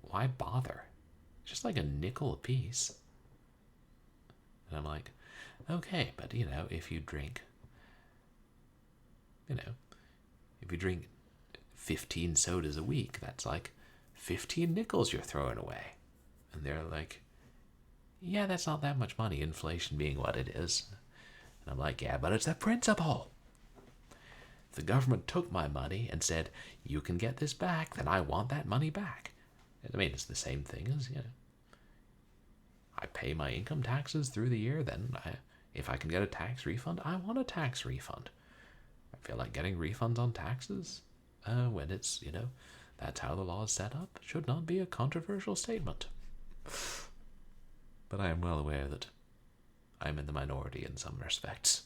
why bother? It's just like a nickel a piece. And I'm like, okay, but if you drink 15 sodas a week, that's like 15 nickels you're throwing away. And they're like, yeah, that's not that much money, inflation being what it is. And I'm like, yeah, but it's the principle. If the government took my money and said, you can get this back, then I want that money back. I mean, it's the same thing as, I pay my income taxes through the year, then if I can get a tax refund, I want a tax refund. I feel like getting refunds on taxes, when it's, that's how the law is set up, should not be a controversial statement. But I am well aware that I'm in the minority in some respects.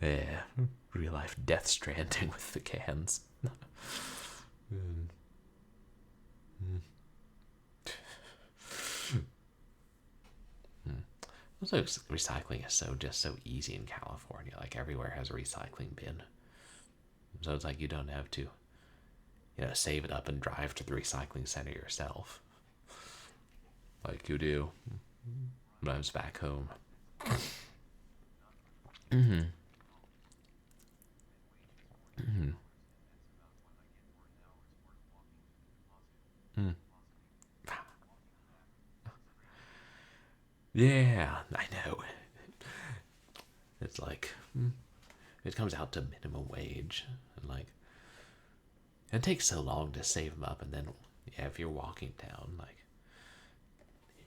Yeah, real life Death Stranding with the cans. Also, recycling is just so easy in California. Like everywhere has a recycling bin, so it's like you don't have to, save it up and drive to the recycling center yourself, like you do when I was back home. Yeah, I know. It's like, it comes out to minimum wage, and it takes so long to save them up, and then, if you're walking down,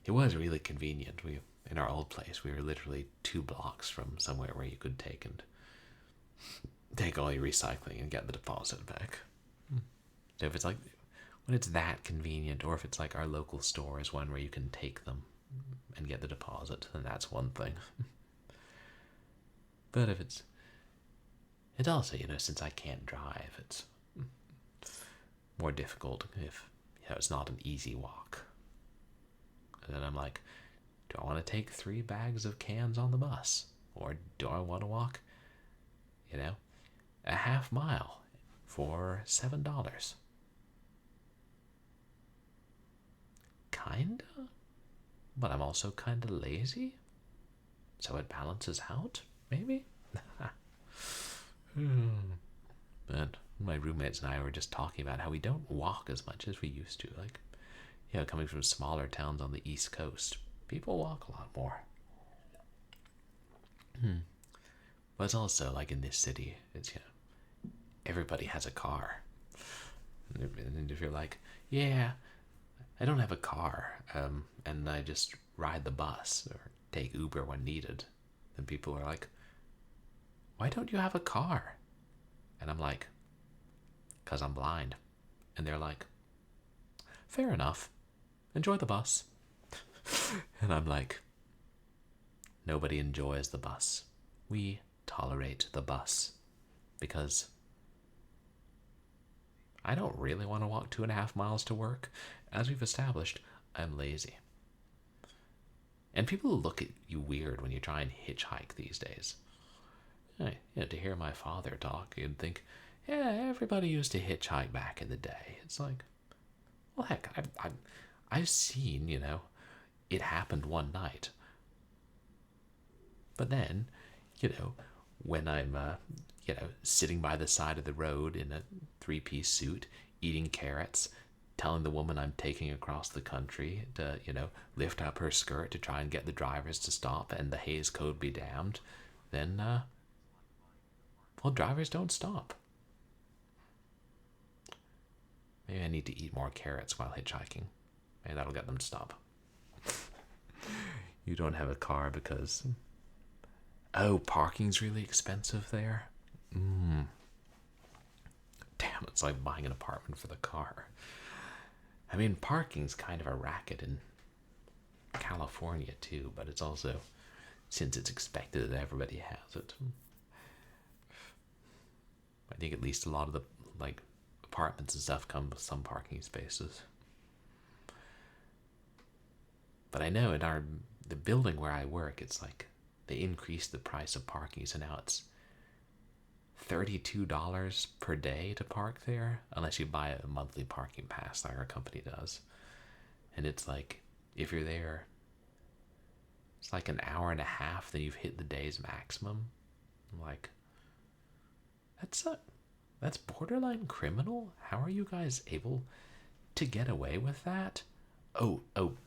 it was really convenient. In our old place, we were literally 2 blocks from somewhere where you could take all your recycling and get the deposit back. So if it's when it's that convenient, or if it's like our local store is one where you can take them and get the deposit, then that's one thing. But if it's also, since I can't drive, it's more difficult if, it's not an easy walk. And then I'm like, do I want to take 3 bags of cans on the bus? Or do I want to walk, a half mile for $7? kinda, but I'm also kinda lazy. So it balances out, maybe? And my roommates and I were just talking about how we don't walk as much as we used to. Like, you know, coming from smaller towns on the East Coast, people walk a lot more. But it's also like in this city, it's, you know, everybody has a car. And if you're like, yeah, I don't have a car, and I just ride the bus or take Uber when needed, then people are like, why don't you have a car? And I'm like, because I'm blind. And they're like, fair enough. Enjoy the bus. And I'm like, nobody enjoys the bus. We tolerate the bus because I don't really want to walk 2.5 miles to work. As we've established, I'm lazy. And people look at you weird when you try and hitchhike these days. You know, to hear my father talk, you'd think, yeah, everybody used to hitchhike back in the day. It's like, well, heck, I've seen, you know, it happened one night. But then, you know, when I'm, you know, sitting by the side of the road in a 3-piece suit, eating carrots, telling the woman I'm taking across the country to, you know, lift up her skirt to try and get the drivers to stop and the Hays Code be damned, then, well, drivers don't stop. Maybe I need to eat more carrots while hitchhiking. Maybe that'll get them to stop. You don't have a car because... Oh, parking's really expensive there? Damn, it's like buying an apartment for the car. I mean, parking's kind of a racket in California too, but it's also, since it's expected that everybody has it. I think at least a lot of the, like, apartments and stuff come with some parking spaces. But I know in the building where I work, it's like they increased the price of parking, so now it's $32 per day to park there, unless you buy a monthly parking pass like our company does. And it's like, if you're there, it's like an hour and a half, then you've hit the day's maximum. I'm like, that's borderline criminal? How are you guys able to get away with that? Oh,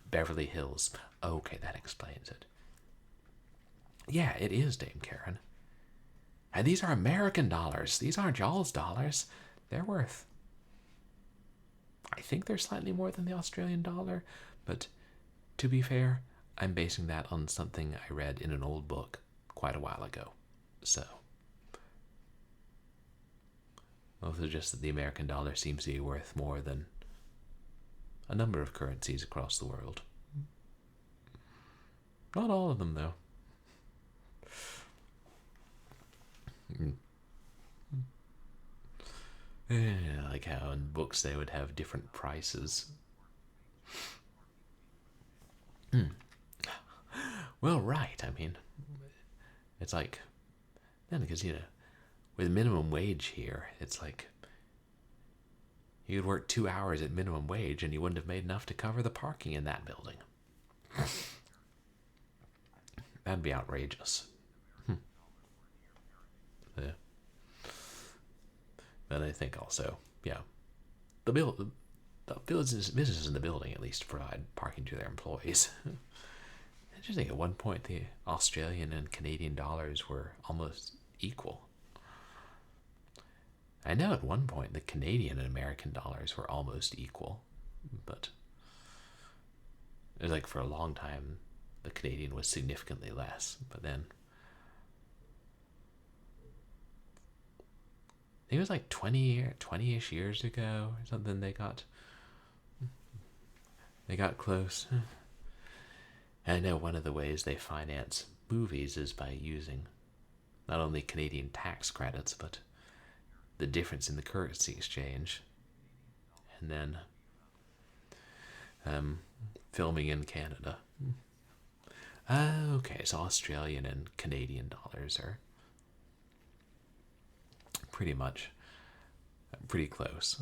Beverly Hills. Okay, that explains it. Yeah, it is, Dame Karen. And these are American dollars. These aren't y'all's dollars. They're worth, I think they're slightly more than the Australian dollar, but to be fair, I'm basing that on something I read in an old book quite a while ago. So, also just that the American dollar seems to be worth more than a number of currencies across the world. Not all of them, though. Yeah, like how in books they would have different prices. Well, right, I mean, it's like, then because, you know, with minimum wage here, it's like, you could work 2 hours at minimum wage and you wouldn't have made enough to cover the parking in that building. That'd be outrageous. Yeah. But I think also, yeah, the businesses in the building at least provide parking to their employees. I just think at one point the Australian and Canadian dollars were almost equal. I know at one point the Canadian and American dollars were almost equal, but it was like for a long time the Canadian was significantly less, but then I think it was like 20-ish years ago or something they got close. And I know one of the ways they finance movies is by using not only Canadian tax credits, but the difference in the currency exchange. And then filming in Canada. Okay, so Australian and Canadian dollars are pretty close.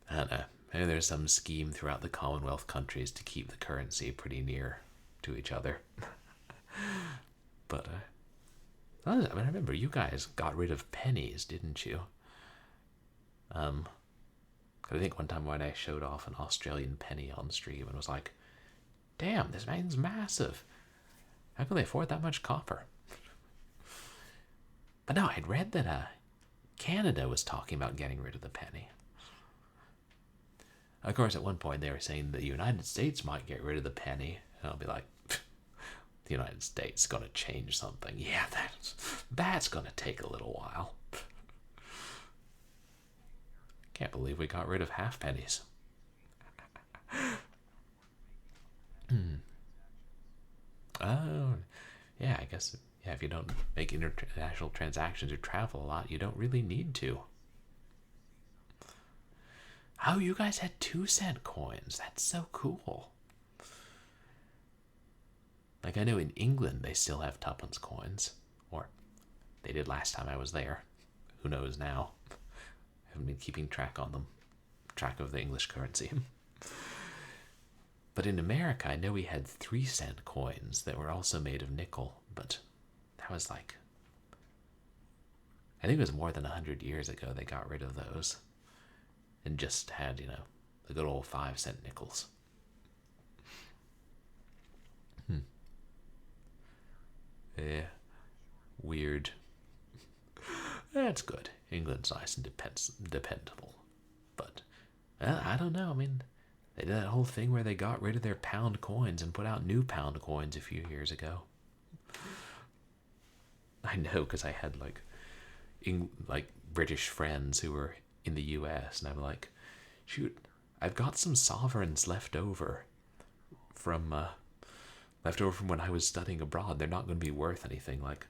I don't know. Maybe there's some scheme throughout the Commonwealth countries to keep the currency pretty near to each other. But, I remember you guys got rid of pennies, didn't you? I think one time when I showed off an Australian penny on stream and was like, damn, this thing's massive. How can they afford that much copper? But no, I'd read that Canada was talking about getting rid of the penny. Of course, at one point they were saying the United States might get rid of the penny. And I'll be like, the United States is going to change something. Yeah, that's going to take a little while. Can't believe we got rid of half pennies. Oh, yeah, I guess, yeah, if you don't make international transactions or travel a lot, you don't really need to. Oh, you guys had 2-cent coins. That's so cool. Like, I know in England they still have tuppence coins. Or they did last time I was there. Who knows now? I haven't been keeping track on them. Track of the English currency. But in America, I know we had 3-cent coins that were also made of nickel. But that was like, I think it was more than 100 years ago they got rid of those. And just had, you know, the good old 5-cent nickels. Yeah. Weird. That's good. England's nice and dependable. But, I don't know. I mean, they did that whole thing where they got rid of their pound coins and put out new pound coins a few years ago. I know, because I had, like British friends who were in the US, and I'm like, shoot, I've got some sovereigns left over from when I was studying abroad. They're not going to be worth anything. Like,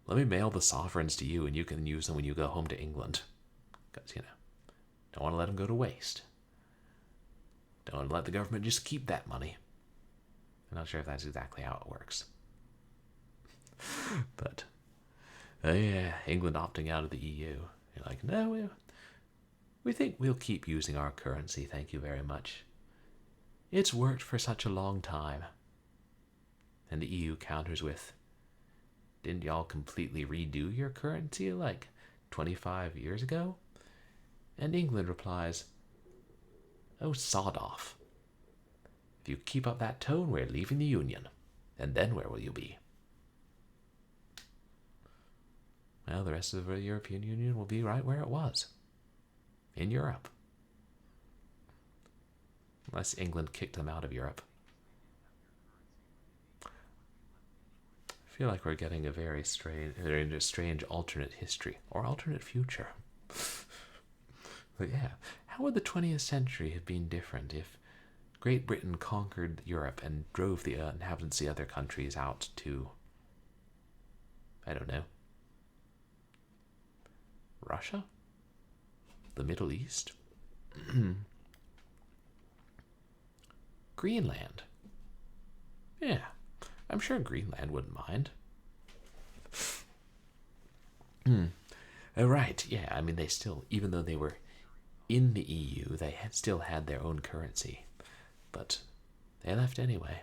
let me mail the sovereigns to you, and you can use them when you go home to England. Because, you know, don't want to let them go to waste. Don't want to let the government just keep that money. I'm not sure if that's exactly how it works. But, yeah, England opting out of the EU. You're like, no, we think we'll keep using our currency, thank you very much. It's worked for such a long time. And the EU counters with, didn't y'all completely redo your currency like 25 years ago? And England replies, oh, sod off. If you keep up that tone, we're leaving the Union. And then where will you be? Well, the rest of the European Union will be right where it was. In Europe. Unless England kicked them out of Europe. I feel like we're getting a very strange alternate history. Or alternate future. But yeah, how would the 20th century have been different if Great Britain conquered Europe and drove the inhabitants of the other countries out to, I don't know, Russia? The Middle East? Greenland? Yeah, I'm sure Greenland wouldn't mind. Oh, right, yeah, I mean, they still, even though they were in the EU, they still had their own currency. But they left anyway.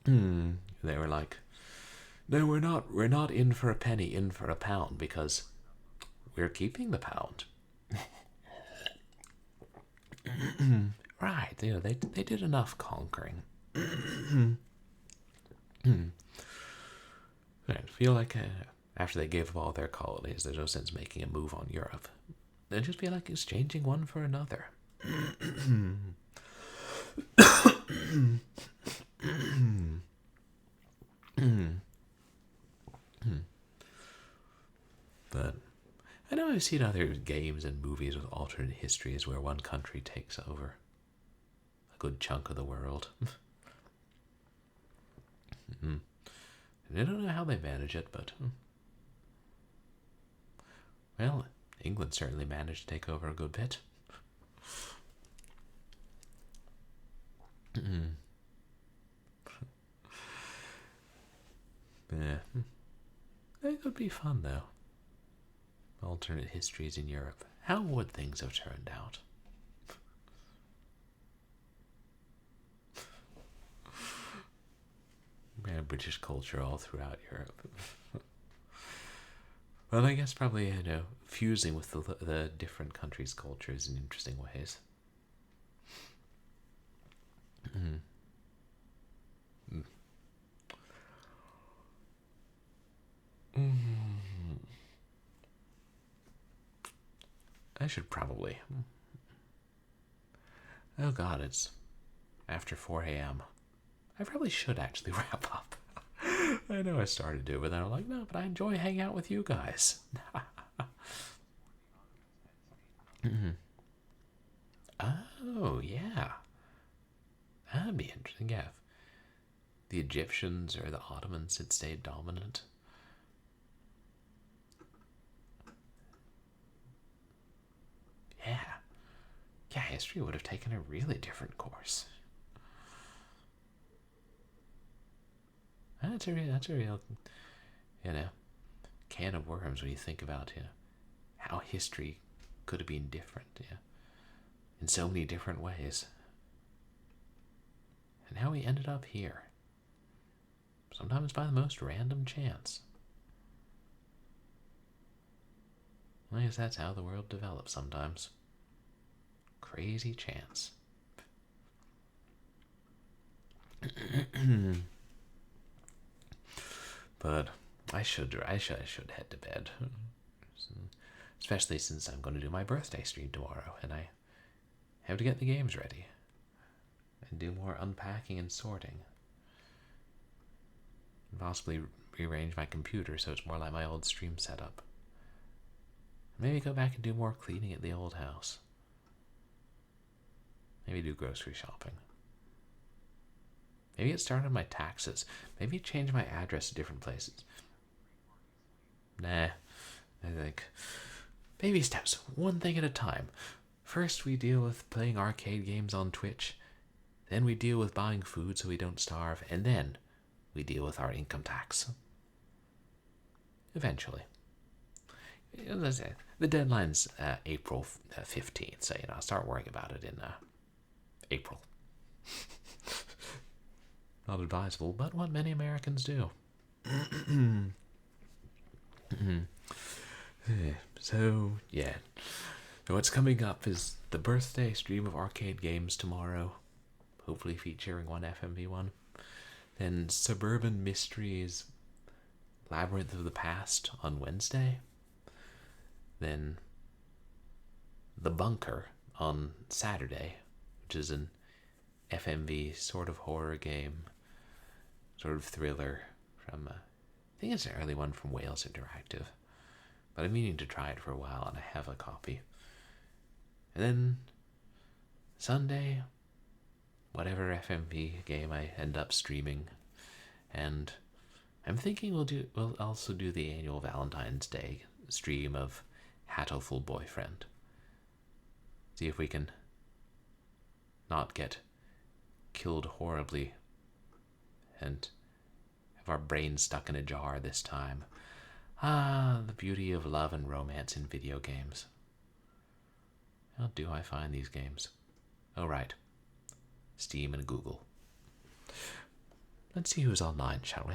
They were like, no, we're not in for a penny, in for a pound, because we're keeping the pound. Right, you know, they did enough conquering. I feel like after they gave up all their colonies, there's no sense making a move on Europe. They'd just be like exchanging one for another. But I know I've seen other games and movies with alternate histories where one country takes over a good chunk of the world. And I don't know how they manage it, but well, England certainly managed to take over a good bit. Yeah. It could be fun, though. Alternate histories in Europe. How would things have turned out? Yeah, British culture all throughout Europe. Well, I guess probably, you know, fusing with the different countries' cultures in interesting ways. I should probably. Oh god, it's after 4 a.m. I probably should actually wrap up. I know I started to, but then I'm like, no, but I enjoy hanging out with you guys. Oh, yeah. That'd be interesting, yeah. If the Egyptians or the Ottomans had stayed dominant. Yeah. Yeah, history would have taken a really different course. That's a real, you know, can of worms when you think about, you know, how history could have been different, yeah, in so many different ways. And how we ended up here. Sometimes by the most random chance. I guess that's how the world develops sometimes. Crazy chance. But I should head to bed. Especially since I'm going to do my birthday stream tomorrow, and I have to get the games ready and do more unpacking and sorting. And possibly rearrange my computer so it's more like my old stream setup. Maybe go back and do more cleaning at the old house. Maybe do grocery shopping. Maybe get started on my taxes. Maybe change my address to different places. Nah, I think baby steps, one thing at a time. First we deal with playing arcade games on Twitch. Then we deal with buying food so we don't starve. And then we deal with our income tax. Eventually. The deadline's April 15th, so you know, I'll start worrying about it in April. Not advisable, but what many Americans do. So, yeah. What's coming up is the birthday stream of arcade games tomorrow, hopefully featuring one FMV one. Then Suburban Mysteries Labyrinth of the Past on Wednesday. Then The Bunker on Saturday, which is an FMV sort of horror game, sort of thriller from, I think it's an early one from Wales Interactive. But I'm meaning to try it for a while, and I have a copy. And then Sunday, whatever FMV game I end up streaming. And I'm thinking we'll also do the annual Valentine's Day stream of Hatoful Boyfriend. See if we can not get killed horribly and have our brains stuck in a jar this time. Ah, the beauty of love and romance in video games. How do I find these games? Oh, right. Steam and Google. Let's see who's online, shall we?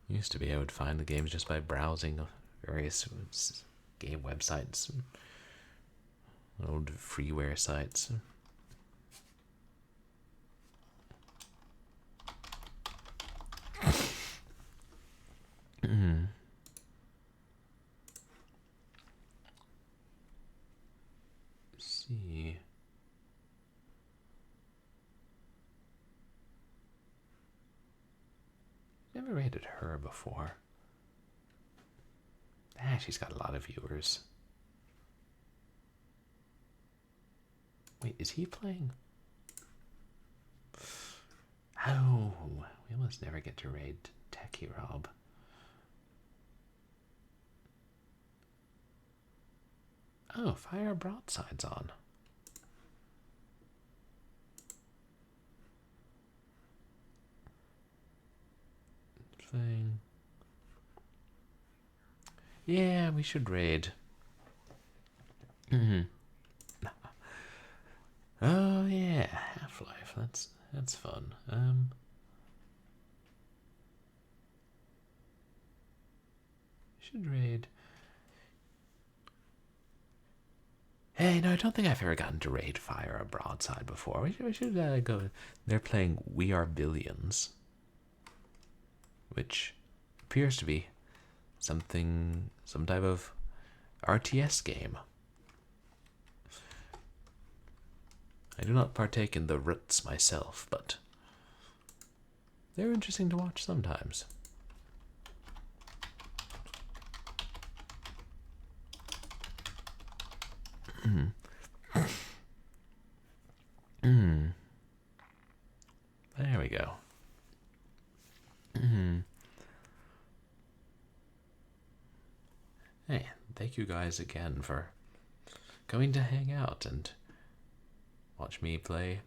Used to be I would find the games just by browsing various game websites, old freeware sites. See. Never rated her before. Ah, she's got a lot of viewers. Wait, is he playing? Oh, we almost never get to raid Techie Rob. Oh, Fire Broadside's on. thing. Yeah, we should raid. Oh yeah, Half-Life. That's fun. Should raid. Hey, no, I don't think I've ever gotten to raid Fire a Broadside before. We should go. They're playing We Are Billions, which appears to be some type of RTS game. I do not partake in the roots myself, but they're interesting to watch sometimes. There we go. Hey, thank you guys again for coming to hang out and watch me play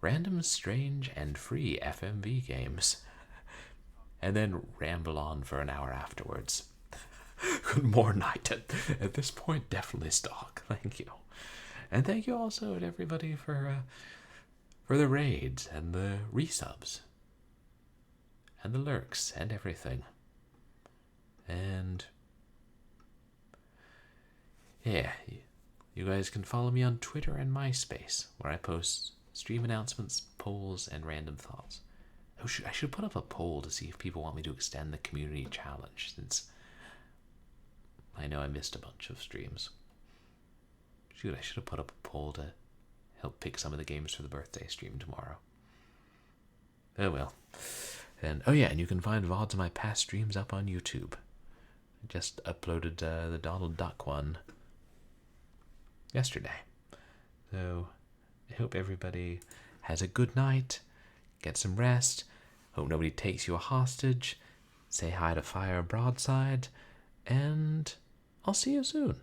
random, strange, and free FMV games, and then ramble on for an hour afterwards. Good more night. At this point, definitely stalk. Thank you. And thank you also to everybody for the raids and the resubs and the lurks and everything. And yeah, you guys can follow me on Twitter and MySpace, where I post stream announcements, polls, and random thoughts. Oh, I should put up a poll to see if people want me to extend the community challenge, since I know I missed a bunch of streams. Shoot, I should have put up a poll to help pick some of the games for the birthday stream tomorrow. Oh well. And oh yeah, and you can find VODs of my past streams up on YouTube. I just uploaded the Donald Duck one yesterday. So I hope everybody has a good night, get some rest, hope nobody takes you a hostage, say hi to Fire Broadside, and I'll see you soon.